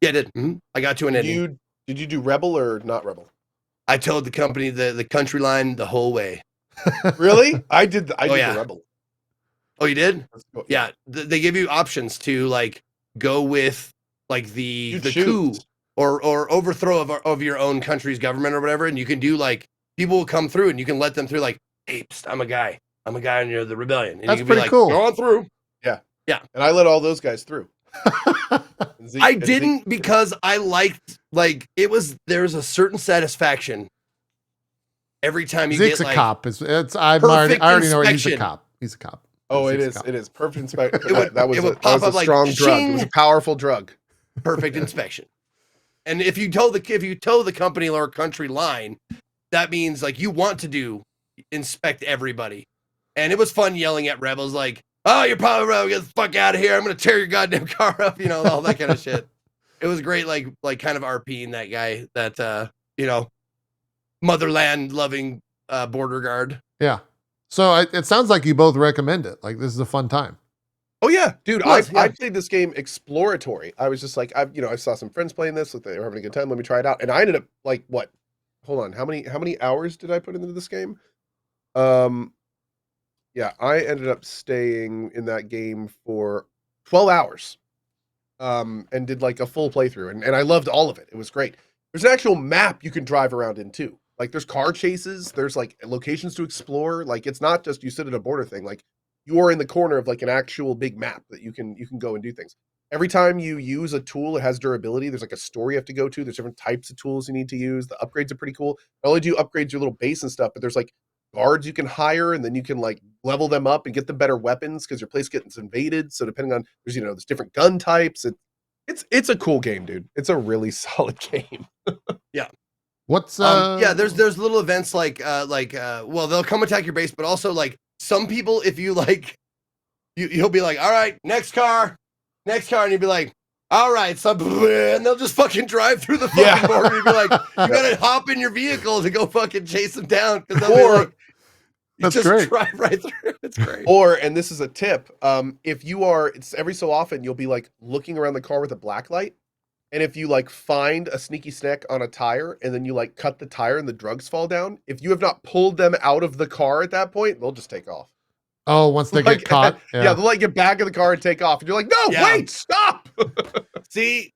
Yeah, I did. Mm-hmm. I got to an ending. Did you do Rebel or not Rebel? I told the company the country line the whole way. Really? I did the Rebel. Oh, you did? Yeah. They give you options to go with the coup or overthrow of your own country's government or whatever, and you can do people will come through and you can let them through hey, psst, I'm a guy and you're the rebellion. And that's you can pretty cool. Go on through. Yeah. And I let all those guys through. I didn't because I liked there was a certain satisfaction every time you Zeke's get a cop. I already know he's a cop. He's a cop. Oh, it is perfect inspection. That was a strong drug. It was a powerful drug. Perfect inspection. And if you toe the company or country line, that means you want to inspect everybody. And it was fun yelling at rebels "Oh, you're probably rebel, get the fuck out of here. I'm gonna tear your goddamn car up," all that kind of shit. It was great, kind of RPing that guy, that motherland loving border guard. Yeah. So it sounds like you both recommend it. This is a fun time. Oh yeah, dude. Was, I yeah. played this game exploratory. I was just like, I saw some friends playing this. Like, they were having a good time. Let me try it out. And I ended up like, what? Hold on. How many hours did I put into this game? Yeah, I ended up staying in that game for 12 hours. And did like a full playthrough, and I loved all of it. It was great. There's an actual map you can drive around in too. Like there's car chases, there's like locations to explore. Like it's not just you sit at a border thing. Like you are in the corner of like an actual big map that you can go and do things. Every time you use a tool, it has durability. There's like a store you have to go to. There's different types of tools you need to use. The upgrades are pretty cool. Not only do you upgrade your little base and stuff, but there's like guards you can hire, and then you can like level them up and get them better weapons because your place gets invaded. So depending on there's different gun types. It's a cool game, dude. It's a really solid game. Yeah. What's yeah, there's little events like well, they'll come attack your base, but also like some people, if you like you'll be like, all right, next car, and you'll be like, all right, so and they'll just fucking drive through the fucking border. You'd be like, you gotta hop in your vehicle to go fucking chase them down because they'll be like, that's just great. drive right through. It's great. Or, and this is a tip, if you are, it's every so often you'll be like looking around the car with a black light, and if you like find a sneaky snack on a tire and then you like cut the tire and the drugs fall down, if you have not pulled them out of the car at that point, they'll just take off. Oh, once they get caught. Yeah, they'll like get back in the car and take off. And you're like, no, wait, stop. See,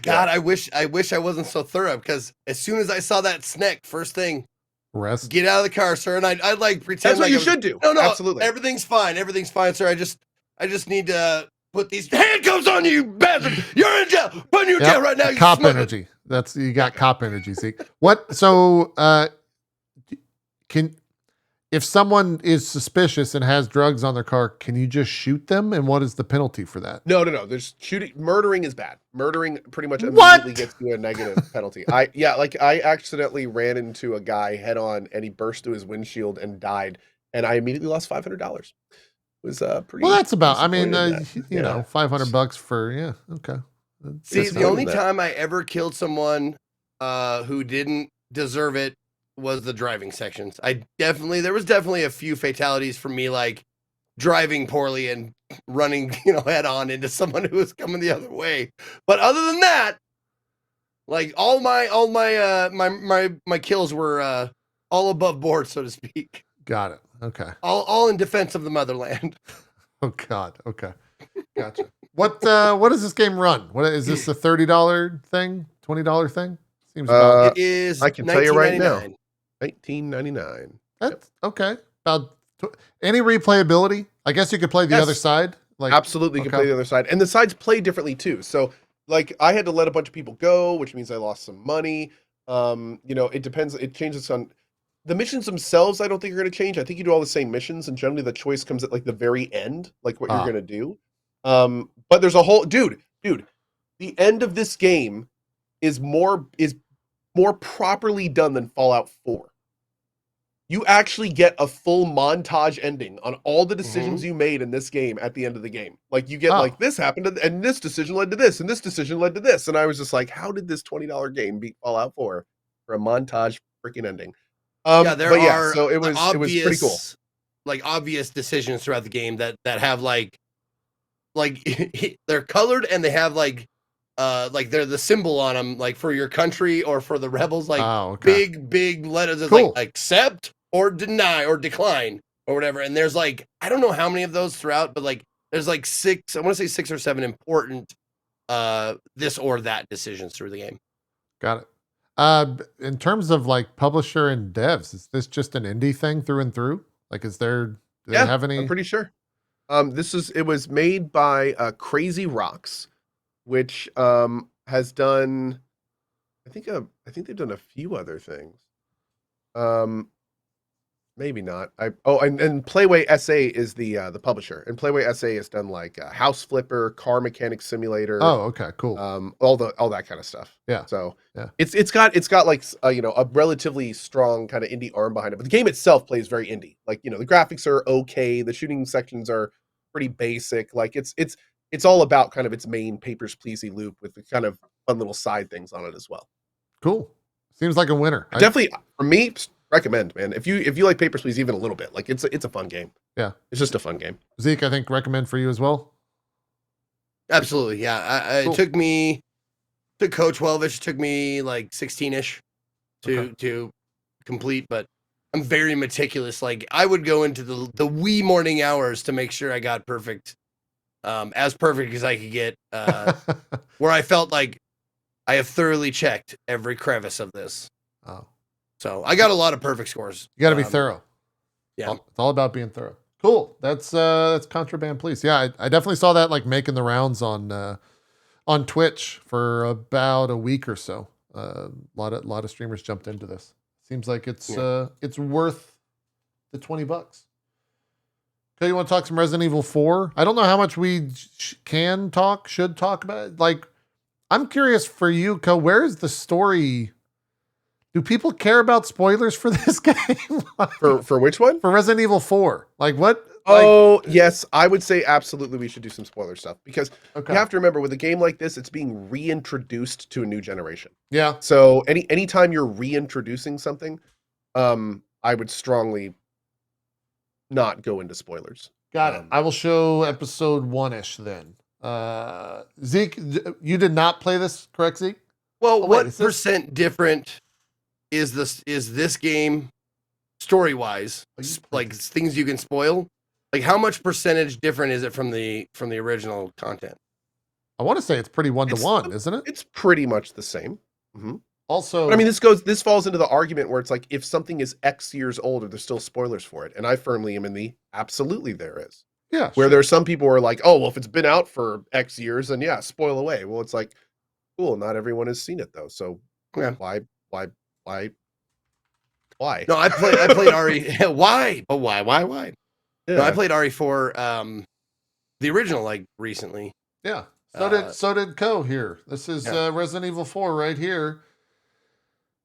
God, I wish I wasn't so thorough, because as soon as I saw that snack, first thing, rest. Get out of the car, sir. And I'd like pretend that's what you should do. No, absolutely. Everything's fine, sir. I just need to put these handcuffs on you, bastard. You're in jail. Put in your jail right now. Cop energy. You got cop energy. See what? So, if someone is suspicious and has drugs on their car, can you just shoot them? And what is the penalty for that? No. There's murdering is bad. Murdering pretty much immediately gets you a negative penalty. I accidentally ran into a guy head on and he burst through his windshield and died. And I immediately lost $500. It was pretty. Well, that's about, I mean, you know, $500 for, okay. See, the only time I ever killed someone who didn't deserve it was the driving sections. There was definitely a few fatalities from me, like driving poorly and running, head on into someone who was coming the other way. But other than that, like all my kills were all above board, so to speak. Got it. Okay. All in defense of the motherland. Oh God. Okay. Gotcha. What does this game run? What is this, a $30 thing? $20 thing? Seems about it is. I can tell you right now. $19.99. That's okay. About any replayability? I guess you could play the other side. Like absolutely, you can play the other side, and the sides play differently too. So, like, I had to let a bunch of people go, which means I lost some money. It depends. It changes on the missions themselves. I don't think are going to change. I think you do all the same missions, and generally the choice comes at like the very end, like what you're going to do. But there's a whole dude. The end of this game is more properly done than Fallout 4. You actually get a full montage ending on all the decisions you made in this game at the end of the game. Like you get like this happened and this decision led to this and this decision led to this. And I was just like, how did this $20 game beat Fallout 4 for a montage freaking ending? So it was pretty cool. Like obvious decisions throughout the game that have like they're colored and they have like they're the symbol on them, like for your country or for the rebels, like big letters that's like accept or deny or decline or whatever. And there's like, I don't know how many of those throughout, but like there's like 6 or 7 important this or that decisions through the game. Got it. In terms of like publisher and devs, is this just an indie thing through and through? Like, do they have any? I'm pretty sure. It was made by Crazy Rocks, which has done, I think they've done a few other things. Maybe not. And Playway SA is the publisher, and Playway SA has done like House Flipper, Car Mechanic Simulator. Oh, okay, cool. All that kind of stuff. Yeah. So it's got like a relatively strong kind of indie arm behind it, but the game itself plays very indie. Like the graphics are okay, the shooting sections are pretty basic. Like it's all about kind of its main Papers, Pleasey loop with the kind of fun little side things on it as well. Cool. Seems like a winner. Definitely, for me, recommend, man. If you like Papers, Please even a little bit, like it's a fun game. Yeah. It's just a fun game. Zeke, I think recommend for you as well. Absolutely, yeah. Cool. It took Coach 12-ish. It took me like 16-ish to complete, but I'm very meticulous. Like I would go into the wee morning hours to make sure I got as perfect as I could get, where I felt like I have thoroughly checked every crevice of this. Oh, so I got a lot of perfect scores. You got to be thorough. Yeah, it's all about being thorough. Cool. That's Contraband Police. Yeah, I definitely saw that like making the rounds on Twitch for about a week or so. A lot of streamers jumped into this. Seems like it's worth the $20. Okay, you want to talk some Resident Evil 4? I don't know how much we should talk about it. Like, I'm curious for you, Co, where's the story? Do people care about spoilers for this game? For which one? For Resident Evil 4. Like, what? Oh, yes. I would say absolutely we should do some spoiler stuff because you have to remember with a game like this, it's being reintroduced to a new generation. Yeah. So anytime you're reintroducing something, I would strongly not go into spoilers. Got it. I will show episode 1-ish then. Zeke, you did not play this, correct, Zeke? Well, what percent different is this game story-wise? Like things you can spoil? Like how much percentage different is it from the original content? I want to say it's pretty 1-to-1, isn't it? It's pretty much the same. Mm-hmm. Also, but I mean, this falls into the argument where it's like if something is X years older, there's still spoilers for it, and I firmly am in the absolutely there is. Yeah. Where there's some people who are like, oh, well, if it's been out for X years, then yeah, spoil away. Well, it's like, cool, not everyone has seen it though, so why? No, I played RE. Why? Oh, why? Yeah. No, I played RE4, the original, like recently. Yeah. So did Co here. This is Resident Evil 4 right here.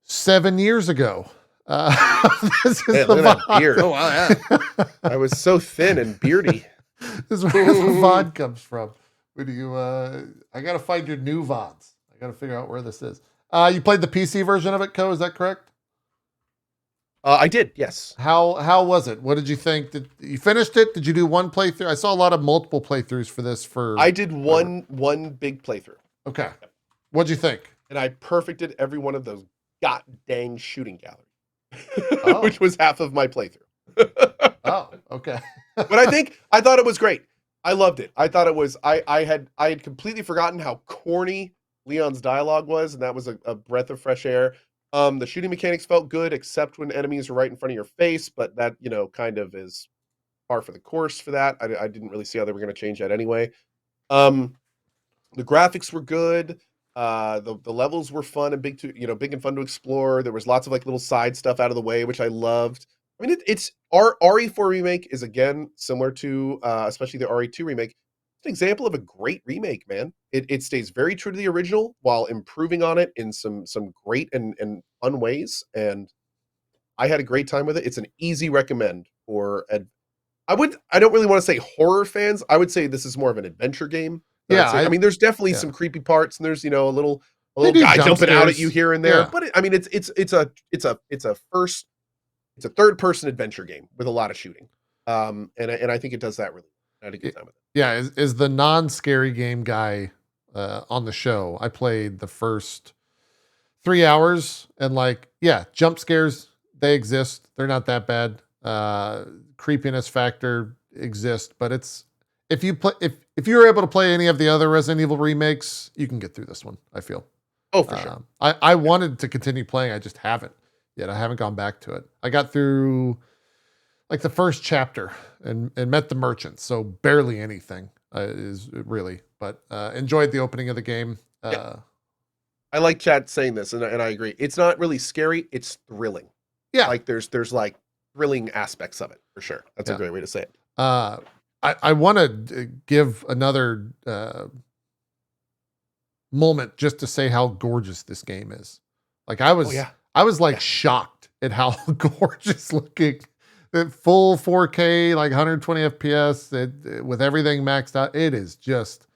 7 years ago. This is the VOD. Beard. Oh wow, yeah. I was so thin and beardy. This is where the VOD comes from. When you I gotta find your new VODs. I gotta figure out where this is. You played the PC version of it, Co, is that correct? I did, yes. How was it? What did you think? Did you finished it? Did you do one playthrough? I saw a lot of multiple playthroughs for this. I did one big playthrough. Okay. What'd you think? And I perfected every one of those god dang shooting galleries, which was half of my playthrough. Oh, okay. But I thought it was great. I loved it. I thought it was. I had completely forgotten how corny Leon's dialogue was, and that was a breath of fresh air. The shooting mechanics felt good, except when enemies are right in front of your face, but that, kind of is par for the course for that. I didn't really see how they were going to change that anyway. The graphics were good. The levels were fun and big and fun to explore. There was lots of like little side stuff out of the way, which I loved. I mean, it's our RE4 remake is again similar to especially the RE2 remake. It's an example of a great remake, man. It stays very true to the original while improving on it in some great and fun ways. And I had a great time with it. It's an easy recommend for I don't really want to say horror fans. I would say this is more of an adventure game. Yeah, I mean, there's definitely some creepy parts, and there's a little guy jumping out at you here and there. Yeah. But it's a third person adventure game with a lot of shooting. And I think it does that really. I had a good time with it. Yeah, is the non-scary game guy on the show. I played the first 3 hours and jump scares, they exist. They're not that bad. Creepiness factor exists, but it's if you were able to play any of the other Resident Evil remakes, you can get through this one, I feel. Oh, for sure. I wanted to continue playing, I just haven't yet. I haven't gone back to it. I got through the first chapter and met the merchants, so barely anything is really, but enjoyed the opening of the game. Yeah. I like chat saying this, and I agree. It's not really scary; it's thrilling. Yeah, there's thrilling aspects of it for sure. That's a great way to say it. I want to give another moment just to say how gorgeous this game is. I was shocked at how gorgeous looking. Full 4K, 120 FPS, with everything maxed out. It is just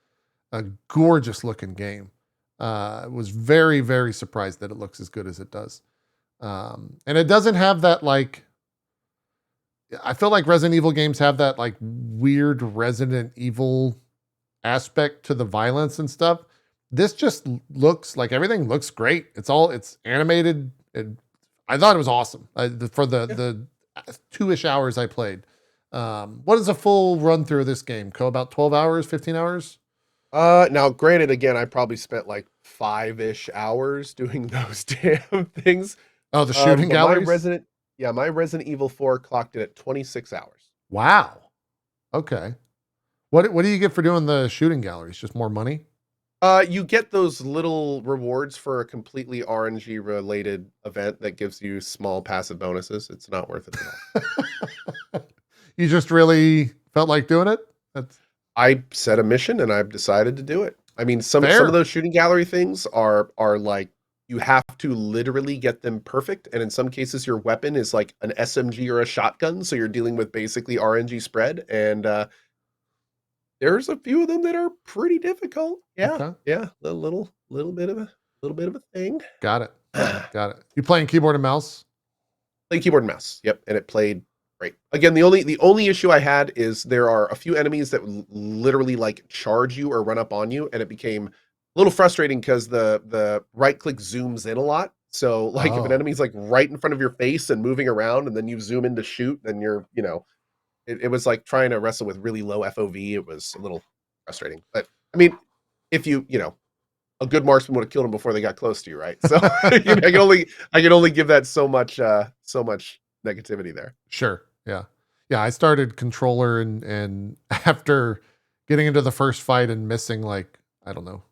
a gorgeous looking game. I was very, very surprised that it looks as good as it does. And it doesn't have that like. I feel like Resident Evil games have that like weird Resident Evil aspect to the violence and stuff. This just looks like everything looks great. It's animated. I thought it was awesome for the 2-ish hours I played. What is a full run through of this game? About 12 hours, 15 hours? Now granted, again, I probably spent like 5-ish hours doing those damn things. Oh, the shooting galleries? My Resident Evil 4 clocked it at 26 hours. Wow. Okay. What do you get for doing the shooting galleries? Just more money? You get those little rewards for a completely RNG related event that gives you small passive bonuses. It's not worth it at all. You just really felt like doing it? I set a mission and I've decided to do it. I mean, some of those shooting gallery things are like you have to literally get them perfect, and in some cases your weapon is like an SMG or a shotgun, so you're dealing with basically RNG spread, and there's a few of them that are pretty difficult. Yeah, okay. Yeah, a little bit of a thing. Got it. You playing keyboard and mouse? Playing keyboard and mouse. Yep, and it played great. Again, the only issue I had is there are a few enemies that literally like charge you or run up on you, and it became a little frustrating because the right click zooms in a lot. So like if an enemy's like right in front of your face and moving around, and then you zoom in to shoot, then you're it was like trying to wrestle with really low FOV. It was a little frustrating. But I mean, if a good marksman would have killed him before they got close to you, right? So I can only give that so much negativity there. Sure. Yeah. I started controller and after getting into the first fight and missing like, I don't know,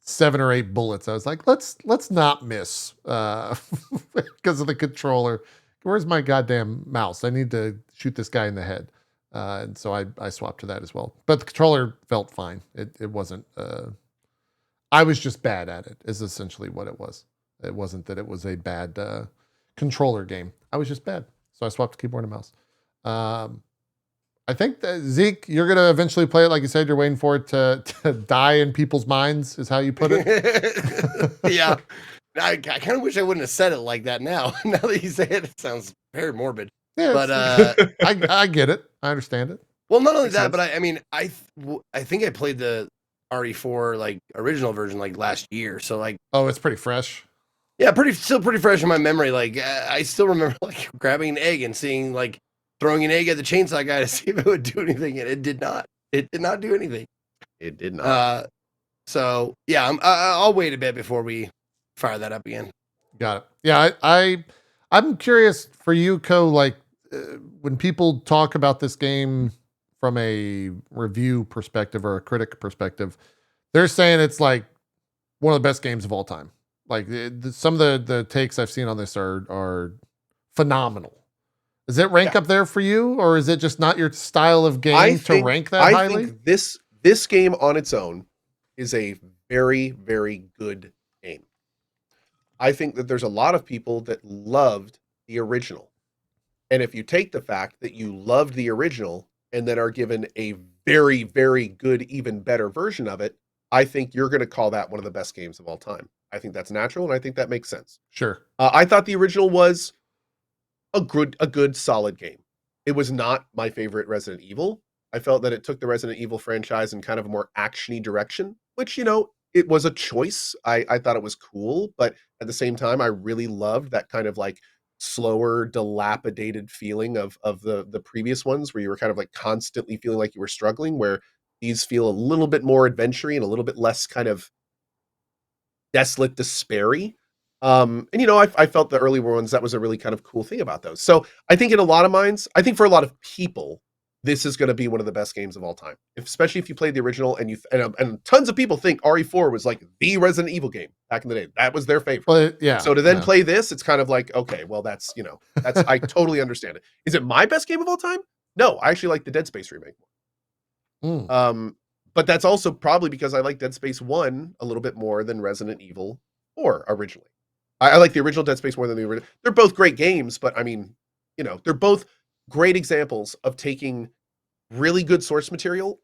7 or 8 bullets, I was like, let's not miss because of the controller. Where's my goddamn mouse? I need to shoot this guy in the head. And so I swapped to that as well. But the controller felt fine. It wasn't I was just bad at it, is essentially what it was. It wasn't that it was a bad controller game. I was just bad. So I swapped to keyboard and mouse. I think that Zeke, you're going to eventually play it. Like you said, you're waiting for it to die in people's minds, is how you put it. Yeah. I kind of wish I wouldn't have said it like that now. Now that you say it, it sounds very morbid. Yeah, but I get it. I understand it. Well, not only that, but I think I played the RE4 like original version like last year. So like, oh, it's pretty fresh. Yeah, still pretty fresh in my memory. Like I still remember like grabbing an egg and seeing like throwing an egg at the chainsaw guy to see if it would do anything, and it did not. It did not do anything. It did not. So yeah, I'll wait a bit before we fire that up again. Got it. Yeah, I'm curious for you, Ko. Like when people talk about this game from a review perspective or a critic perspective, they're saying it's like one of the best games of all time. Like some of the takes I've seen on this are phenomenal. Does it rank up there for you, or is it just not your style of game to rank that highly? I think this game on its own is a very, very good game. I think that there's a lot of people that loved the original. And if you take the fact that you loved the original and then are given a very, very good, even better version of it, I think you're going to call that one of the best games of all time. I think that's natural, and I think that makes sense. Sure. I thought the original was a good, solid game. It was not my favorite Resident Evil. I felt that it took the Resident Evil franchise in kind of a more action-y direction, which, it was a choice. I thought it was cool, but at the same time, I really loved that kind of like slower, dilapidated feeling of the previous ones, where you were kind of like constantly feeling like you were struggling, where these feel a little bit more adventure-y and a little bit less kind of desolate, despair-y. And I felt the early ones, that was a really kind of cool thing about those. So I think in a lot of minds, I think for a lot of people, this is going to be one of the best games of all time, especially if you played the original and tons of people think RE4 was like the Resident Evil game back in the day. That was their favorite. Well, yeah. So to then play this, it's kind of like, okay, well, that's I totally understand it. Is it my best game of all time? No, I actually like the Dead Space remake more. But that's also probably because I like Dead Space 1 a little bit more than Resident Evil 4 originally. I like the original Dead Space more than the original. They're both great games, but I mean, they're both great examples of taking really good source material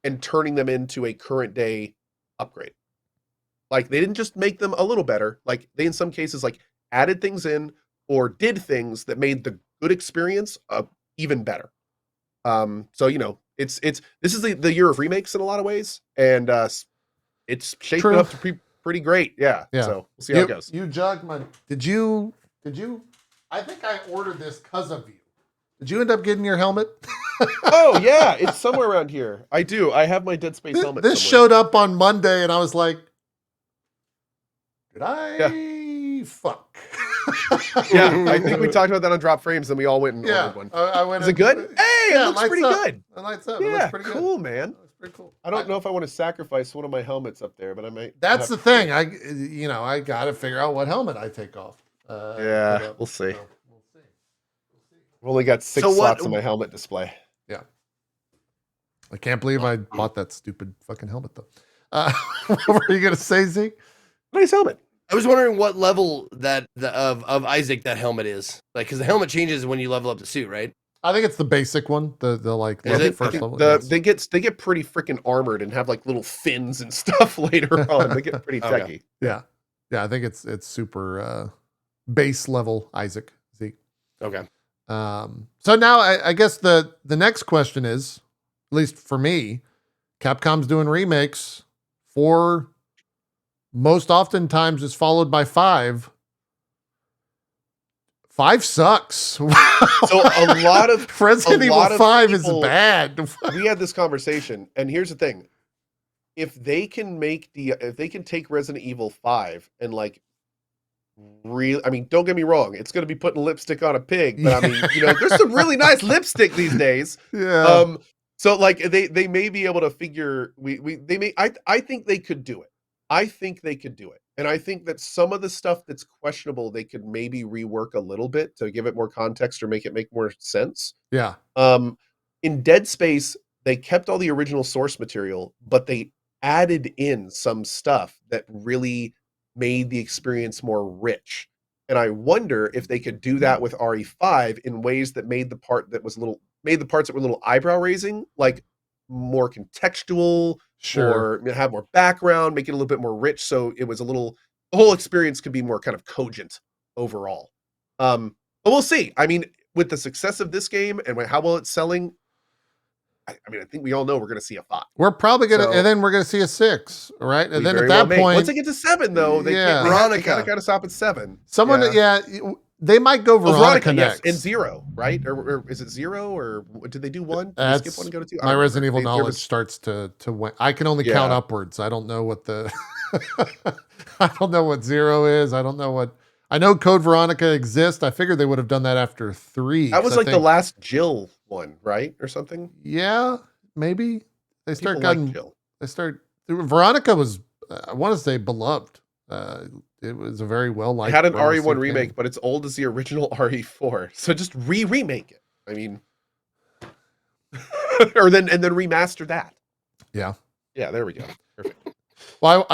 and turning them into a current day upgrade. Like they didn't just make them a little better. Like they, in some cases, like added things in, or did things that made the good experience even better. So this is the year of remakes in a lot of ways, and it's shaping up to be pretty great. Yeah. So we'll see how it goes. You jogged my. Did you? I think I ordered this because of you. Did you end up getting your helmet? Oh yeah, it's somewhere around here. I do. I have my Dead Space helmet. This showed up on Monday, and I was like, "Did I fuck?" Yeah, I think we talked about that on Drop Frames, and we all went and ordered one. I went. Is it good? Hey, it looks pretty good. It lights up. Yeah, it looks pretty cool, good. man. It's pretty cool. I don't know if I want to sacrifice one of my helmets up there, but I might. That's the thing. I got to figure out what helmet I take off. Yeah, we'll see. So we'll see. I've only got 6 slots on my helmet display. Yeah. I can't believe I bought that stupid fucking helmet though. What were you gonna say, Zeke? Nice helmet. I was wondering what level of Isaac that helmet is. Like, because the helmet changes when you level up the suit, right? I think it's the basic one. The like first level. They get pretty freaking armored and have like little fins and stuff later on. They get pretty techy. Yeah. I think it's super base level Isaac Zeke. Okay. So now I guess the next question is, at least for me, Capcom's doing remakes. 4 most oftentimes is followed by 5. 5 sucks. So a lot of Resident Evil 5 is bad. We had this conversation, and here's the thing: if they can take Resident Evil 5 and like don't get me wrong, it's going to be putting lipstick on a pig, but I mean, there's some really nice lipstick these days. Yeah. So like they may be able to figure I think they could do it. I think they could do it. And I think that some of the stuff that's questionable, they could maybe rework a little bit to give it more context or make it make more sense. Yeah. In Dead Space, they kept all the original source material, but they added in some stuff that really made the experience more rich. And I wonder if they could do that with RE5 in ways that made the parts that were a little eyebrow raising, like more contextual, or have more background, make it a little bit more rich. So it was the whole experience could be more kind of cogent overall. But we'll see. I mean, with the success of this game and how well it's selling, I think we all know we're going to see a 5. We're probably going to, and then we're going to see a 6, right? And then at that point, once they get to 7, though, they can't. Veronica kind of stop at 7. They might go Veronica next. Yes, and 0, right? Or is it 0? Or did they do 1? Did they skip 1 and go to 2? My Resident Evil knowledge starts to I can only count upwards. I don't know what I don't know what 0 is. I don't know what. I know Code Veronica exists. I figured they would have done that after 3. That was like the last Jill one, right, or something? Yeah, maybe they start getting. Veronica was, I want to say, beloved. It was a very well liked. It had an RE1 remake, but it's old as the original RE4. So just remake it. I mean, and then remaster that. Yeah. Yeah. There we go. Perfect. Well,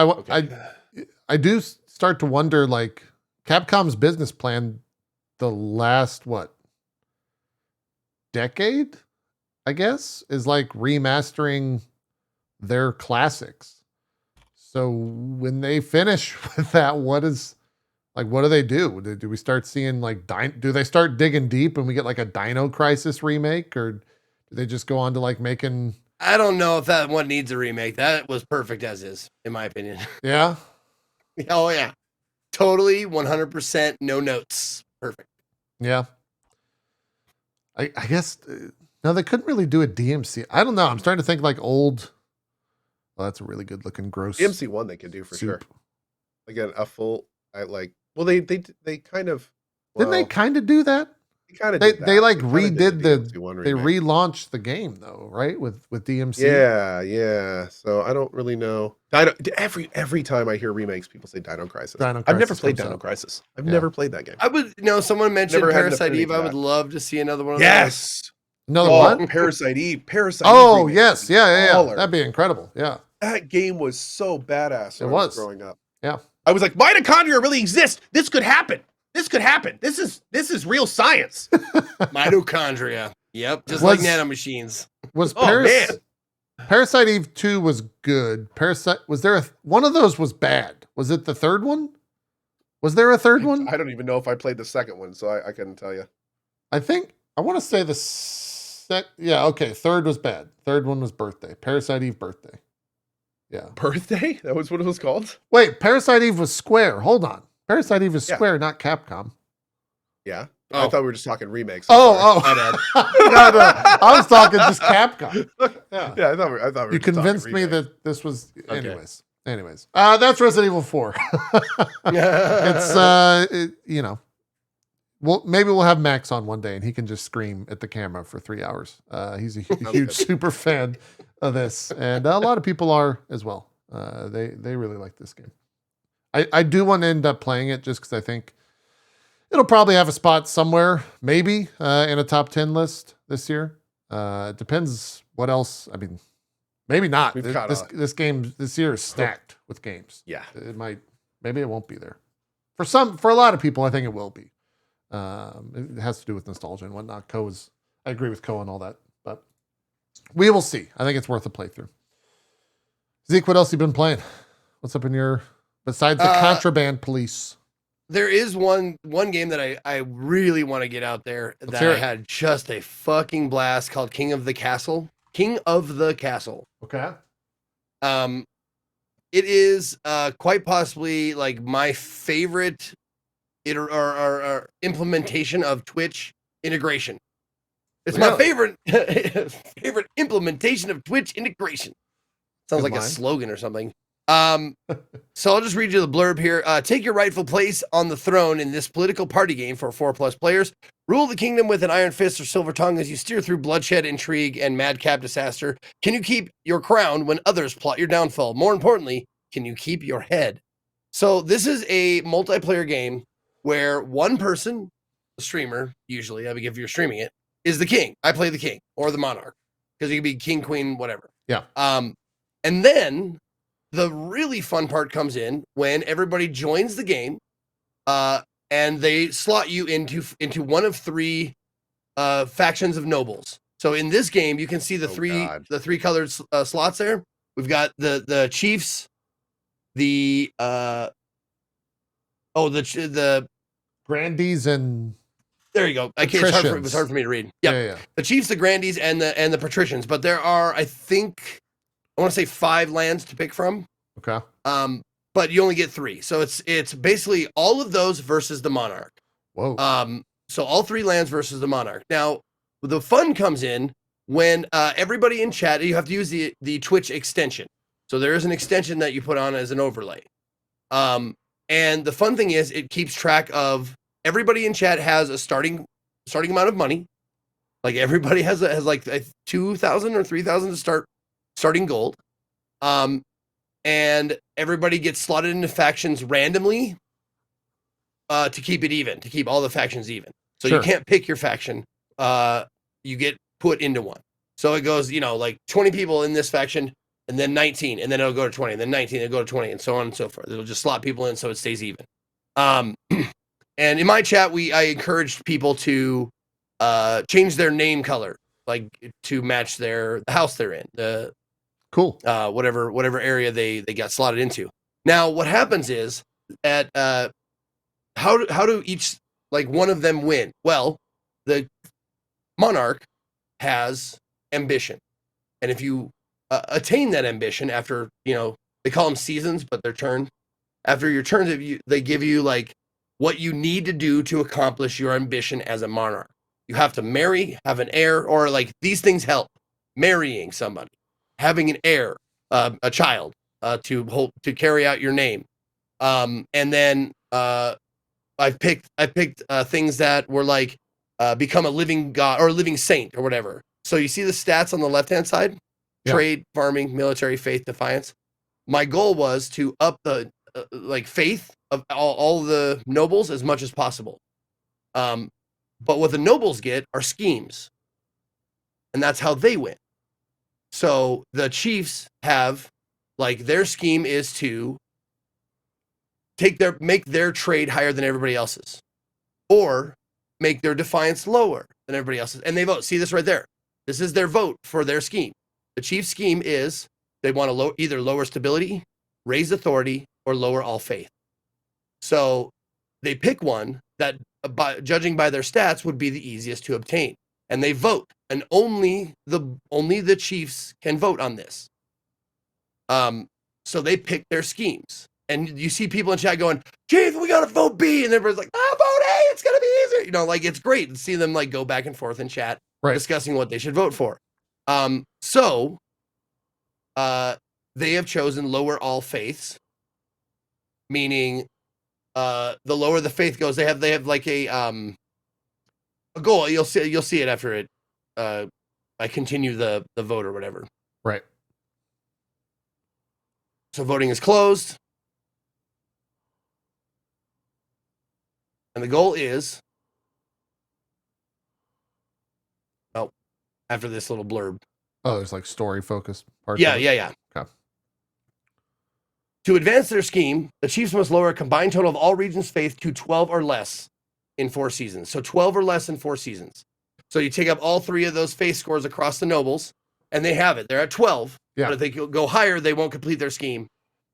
I do start to wonder, like, Capcom's business plan the last decade, I guess, is like remastering their classics. So when they finish with that, what do they do? Do we start seeing do they start digging deep and we get like a Dino Crisis remake, or do they just go on to like making? I don't know if that one needs a remake. That was perfect as is, in my opinion. Yeah. Oh yeah. Totally 100% no notes. Perfect. Yeah. I guess no, they couldn't really do a DMC. I don't know. I'm starting to think like old. Well, that's a really good looking gross. DMC 1 they could do for sure. Again, a full they kind of didn't they kind of do that? They like redid they relaunched the game though, right? With DMC. Yeah. So I don't really know. Every time I hear remakes, people say Dino Crisis. I've never played Dino Crisis. I've never played that game. I would someone mentioned Parasite Eve. I would love to see another one of those. Yes. Another one? Parasite Eve. Oh, yes. Yeah. That'd be incredible. Yeah. That game was so badass when I was growing up. Yeah. I was like, mitochondria really exist. This could happen. This is real science. Mitochondria. Yep. Just like nanomachines. Parasite Eve 2 was good. Was there one of those was bad? Was it the third one? Was there a third one? I don't even know if I played the second one, so I couldn't tell you. I want to say third was bad. Third one was Birthday. Parasite Eve Birthday. Yeah. Birthday? That was what it was called? Wait, Parasite Eve was Square. Hold on. Parasite Eve is Square, not Capcom. Yeah. Oh. I thought we were just talking remakes. No, I was talking just Capcom. Yeah, I thought we were You just convinced talking me remakes. that this was Okay. Anyways. That's Resident Evil 4. It's maybe we'll have Max on one day and he can just scream at the camera for 3 hours. He's a huge super fan of this, and a lot of people are as well. They really like this game. I do want to end up playing it just because I think it'll probably have a spot somewhere, maybe in a top 10 list this year. It depends what else. I mean, maybe not. This game this year is stacked with games. Yeah, it might. Maybe it won't be there. For a lot of people, I think it will be. It has to do with nostalgia and whatnot. I agree with Co on all that, but we will see. I think it's worth a playthrough. Zeke, what else have you been playing? What's up in your besides the Contraband Police? There is one game that I really want to get out there that I had just a fucking blast called King of the Castle. King of the Castle. Okay. It is quite possibly like my favorite implementation of Twitch integration. It's my favorite implementation of Twitch integration. Sounds like a slogan or something. So I'll just read you the blurb here. Take your rightful place on the throne in this political party game for 4+ players. Rule the kingdom with an iron fist or silver tongue as you steer through bloodshed, intrigue, and madcap disaster. Can you keep your crown when others plot your downfall? More importantly, can you keep your head? So this is a multiplayer game where one person, a streamer, usually, if you're streaming it, is the king. I play the king or the monarch because you can be king, queen, whatever. Yeah. And then the really fun part comes in when everybody joins the game, and they slot you into one of three factions of nobles. So in this game, you can see the three colored slots there. We've got the chiefs, the grandees and there you go. It was hard for me to read. Yep. Yeah. The chiefs, the grandees, and the patricians. But there are, I want to say 5 lands to pick from. Okay. But you only get 3. So it's basically all of those versus the monarch. Whoa. So all 3 lands versus the monarch. Now, the fun comes in when everybody in chat, you have to use the Twitch extension. So there is an extension that you put on as an overlay. And the fun thing is it keeps track of everybody in chat has a starting amount of money. Like everybody has like 2,000 or 3,000 to starting gold. And everybody gets slotted into factions randomly to keep it even, to keep all the factions even. So you can't pick your faction. You get put into one. So it goes, like 20 people in this faction, and then 19, and then it'll go to 20, and then 19, it'll go to 20, and so on and so forth. It'll just slot people in so it stays even. And in my chat, I encouraged people to change their name color, like to match the house they're in. Cool. Whatever area they got slotted into. Now, what happens is how do each, like, one of them win? Well, the monarch has ambition, and if you attain that ambition after, they call them seasons, but they're turn. After your turn, they give you like what you need to do to accomplish your ambition as a monarch. You have to marry, have an heir, or like these things help. Marrying somebody, having an heir, a child, to carry out your name. And then I picked things that were like become a living god or a living saint or whatever. So you see the stats on the left-hand side: trade, farming, military, faith, defiance. My goal was to up the faith of all the nobles as much as possible. But what the nobles get are schemes, and that's how they win. So the chiefs have, like, their scheme is to make their trade higher than everybody else's, or make their defiance lower than everybody else's, and they vote. See this right there? This is their vote for their scheme. The chief's scheme is they want to either lower stability, raise authority, or lower all faith. So they pick one that, judging by their stats, would be the easiest to obtain, and they vote, and only the chiefs can vote on this. So they pick their schemes, and you see people in chat going, "Chief, we gotta vote B," and everybody's like, "Ah, vote A, it's gonna be easier." You know, like it's great to see them like go back and forth in chat, discussing what they should vote for. So they have chosen lower all faiths, meaning the lower the faith goes, they have like a goal. You'll see it after it. I continue the vote or whatever. Right. So voting is closed. And the goal is, after this little blurb. Oh, there's like story focused parts. Yeah. Okay. To advance their scheme, the chiefs must lower a combined total of all regions' faith to 12 or less in 4 seasons. So 12 or less in 4 seasons. So you take up all 3 of those faith scores across the nobles, and they have it. They're at 12. Yeah. But if they go higher, they won't complete their scheme.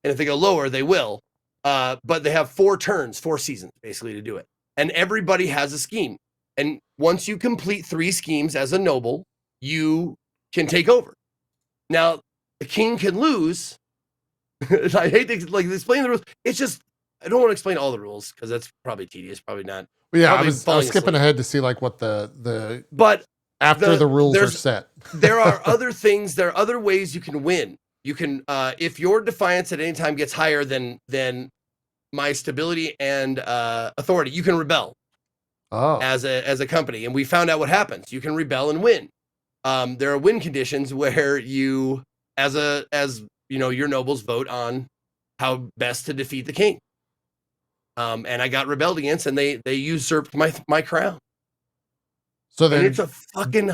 And if they go lower, they will. But they have 4 turns, 4 seasons, basically, to do it. And everybody has a scheme. And once you complete 3 schemes as a noble, you can take over. Now, the king can lose. I hate to like explain the rules. It's just, I don't want to explain all the rules because that's probably tedious, probably not. Well, yeah, probably I was skipping ahead to see like what the but after the rules are set. There are other things, there are other ways you can win. You can if your defiance at any time gets higher than my stability and authority, you can rebel. As a company, and we found out what happens. You can rebel and win. There are win conditions where you, as you know, your nobles vote on how best to defeat the king. And I got rebelled against, and they usurped my crown. So then, and it's a fucking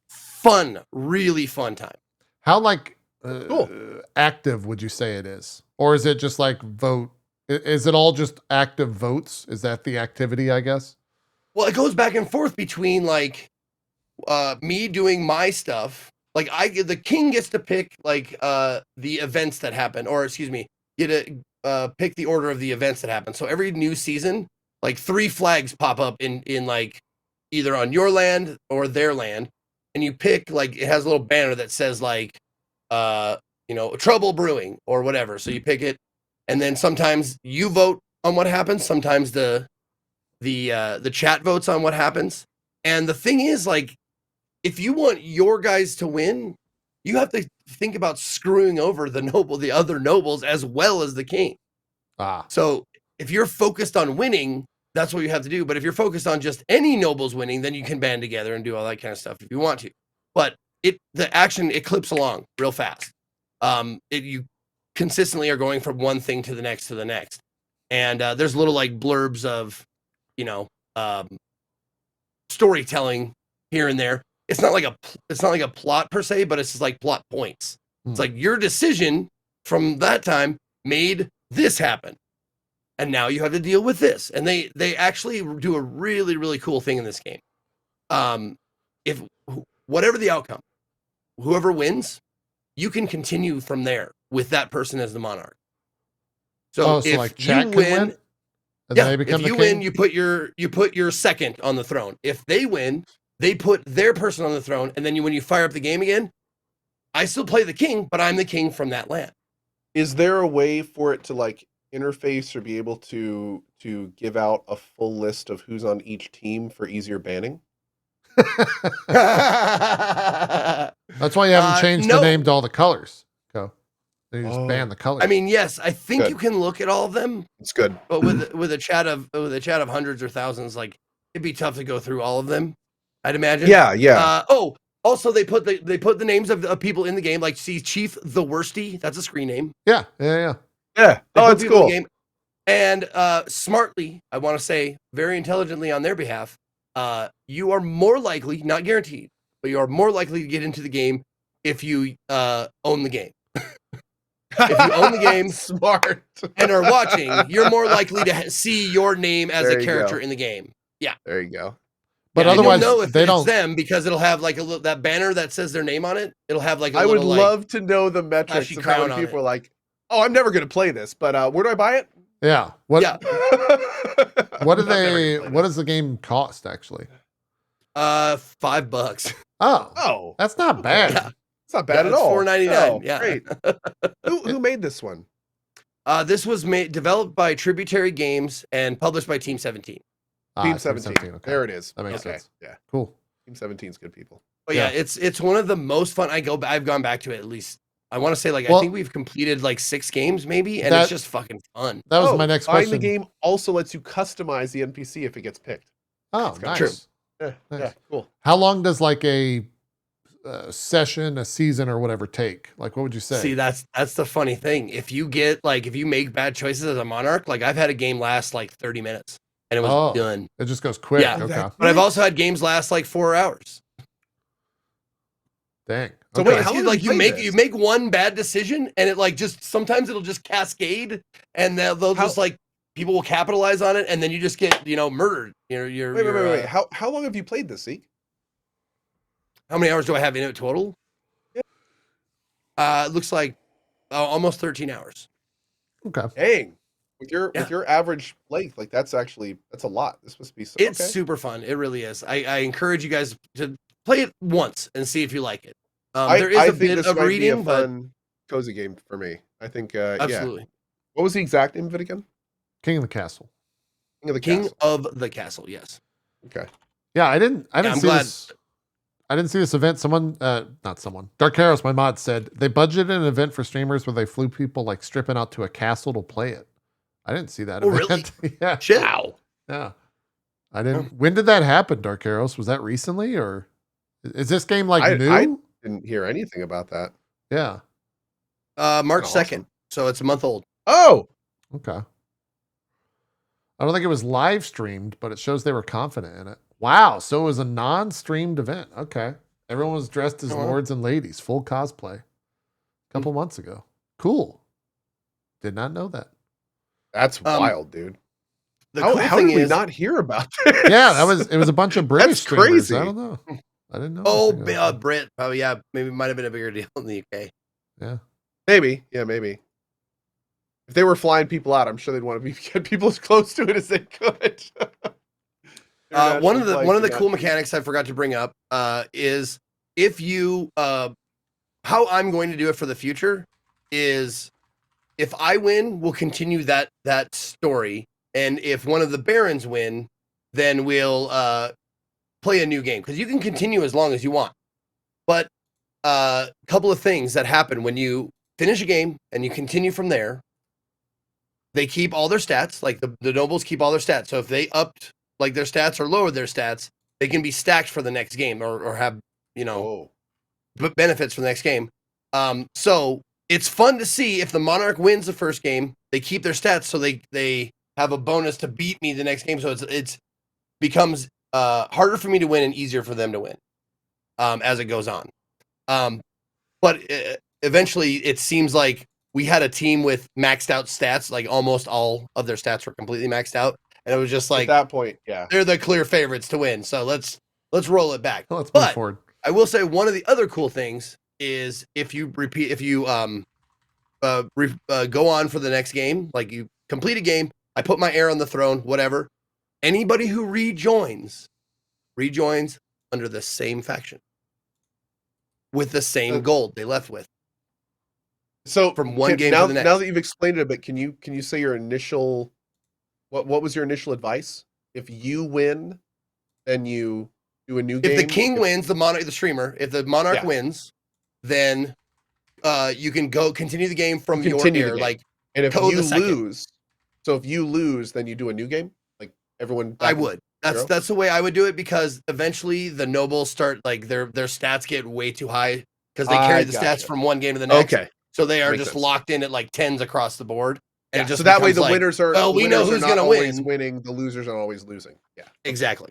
fun, really fun time. How like cool. active would you say it is, or is it just like vote? Is it all just active votes? Is that the activity? I guess. Well, it goes back and forth between like me doing my stuff. Like the king gets to pick like the events that happen, or excuse me, get to pick the order of the events that happen. So every new season, like 3 flags pop up in like either on your land or their land, and you pick like it has a little banner that says like you know, trouble brewing or whatever. So you pick it, and then sometimes you vote on what happens. Sometimes the chat votes on what happens. And the thing is, like, if you want your guys to win, you have to think about screwing over the other nobles as well as the king. So if you're focused on winning, that's what you have to do. But if you're focused on just any nobles winning, then you can band together and do all that kind of stuff if you want to. But the action, it clips along real fast. You consistently are going from one thing to the next to the next. And there's little like blurbs of, you know, storytelling here and there. It's not like a plot per se, but it's just like plot points. It's like your decision from that time made this happen, and now you have to deal with this. And they actually do a really, really cool thing in this game. If whatever the outcome, whoever wins, you can continue from there with that person as the monarch. So if like you win, yeah, if you win, you put your second on the throne. If they win, they put their person on the throne, and then when you fire up the game again, I still play the king, but I'm the king from that land. Is there a way for it to like interface or be able to give out a full list of who's on each team for easier banning? That's why you haven't changed the name to all the colors. Go. They just ban the colors. I mean, yes, I think you can look at all of them. It's good. But with a chat of hundreds or thousands, like it'd be tough to go through all of them, I'd imagine. Yeah. Also they put the names of people in the game, like see Chief the Worsty, that's a screen name. Yeah. Oh, that's cool. And smartly, I want to say very intelligently on their behalf, you are more likely, not guaranteed, but you are more likely to get into the game if you own the game. If you own the game, smart, and are watching, you're more likely to see your name as a character in the game. Yeah, there you go. But otherwise, you'll know if they it's don't them because it'll have like that banner that says their name on it. It'll have like I would love to know the metrics of how many people are like, "Oh, I'm never going to play this, but where do I buy it?" Yeah. What? Yeah. What do I'm never they? gonna play What does the game cost actually? $5. Oh, Oh, that's not bad. Yeah. it's not bad at it's all. $4.99. Oh, Yeah. great. Who made this one? This was developed by Tributary Games and published by Team 17. Team 17. Okay. There it is. That makes Okay. sense. Yeah. Cool. Team 17's good people. But yeah, it's one of the most fun. I've gone back to it at least. I want to say I think we've completed 6 games maybe, and it's just fucking fun. That was my next question. The game also lets you customize the NPC if it gets picked. Oh, nice. True. Yeah, Nice. yeah, cool. How long does a session, a season, or whatever take? What would you say? See, that's the funny thing. If you get if you make bad choices as a monarch, I've had a game last 30 minutes and it was done. It just goes quick. Yeah. Okay. But I've also had games last 4 hours. Dang. So Okay. wait, how long you make one bad decision and it just sometimes it'll just cascade and they'll just people will capitalize on it and then you just get murdered. Wait. How long have you played this, Zeke? How many hours do I have in it total? Yeah. It looks like almost 13 hours. Okay. Dang. With your average length, that's a lot. This must be so It's super fun. It really is. I encourage you guys to play it once and see if you like it. There is a bit of reading, be a fun, cozy game for me. I think absolutely. Yeah. What was the exact name of it again? King of the Castle. King of the Castle, yes. Okay. Yeah, I didn't I'm see glad. this. I didn't see this event. Not someone. Dark Arrows, my mod, said they budgeted an event for streamers where they flew people stripping out to a castle to play it. I didn't see that event. Really? Yeah. Shit. Wow. Yeah. I didn't. When did that happen, Dark Arrows? Was that recently or is this game new? I didn't hear anything about that. Yeah. March Awesome. 2nd. So it's a month old. Oh. Okay. I don't think it was live streamed, but it shows they were confident in it. Wow. So it was a non-streamed event. Okay. Everyone was dressed as lords and ladies, full cosplay. A couple months ago. Cool. Did not know that. That's wild, dude. How did we not hear about this? Yeah, it was a bunch of British streamers. crazy. I don't know. I didn't know. Oh, Brit. Probably, yeah. Maybe it might have been a bigger deal in the UK. Yeah. Maybe. Yeah, maybe. If they were flying people out, I'm sure they'd want to get people as close to it as they could. One of the cool mechanics I forgot to bring up is if you how I'm going to do it for the future is if I win, we'll continue that story, and if one of the barons win, then we'll play a new game because you can continue as long as you want. But a couple of things that happen when you finish a game and you continue from there. They keep all their stats, the nobles keep all their stats. So if they upped their stats or lowered their stats, they can be stacked for the next game or have, benefits for the next game. So it's fun to see if the monarch wins the first game, they keep their stats so they have a bonus to beat me the next game. So it's becomes harder for me to win and easier for them to win as it goes on. But eventually it seems like we had a team with maxed out stats, almost all of their stats were completely maxed out. And it was just at that point, yeah. They're the clear favorites to win. So let's roll it back. Let's move forward. I will say one of the other cool things is if you go on for the next game, you complete a game, I put my heir on the throne, whatever. Anybody who rejoins under the same faction with the same gold they left with. So from one game to the next. Now that you've explained it a bit, can you say your initial what was your initial advice? If you win, then you do a new game. If the king wins, the streamer, if the monarch wins, then you can go continue the game from your heir. And if you lose, if you lose, then you do a new game? Everyone I would. That's the way I would do it because eventually the nobles start their stats get way too high because they carry the stats from one game to the next. Okay. So they are just locked in at 10s across the board. And it just so that way the winners are we know who's going to win. Winning, the losers are always losing. Yeah. Exactly.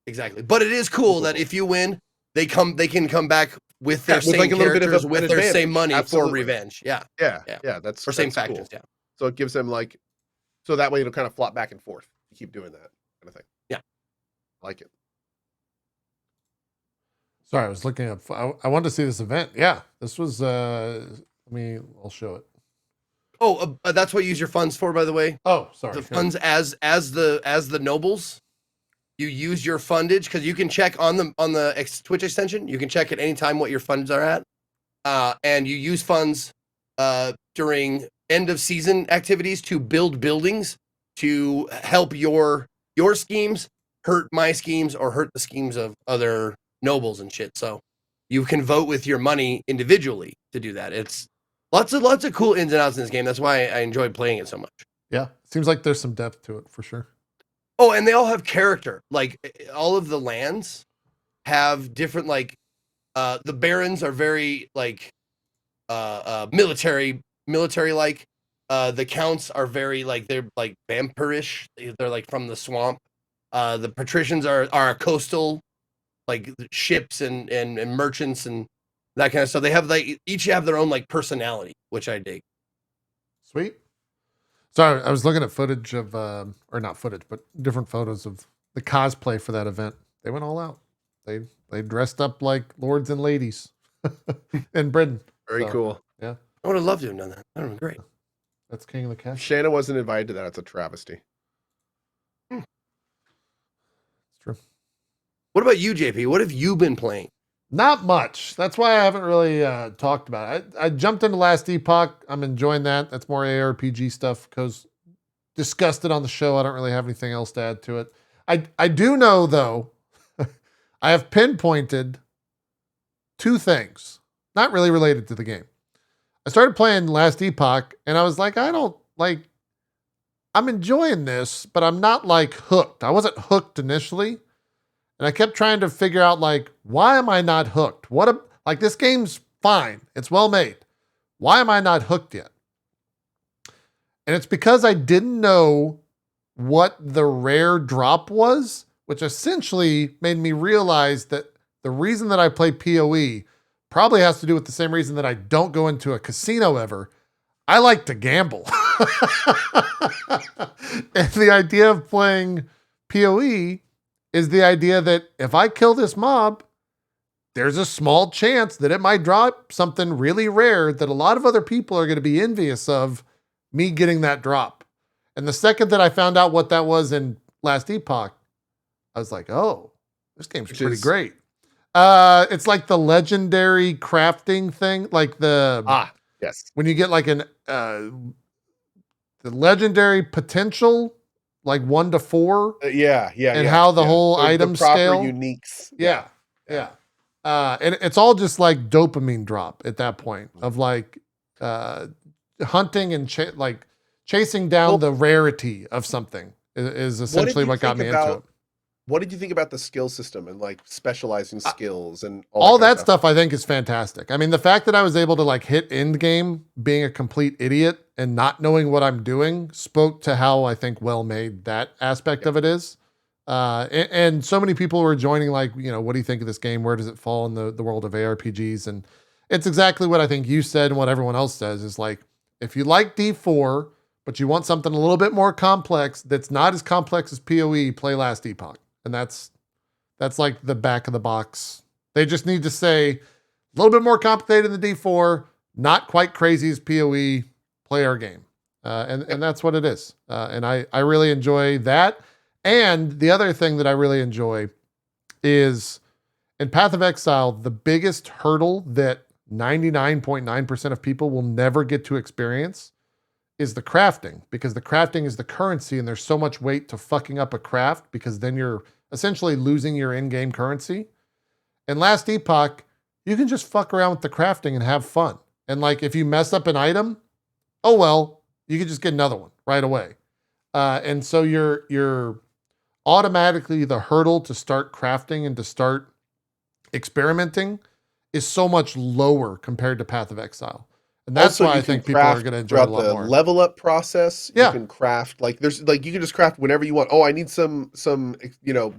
But it is cool that if you win, they can come back with their same characters with their same money for revenge. Yeah. That's for same cool. factions, yeah. So it gives them so that way it'll kind of flop back and forth. You keep doing that kind of thing. Yeah. I like it. Sorry, I was looking up. I wanted to see this event. Yeah, this was. I'll show it. That's what you use your funds for, by the way. Oh, sorry. The funds as the nobles. You use your fundage because you can check on the Twitch extension. You can check at any time what your funds are at, and you use funds during end of season activities to build buildings to help your schemes hurt my schemes or hurt the schemes of other nobles and shit. So you can vote with your money individually to do that. It's lots of cool ins and outs in this game. That's why I enjoyed playing it so much. Yeah, seems like there's some depth to it for sure. Oh, and they all have character. Like all of the lands have different, like the barons are very like military like. The counts are very like they're like vampirish. They're like from the swamp. The patricians are coastal, like ships and merchants and that kind of stuff. They have each have their own like personality, which I dig. Sweet. Sorry, I was looking at footage of, or not footage, but different photos of the cosplay for that event. They went all out. They dressed up like lords and ladies in Britain. Very cool. Yeah. I would have loved to have done that. That would have been great. That's King of the Castle. Shanna wasn't invited to that. It's a travesty. It's true. What about you, JP? What have you been playing? Not much. That's why I haven't really talked about it. I jumped into Last Epoch. I'm enjoying that. That's more ARPG stuff because discussed it on the show. I don't really have anything else to add to it. I do know, though, I have pinpointed two things, not really related to the game. I started playing Last Epoch, and I was like, I'm enjoying this, but I'm not, like, hooked. I wasn't hooked initially. And I kept trying to figure out, like, why am I not hooked? This game's fine. It's well made. Why am I not hooked yet? And it's because I didn't know what the rare drop was, which essentially made me realize that the reason that I play PoE probably has to do with the same reason that I don't go into a casino ever. I like to gamble. And the idea of playing PoE is the idea that if I kill this mob, there's a small chance that it might drop something really rare that a lot of other people are going to be envious of me getting that drop. And the second that I found out what that was in Last Epoch, I was like, oh, this game's pretty great. It's like the legendary crafting thing, like yes, when you get like the legendary potential, like 1 to 4. And how the whole item the proper scale. Uniques. Yeah. And it's all just like dopamine drop at that point of like hunting and chasing down the rarity of something is essentially what got me into it. What did you think about the skill system and like specializing skills and all that stuff? I think is fantastic. I mean, the fact that I was able to like hit end game being a complete idiot and not knowing what I'm doing spoke to how I think well made that aspect of it is. And so many people were joining like, what do you think of this game? Where does it fall in the world of ARPGs? And it's exactly what I think you said and what everyone else says is like, if you like D4, but you want something a little bit more complex that's not as complex as PoE, play Last Epoch. And that's like the back of the box. They just need to say a little bit more complicated than D4, not quite crazy as PoE, play our game. And that's what it is. And I really enjoy that. And the other thing that I really enjoy is in Path of Exile, the biggest hurdle that 99.9% of people will never get to experience is the crafting, because the crafting is the currency and there's so much weight to fucking up a craft because then you're essentially losing your in-game currency. In Last Epoch, you can just fuck around with the crafting and have fun. And like, if you mess up an item, oh well, you can just get another one right away. And so you're automatically the hurdle to start crafting and to start experimenting is so much lower compared to Path of Exile. And that's why I think people are going to enjoy it a lot more. Level up process, you can craft you can just craft whenever you want. Oh, I need some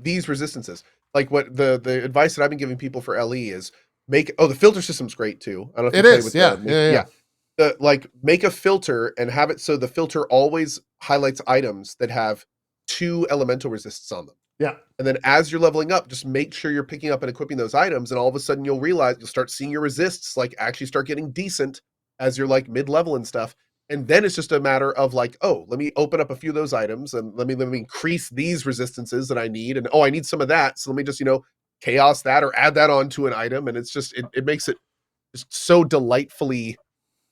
these resistances. Like what the advice that I've been giving people for LE is the filter system's great too. I don't know if you play with make a filter and have it so the filter always highlights items that have 2 elemental resists on them. Yeah. And then as you're leveling up, just make sure you're picking up and equipping those items, and all of a sudden you'll start seeing your resists like actually start getting decent as you're like mid-level and stuff. And then it's just a matter of like, oh, let me open up a few of those items and let me increase these resistances that I need. And I need some of that. So let me just, chaos that or add that onto an item. And it's just, it makes it just so delightfully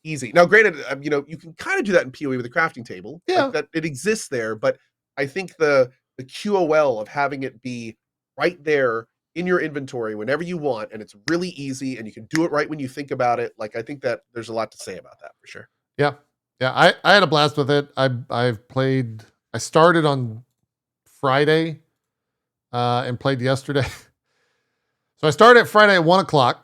easy. Now, granted, you can kind of do that in PoE with a crafting table. Yeah. Like that it exists there, but I think the QOL of having it be right there in your inventory whenever you want, and it's really easy and you can do it right when you think about it. Like, I think that there's a lot to say about that for sure. Yeah. Yeah. I had a blast with it. I started on Friday, and played yesterday. So I started Friday at 1:00.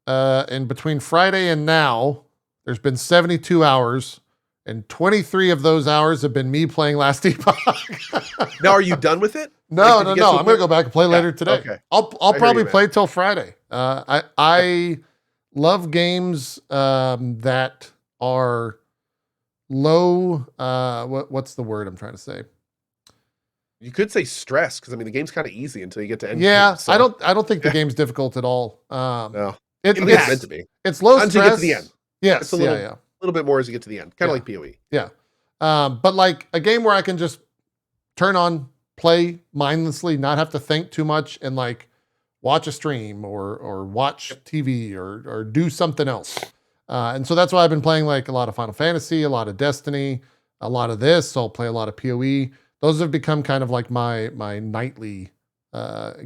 And between Friday and now, there's been 72 hours, and 23 of those hours have been me playing Last Epoch. Now, are you done with it? No. I'm going to go back and play later today. Okay. I'll probably play till Friday. I love games that are low. What's the word I'm trying to say? You could say stress, because the game's kind of easy until you get to end. Yeah, so. I don't think the game's difficult at all. No, it's meant to be. It's low until stress. You get to the end. Yes, it's a little bit more as you get to the end, kind of like PoE. Yeah, but like a game where I can just turn on, play mindlessly, not have to think too much, and like watch a stream or watch TV or do something else. And so that's why I've been playing like a lot of Final Fantasy, a lot of Destiny, a lot of this. So I'll play a lot of PoE. Those have become kind of like my nightly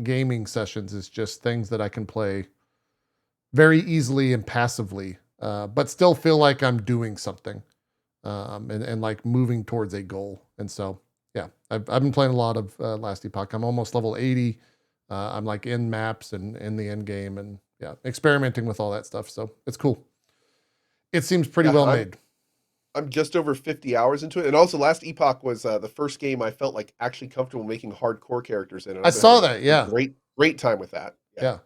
gaming sessions, is just things that I can play very easily and passively, but still feel like I'm doing something, and like moving towards a goal. And so, yeah, I've been playing a lot of Last Epoch. I'm almost level 80. I'm like in maps and in the end game, and yeah, experimenting with all that stuff. So it's cool. It seems pretty well made. I'm just over 50 hours into it. And also Last Epoch was the first game I felt like actually comfortable making hardcore characters in. And I saw that. Yeah. Great time with that. Yeah.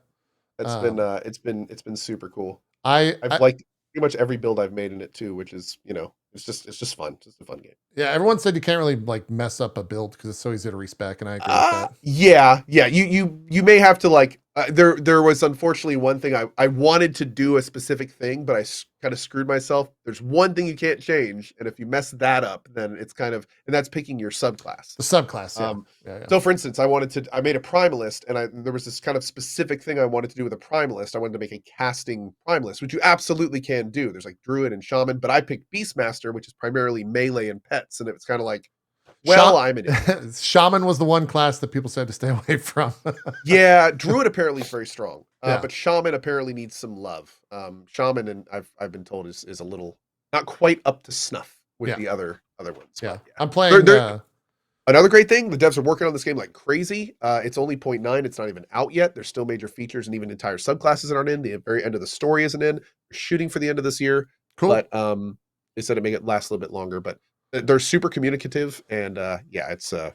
It's been super cool. I've liked pretty much every build I've made in it too, which is, it's just fun. Just a fun game. Yeah. Everyone said you can't really like mess up a build because it's so easy to respec. And I agree with that. Yeah. You may have to like, there was unfortunately one thing I wanted to do a specific thing, but I kind of screwed myself. There's one thing you can't change, and if you mess that up, then it's and that's picking your subclass. The subclass. Yeah. So, for instance, I made a primalist, and there was this kind of specific thing I wanted to do with a primalist. I wanted to make a casting primalist, which you absolutely can do. There's like druid and shaman, but I picked beastmaster, which is primarily melee and pets, and it was kind of like, well, I'm in it. Shaman was the one class that people said to stay away from. Yeah, druid apparently is very strong, but shaman apparently needs some love. Shaman, and I've been told is a little not quite up to snuff with the other ones. Yeah. I'm playing. Another great thing, the devs are working on this game like crazy. It's only 0.9. It's not even out yet. There's still major features and even entire subclasses that aren't in. The very end of the story isn't in. They're shooting for the end of this year. Cool. But they said it may last a little bit longer. But they're super communicative, and it's a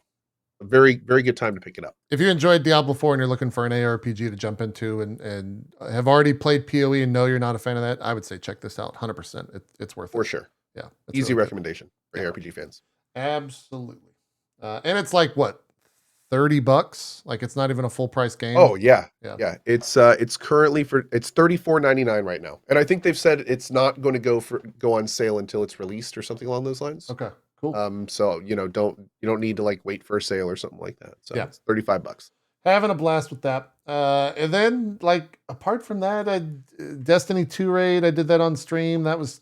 very, very good time to pick it up. If you enjoyed Diablo 4 and you're looking for an ARPG to jump into and have already played PoE and know you're not a fan of that, I would say check this out. 100%. It's worth it. For sure. Yeah. Easy really recommendation for ARPG fans. Absolutely. And it's like what, $30? Like it's not even a full price game. Oh yeah. It's currently it's $34.99 right now, and I think they've said it's not going to go on sale until it's released or something along those lines. Okay, cool. So you don't need to like wait for a sale or something like that. So it's $35. Having a blast with that. And then like apart from that, Destiny 2 raid, I did that on stream. That was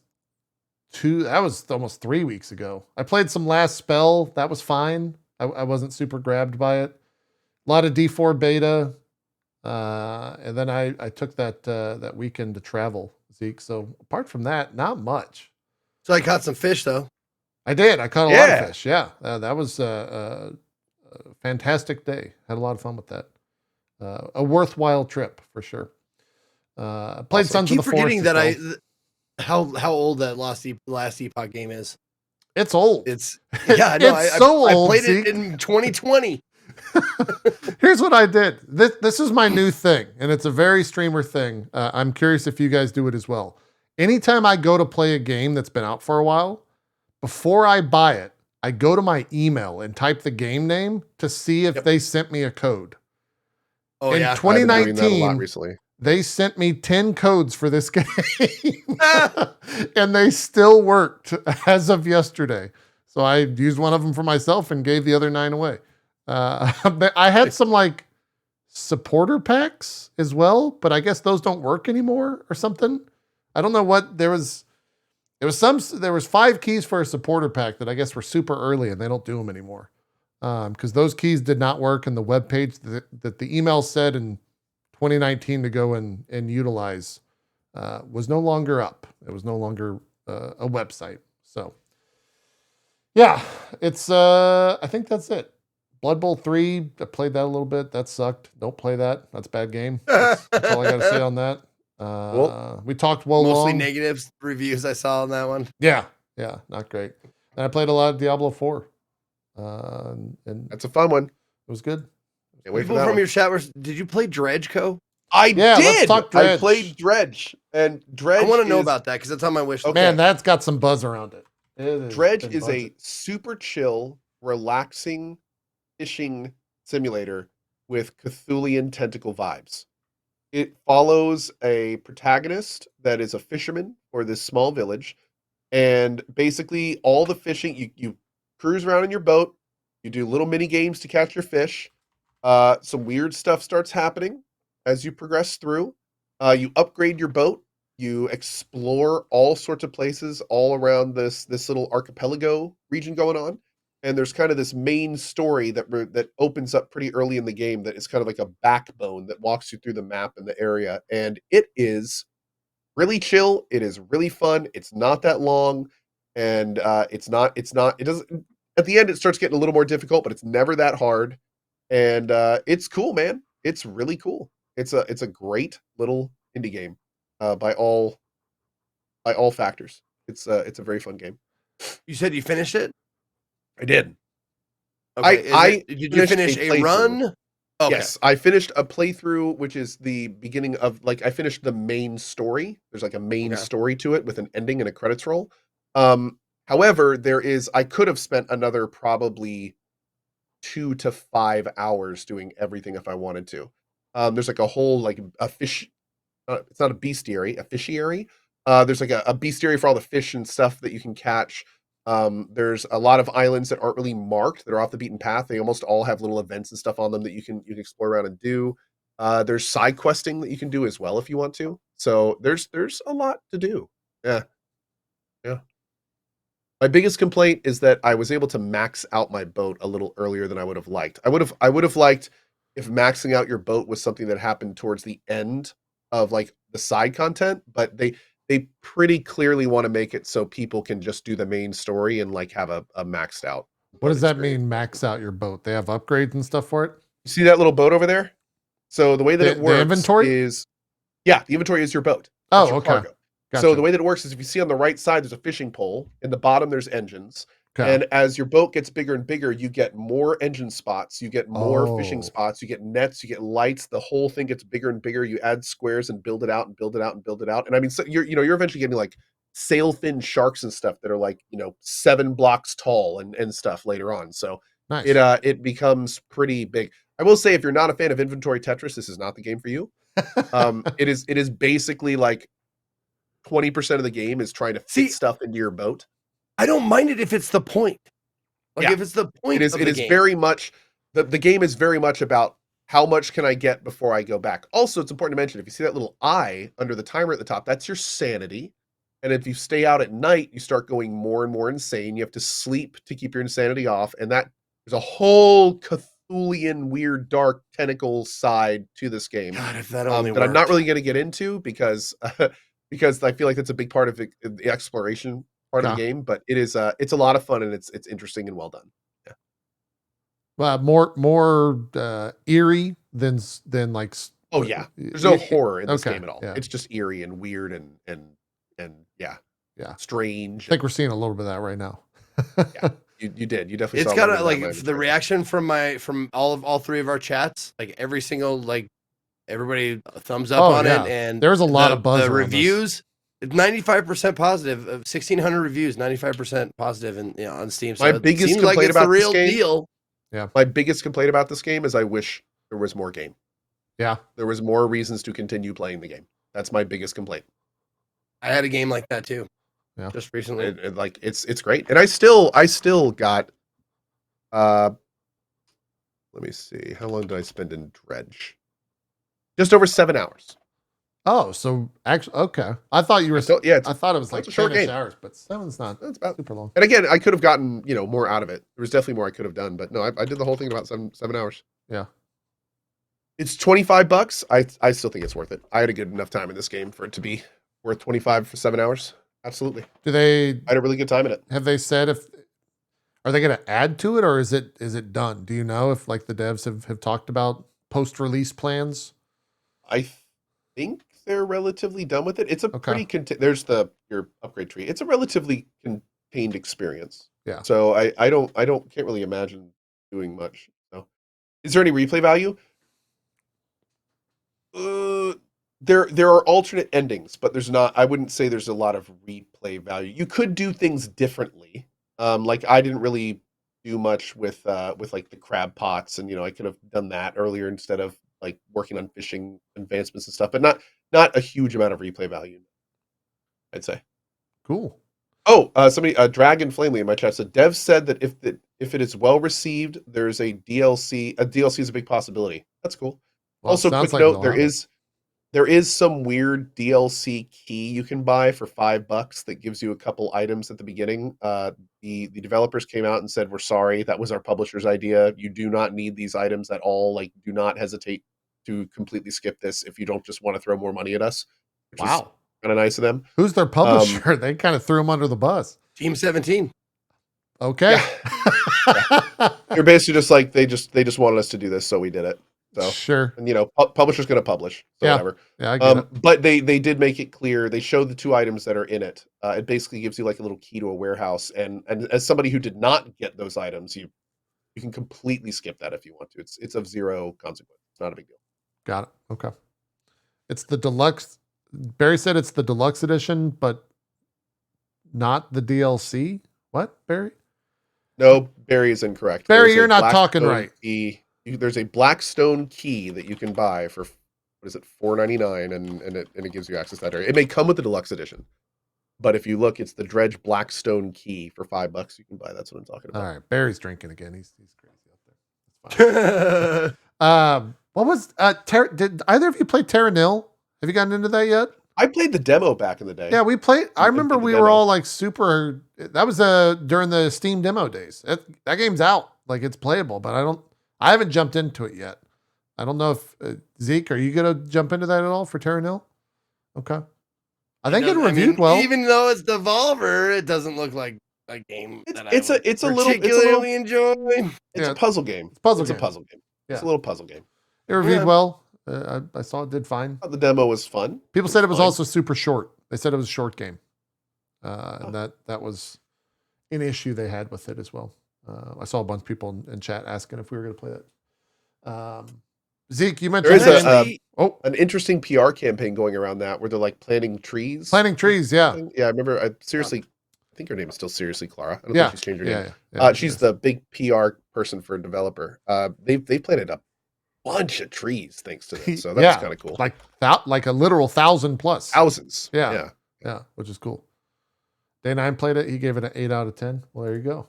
almost 3 weeks ago. I played some Last Spell. That was fine. I wasn't super grabbed by it. A lot of D4 beta. And then I took that weekend to travel, Zeke. So apart from that, not much. So I caught some fish though. I did. I caught a lot of fish. Yeah. That was a fantastic day. Had a lot of fun with that. A worthwhile trip for sure. Played Sons of the Forest. I keep forgetting that how old that Last Epoch game is. It's old. It's so old. I played it in 2020. Here's what I did. This is my new thing, and it's a very streamer thing. I'm curious if you guys do it as well. Anytime I go to play a game that's been out for a while, before I buy it, I go to my email and type the game name to see if they sent me a code. Oh, in yeah. 2019, I've been doing that a lot recently. They sent me 10 codes for this game and they still worked as of yesterday. So I used one of them for myself and gave the other 9 away. But I had some like supporter packs as well, but I guess those don't work anymore or something. I don't know what there was 5 keys for a supporter pack that I guess were super early and they don't do them anymore. Because those keys did not work in the web page that the email said in 2019 to go and utilize was no longer up. It was no longer a website. So yeah, it's I think that's it. Blood Bowl 3, I played that a little bit. That sucked. Don't play that. That's a bad game. That's all I got to say on that. We talked mostly long. negative reviews I saw on that one. Yeah, not great. And I played a lot of Diablo 4. And That's a fun one. It was good. People from your chat did you play Dredge Co? I did. Let's talk Dredge. I played Dredge, and Dredge. I want to know about that because that's on my wish list. Man, that's got some buzz around it. Dredge is a super chill, relaxing fishing simulator with Cthulhian tentacle vibes. It follows a protagonist that is a fisherman for this small village, and basically all the fishing you cruise around in your boat, you do little mini games to catch your fish. Some weird stuff starts happening as you progress through. You upgrade your boat. You explore all sorts of places all around this little archipelago region going on. And there's kind of this main story that opens up pretty early in the game that is kind of like a backbone that walks you through the map and the area. And it is really chill. It is really fun. It's not that long. And it doesn't, at the end, it starts getting a little more difficult, but it's never that hard. And it's cool, man. It's really cool. It's a great little indie game by all factors. It's a very fun game. You said you finished it? I did. Okay. Did you finish a run? Okay. Yes, I finished a playthrough, which is the beginning of I finished the main story. There's like a main story to it with an ending and a credits roll. However, I could have spent another probably 2 to 5 hours doing everything if I wanted to. There's like a whole like a fish. It's not a bestiary, a fishiary. There's like a bestiary for all the fish and stuff that you can catch. There's a lot of islands that aren't really marked, that are off the beaten path. They almost all have little events and stuff on them that you can explore around and do. There's side questing that you can do as well if you want to. So there's a lot to do. Yeah. My biggest complaint is that I was able to max out my boat a little earlier than I would have liked. I would have liked if maxing out your boat was something that happened towards the end of like the side content, but they pretty clearly want to make it so people can just do the main story and like have a maxed out. What does that mean, max out your boat? They have upgrades and stuff for it? You see that little boat over there? So the way that it works inventory? is, the inventory is your boat. Oh, your okay. Cargo. Gotcha. So the way that it works is if you see on the right side, there's a fishing pole. In the bottom, there's engines. Okay. And as your boat gets bigger and bigger, you get more engine spots, you get more fishing spots, you get nets, you get lights. The whole thing gets bigger and bigger. You add squares and build it out and build it out and build it out. And I mean, so you're eventually getting like sail fin sharks and stuff that are like 7 blocks tall and stuff later on. So nice. It becomes pretty big. I will say, if you're not a fan of inventory Tetris, this is not the game for you. It is basically like 20% of the game is trying to fit stuff into your boat. I don't mind it if it's the point. If it's the point, it is very much the game is very much about how much can I get before I go back. Also, it's important to mention, if you see that little eye under the timer at the top, that's your sanity. And if you stay out at night, you start going more and more insane. You have to sleep to keep your insanity off, and that there's a whole Cthulhian, weird, dark tentacle side to this game. God, if that only that I'm not really going to get into because I feel like that's a big part of the exploration part of the game, but it's a lot of fun, and it's interesting and well done. Well, more eerie than like. Oh yeah, there's no horror in this game at all. Yeah. It's just eerie and weird and strange. I think we're seeing a little bit of that right now. You definitely. It's got the reaction from all 3 of our chats, like every single everybody thumbs up on it, and there's a lot of buzz. The reviews. 95% positive of 1,600 reviews, 95% positive, and on Steam. So my biggest complaint about the real this game, deal. Yeah, my biggest complaint about this game is I wish there was more game. Yeah. There was more reasons to continue playing the game. That's my biggest complaint. I had a game like that too. Yeah. Just recently. It's great. And I still got let me see. How long did I spend in Dredge? Just over 7 hours. Oh, so actually, okay. I thought you were. I thought it was like a short 10-ish game. hours, but 7's not. That's about super long. And again, I could have gotten more out of it. There was definitely more I could have done, but no, I did the whole thing in about 7 hours. Yeah. It's $25. I still think it's worth it. I had a good enough time in this game for it to be worth 25 for 7 hours. Absolutely. I had a really good time in it. Have they said are they going to add to it, or is it done? Do you know if like the devs have talked about post-release plans? I think they're relatively done with it. It's a pretty there's your upgrade tree. It's a relatively contained experience. Yeah. So I can't really imagine doing much. So, is there any replay value? There are alternate endings, but there's not. I wouldn't say there's a lot of replay value. You could do things differently. Like I didn't really do much with like the crab pots, and I could have done that earlier instead of like working on fishing advancements and stuff, but not a huge amount of replay value, I'd say. Cool. Oh, somebody, Dragon Flamely in my chat said, Dev said that if it is well received, there's a DLC. A DLC is a big possibility. That's cool. Well, also, quick note, there is some weird DLC key you can buy for $5 that gives you a couple items at the beginning. The developers came out and said, "We're sorry, that was our publisher's idea. You do not need these items at all. Like, do not hesitate to completely skip this if you don't just want to throw more money at us." Which is kind of nice of them. Who's their publisher? They kind of threw them under the bus. Team 17. Okay. Yeah. They're basically just like they just wanted us to do this, so we did it. So sure. And publisher's going to publish, so whatever. Yeah, I get it. But they did make it clear. They showed the 2 items that are in it. It basically gives you like a little key to a warehouse, and as somebody who did not get those items, you can completely skip that if you want to. It's of zero consequence. It's not a big deal. Got it. Okay. It's the deluxe. Barry said it's the deluxe edition, but not the DLC. What, Barry? No, Barry is incorrect. Barry, you're not talking right. There's a Blackstone key that you can buy for $4.99, and it gives you access to that area. It may come with the deluxe edition, but if you look, it's the Dredge Blackstone key for $5. You can buy. That's what I'm talking about. All right, Barry's drinking again. He's crazy out there. That's fine. What was did either of you play Terra Nil? Have you gotten into that yet? I played the demo back in the day. Yeah, we played. I remember we were all like super. That was during the Steam demo days. That game's out. Like it's playable, but I haven't jumped into it yet. I don't know if Zeke, are you gonna jump into that at all for Terra Nil? Okay. I think it reviewed well. Even though it's Devolver, it doesn't look like a game that it's I a particularly enjoy. It's a puzzle game. It's a puzzle game. Yeah. It's a little puzzle game. It reviewed well. I saw it did fine. The demo was fun. People said it was also super short. They said it was a short game. And that was an issue they had with it as well. I saw a bunch of people in chat asking if we were going to play that. Zeke, you mentioned there is an interesting PR campaign going around that where they're like planting trees. Planting trees, yeah. Yeah, I remember. I think her name is still Seriously Clara. I don't think she's changed her name. Yeah, she's the big PR person for a developer. They planted a bunch of trees thanks to this, so that's kind of cool. Like a literal 1,000 plus. Thousands. Yeah, which is cool. Day 9 played it. He gave it an 8 out of 10. Well, there you go.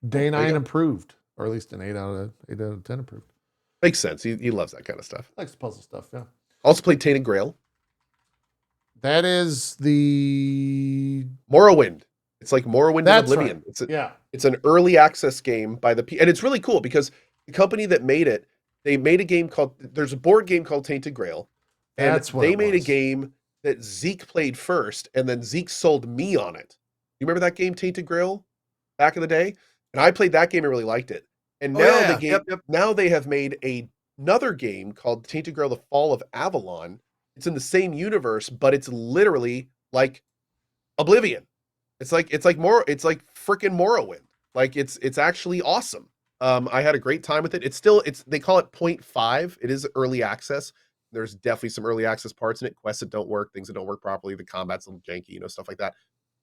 Day 9 improved, or at least an 8 out of 10 improved. Makes sense. He loves that kind of stuff. Likes puzzle stuff. Yeah. Also played Tainted Grail. That is the Morrowind. It's like Morrowind and Oblivion. Right. It's an early access game by and it's really cool because the company that made it, they made a game there's a board game called Tainted Grail. And they made a game that Zeke played first, and then Zeke sold me on it. You remember that game, Tainted Grail, back in the day? And I played that game and really liked it. And now now they have made another game called Tainted Grail: The Fall of Avalon. It's in the same universe, but it's literally like Oblivion. It's like freaking Morrowind. Like it's actually awesome. I had a great time with it. They call it 0.5. It is early access. There's definitely some early access parts in it, quests that don't work, things that don't work properly, the combat's a little janky, stuff like that.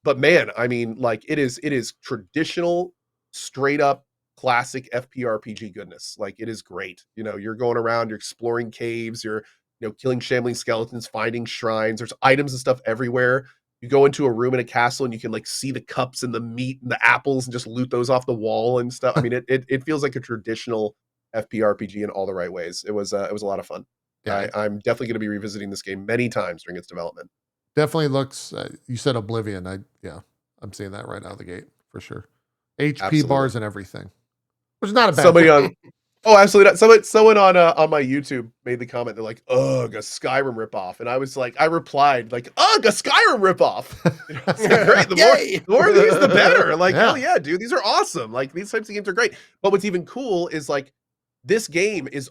But man, I mean, like it is traditional, straight up classic FPRPG goodness. Like, it is great. You know, you're going around, you're exploring caves, you're, you know, killing shambling skeletons, finding shrines. There's items and stuff everywhere. You go into a room in a castle and you can like see the cups and the meat and the apples and just loot those off the wall and stuff. I mean, it feels like a traditional FPRPG in all the right ways. It was a lot of fun. Yeah. I'm definitely going to be revisiting this game many times during its development. Definitely looks. You said Oblivion. I'm seeing that right out of the gate for sure. HP Absolutely. bars and everything, which is not a bad. Somebody thing. on, oh, absolutely not. Someone on my YouTube made the comment. They're like, "Ugh, a Skyrim ripoff," and I was like, I replied like, "Ugh, a Skyrim ripoff." You know, it's like, great. The more of these, the better. Like, hell yeah, dude, these are awesome. Like, these types of games are great. But what's even cool is like, this game is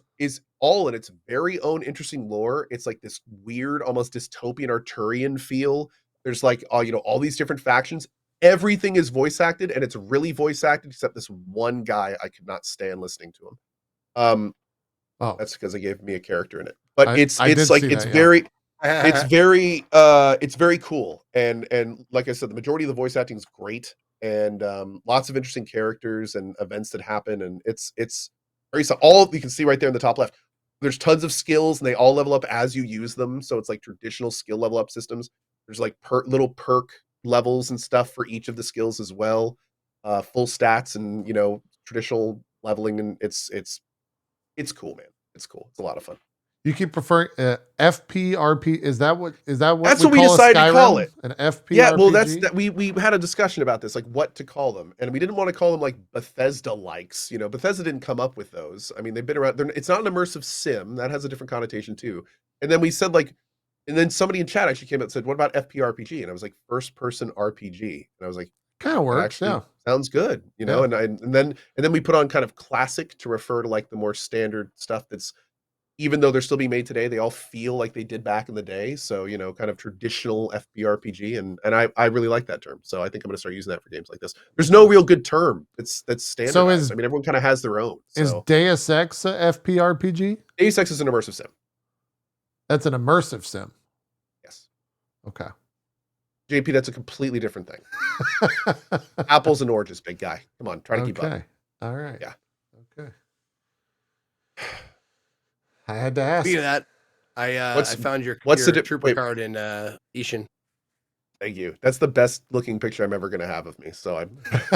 all in its very own interesting lore. It's like this weird, almost dystopian Arturian feel. There's like, you know, all these different factions. Everything is voice acted, and it's really voice acted except this one guy. I could not stand listening to him. That's because they gave me a character in it. But it's very cool. And like I said, the majority of the voice acting is great, and lots of interesting characters and events that happen, and it's very, so all you can see right there in the top left. There's tons of skills, and they all level up as you use them. So it's like traditional skill level up systems. There's like little perk levels and stuff for each of the skills as well. Full stats and, you know, traditional leveling, and it's cool, man. It's cool. It's a lot of fun. You keep preferring FPRP. Is that what that's what we decided to call it? An FPRPG? Yeah, well, that's that we had a discussion about this, like what to call them, and we didn't want to call them like Bethesda likes. You know, Bethesda didn't come up with those. I mean, they've been around. It's not an immersive sim. That has a different connotation too. And then we said like, and then somebody in chat actually came out and said, "What about FPRPG?" And I was like, "First person RPG." And I was like, kind of works. Yeah, sounds good. You know, and then we put on kind of classic to refer to like the more standard stuff that's, even though they're still being made today, they all feel like they did back in the day. So, you know, kind of traditional FPRPG. And I really like that term. So I think I'm going to start using that for games like this. There's no real good term that's standardized. So I mean, everyone kind of has their own. Is Deus Ex a FPRPG? Deus Ex is an immersive sim. That's an immersive sim. Yes. Okay. JP, that's a completely different thing. Apples and oranges, big guy. Come on, try to keep up. All right. Yeah. Okay. I had to ask. Speaking of that, I found your trooper card in Ishin. Thank you. That's the best looking picture I'm ever going to have of me. So I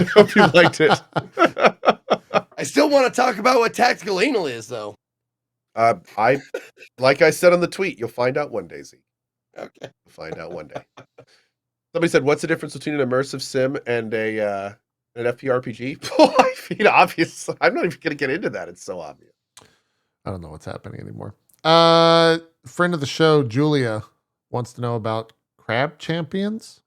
hope you liked it. I still want to talk about what tactical anal is, though. Like I said on the tweet, you'll find out one day, Z. Okay. You'll find out one day. Somebody said, "What's the difference between an immersive sim and an FPRPG?" I mean, obvious. I'm not even going to get into that. It's so obvious. I don't know what's happening anymore. Friend of the show, Julia, wants to know about Crab Champions.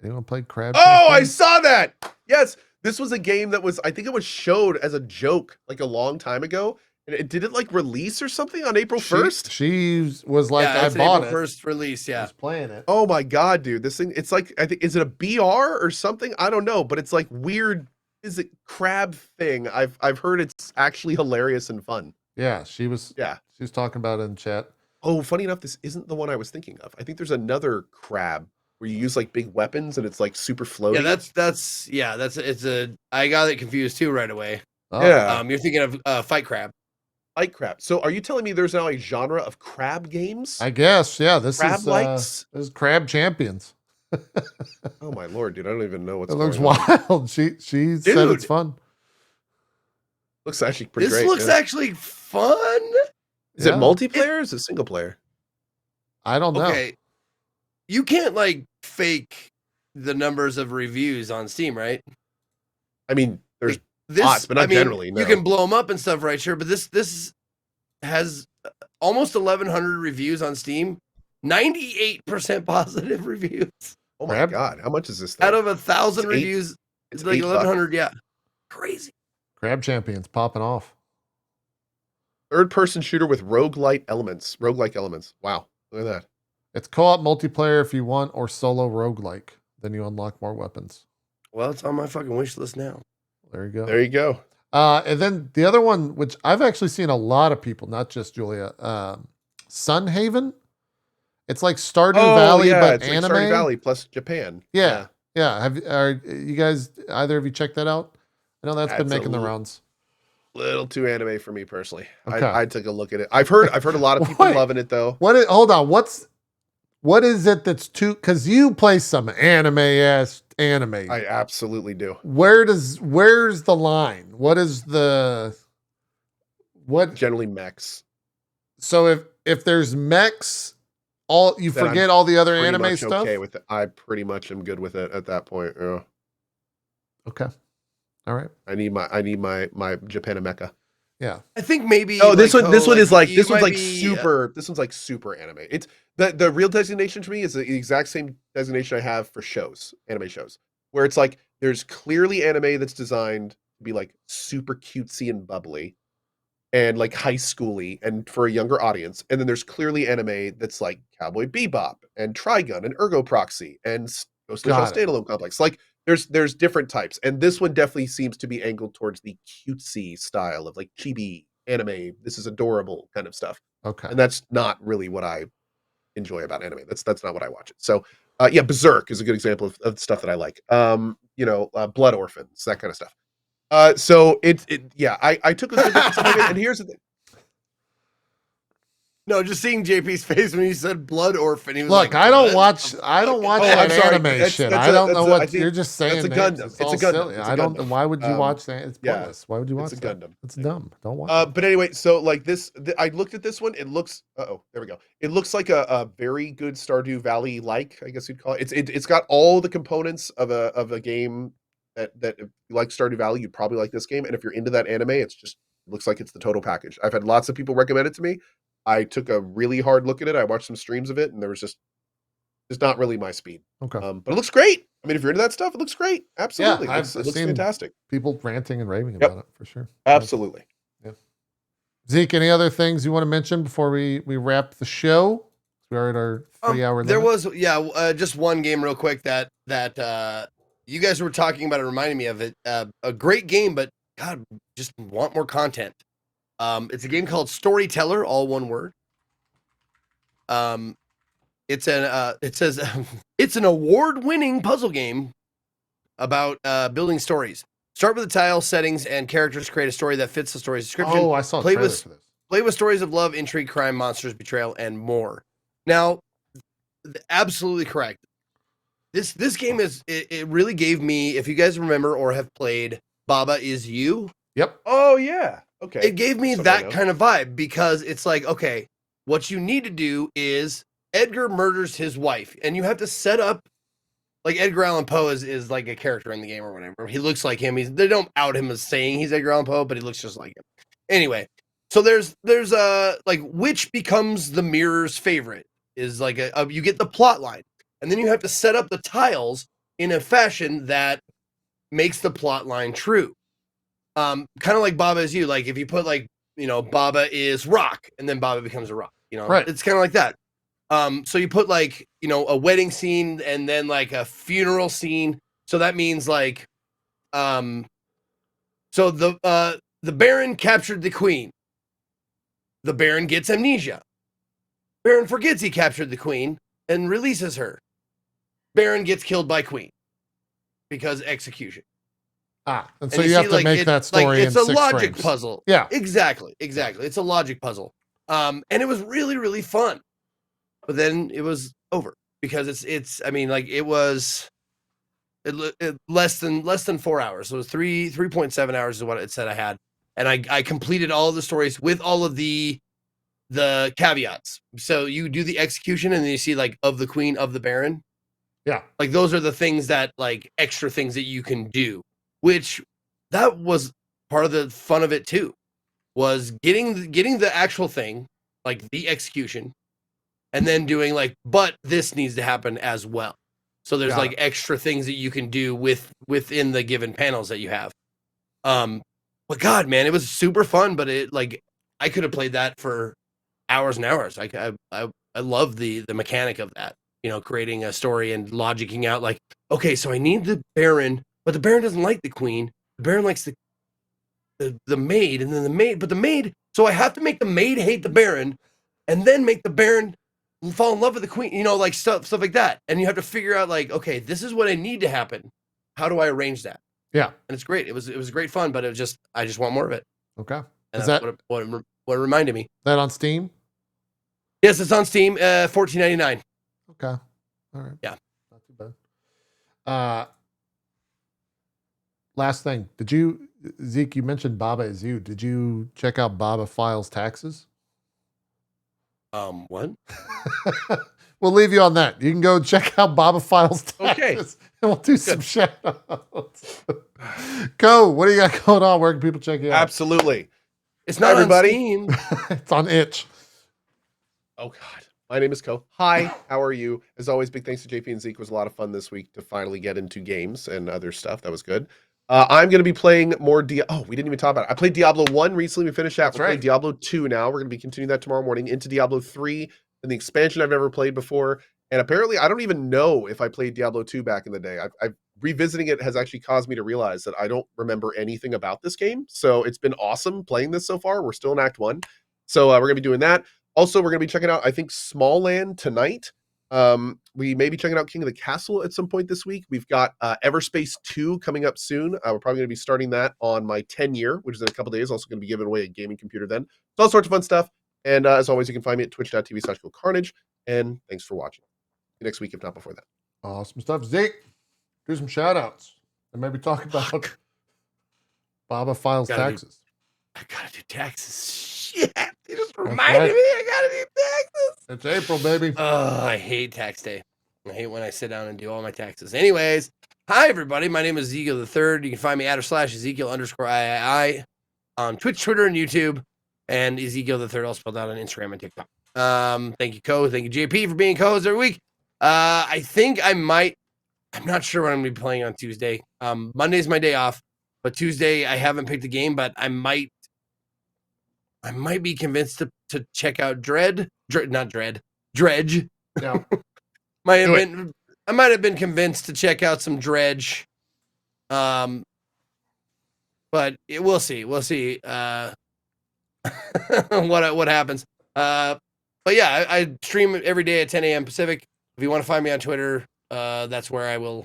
Anyone played Crab Champions? I saw that. Yes. This was a game that was, I think it was showed as a joke like a long time ago. And did it like release or something on April 1st? She was like, I bought April 1st release. Yeah. I was playing it. Oh my God, dude. This thing, it's like, I think, is it a BR or something? I don't know, but it's like weird. Is it crab thing? I've heard it's actually hilarious and fun. Yeah, she was talking about it in chat. Oh, funny enough, this isn't the one I was thinking of. I think there's another crab where you use like big weapons and it's like super floaty. Yeah, I got it confused too right away. Oh. Yeah. You're thinking of Fight Crab. Fight Crab. So are you telling me there's now a genre of crab games? I guess, yeah. This is Crab Champions. Oh my Lord, dude. I don't even know what's going on. It looks wild. She said it's fun. Looks actually pretty great. This looks actually fun. Is it multiplayer or is it single player? I don't know. Okay. You can't like fake the numbers of reviews on Steam, right? I mean, there's bots, but not generally. No. You can blow them up and stuff, right? Sure. But this has almost 1,100 reviews on Steam. 98% positive reviews. Oh my God. How much is this thing? Out of 1,000 reviews, it's like 1,100. Yeah. Crazy. Crab Champions popping off. Third-person shooter with roguelike elements. Wow, look at that. It's co-op multiplayer if you want, or solo roguelike. Then you unlock more weapons. Well, it's on my fucking wish list now. There you go. There you go. And then the other one, which I've actually seen a lot of people, not just Julia, Sunhaven. It's like Stardew Valley, but it's anime. Like Stardew Valley plus Japan. Yeah. Are you guys, either of you checked that out? I know that's been That's a making the rounds. little too anime for me personally. Okay. I took a look at it. I've heard a lot of people loving it though. Hold on. What is it that's too? Because you play some anime-ass anime. I absolutely do. Where's the line? What is what? Generally mechs. So if there's mechs, you Then forget all the other Pretty anime much stuff. okay with it. I pretty much am good with it at that point. Yeah. Okay. All right. I need my Japanemecha. Yeah. I think maybe. Oh, this one is like super. This one's like super anime. It's the real designation for me is the exact same designation I have for shows, anime shows, where it's like there's clearly anime that's designed to be like super cutesy and bubbly, and like high schooly and for a younger audience, and then there's clearly anime that's like Cowboy Bebop and Trigun and Ergo Proxy and Ghost in the Shell Standalone Complex. Like there's different types, and this one definitely seems to be angled towards the cutesy style of like chibi anime. This is adorable kind of stuff. Okay. And that's not really what I enjoy about anime. That's not what I watch it. So yeah, Berserk is a good example of stuff that I like. Blood Orphans, that kind of stuff. So I took a good look at some of it, and here's the thing. No, just seeing JP's face when you said Blood Orphan. He was Look, like, I don't watch that anime shit. I don't know what you're just saying. It's a Gundam. It's a Gundam. Silly. I don't. Why would you watch that? It's pointless. Why would you watch it's a that? Gundam. It's dumb. Don't watch. But anyway, so like this, I looked at this one. It looks. There we go. It looks like a very good Stardew Valley like, I guess you'd call it. It's got all the components of a game that if you like Stardew Valley, you'd probably like this game. And if you're into that anime, it looks like it's the total package. I've had lots of people recommend it to me. I took a really hard look at it. I watched some streams of it, and there was just not really my speed. Okay. But it looks great. I mean, if you're into that stuff, it looks great. Absolutely. Yeah, it looks fantastic. People ranting and raving about it for sure. Absolutely. Yeah. Zeke, any other things you want to mention before we wrap the show? We're at our 3-hour limit. There was just one game real quick that you guys were talking about. It reminded me of it. A great game, but God, just want more content. It's a game called Storyteller, all one word. It says it's an award-winning puzzle game about building stories. Start with the tile, settings, and characters. Create a story that fits the story's description. Oh, I saw a trailer for this. Play with stories of love, intrigue, crime, monsters, betrayal, and more. Now, absolutely correct. This game it really gave me, if you guys remember or have played Baba Is You. Yep. Oh yeah. Okay. It gave me that kind of vibe because it's like, okay, what you need to do is Edgar murders his wife, and you have to set up, like Edgar Allan Poe is like a character in the game or whatever. He looks like him. They don't out him as saying he's Edgar Allan Poe, but he looks just like him. Anyway, so there's like which becomes the mirror's favorite is like you get the plot line, and then you have to set up the tiles in a fashion that makes the plot line true. Kind of like Baba Is You. Like if you put like, Baba is rock, and then Baba becomes a rock. Right. It's kind of like that. So you put like, a wedding scene and then like a funeral scene. So that means like, so the Baron captured the queen. The Baron gets amnesia. Baron forgets he captured the queen and releases her. Baron gets killed by queen because execution. And so you have to make that story in 6 frames. It's a logic puzzle. Yeah. Exactly. It's a logic puzzle. And it was really, really fun. But then it was over because it was less than 4 hours. So it was 3.7 hours is what it said I had. And I completed all of the stories with all of the caveats. So you do the execution and then you see like of the queen, of the Baron. Yeah. Like those are the things that like extra things that you can do. Which that was part of the fun of it too, was getting the actual thing, like the execution, and then doing like, but this needs to happen as well. So there's like extra things that you can do within the given panels that you have. But God, man, it was super fun. But it like I could have played that for hours and hours. I love the mechanic of that. Creating a story and logicking out like, okay, so I need the Baron. But the Baron doesn't like the queen. The Baron likes the maid, and then the maid. So I have to make the maid hate the Baron, and then make the Baron fall in love with the queen. Like stuff like that. And you have to figure out like, okay, this is what I need to happen. How do I arrange that? Yeah. And it's great. It was great fun, but I just want more of it. Okay. And Is that's that what it reminded me. that on Steam? Yes, it's on Steam, $14.99. Okay. All right. Yeah. Not too bad. Last thing. Zeke, you mentioned Baba Is You. Did you check out Baba Files Taxes? What? We'll leave you on that. You can go check out Baba Files Taxes. Okay. And we'll do some shout outs. Go. What do you got going on? Where can people check you out? Absolutely. It's not everybody. on Steam. It's on Itch. Oh God. My name is Ko. Hi, how are you? As always, big thanks to JP and Zeke. It was a lot of fun this week to finally get into games and other stuff. That was good. I'm going to be playing more we didn't even talk about it. I played Diablo 1 recently. We finished that. That's We're right. playing Diablo 2 now. We're going to be continuing that tomorrow morning into Diablo 3 and the expansion I've never played before. And apparently, I don't even know if I played Diablo 2 back in the day. Revisiting it has actually caused me to realize that I don't remember anything about this game. So it's been awesome playing this so far. We're still in Act 1. So we're going to be doing that. Also, we're going to be checking out, I think, Small Land tonight. We may be checking out King of the Castle at some point this week. We've got Everspace 2 coming up soon. We're probably going to be starting that on my 10-year, which is in a couple days. Also going to be giving away a gaming computer then. So all sorts of fun stuff. And as always, you can find me at twitch.tv/GoCarnage. And thanks for watching. See you next week, if not before that. Awesome stuff. Zeke, do some shout outs. And maybe talk about Baba Files Taxes. I gotta do taxes. Shit. You just reminded me I gotta do taxes. It's April, baby. Oh, I hate tax day. I hate when I sit down and do all my taxes. Anyways, hi everybody. My name is Ezekiel the Third. You can find me at /Ezekiel_III on Twitch, Twitter, and YouTube. And Ezekiel the Third all spelled out on Instagram and TikTok. Thank you, Ko. Thank you, JP, for being co-host every week. I think I'm not sure what I'm gonna be playing on Tuesday. Monday's my day off, but Tuesday I haven't picked a game, but I might be convinced to check out Dredge. Yeah. I might have been convinced to check out some Dredge. But we'll see. We'll see what happens. But yeah, I stream every day at 10 a.m. Pacific. If you want to find me on Twitter, that's where I will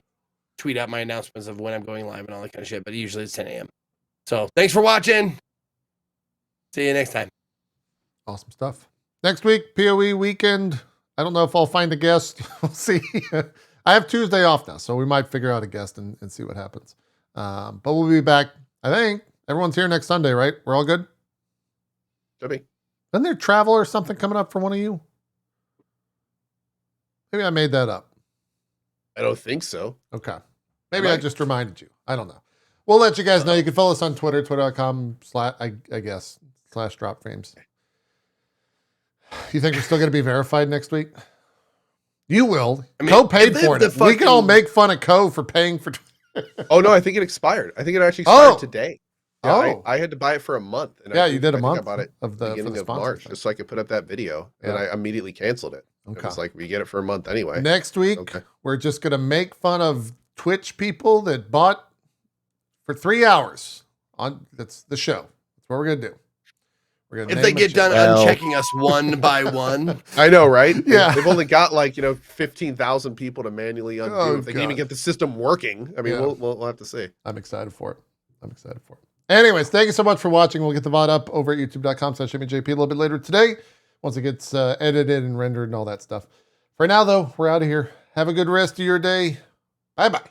tweet out my announcements of when I'm going live and all that kind of shit. But usually it's 10 a.m. So thanks for watching. See you next time. Awesome stuff. Next week, PoE weekend. I don't know if I'll find a guest. We'll see. I have Tuesday off now, so we might figure out a guest and see what happens. But we'll be back. I think everyone's here next Sunday, right? We're all good? Should be. Isn't there travel or something coming up for one of you? Maybe I made that up. I don't think so. Okay. Maybe I just reminded you. I don't know. We'll let you guys know. You can follow us on Twitter, twitter.com/dropframes. You think we're still going to be verified next week? You will. I mean, Ko paid for it. We can all make fun of Ko for paying for Oh, no, I think it expired. I think it actually expired today. Yeah, I had to buy it for a month. And you did a month. I bought it of the beginning of March just so I could put up that video. And I immediately canceled it. Okay. It was like, we get it for a month anyway. Next week, we're just going to make fun of Twitch people that bought for 3 hours. That's the show. That's what we're going to do. If they get done unchecking us one by one. I know, right? Yeah. They've only got 15,000 people to manually undo. If they can even get the system working. I mean, we'll have to see. I'm excited for it. Anyways, thank you so much for watching. We'll get the VOD up over at youtube.com/itmeJP a little bit later today once it gets edited and rendered and all that stuff. For now, though, we're out of here. Have a good rest of your day. Bye-bye.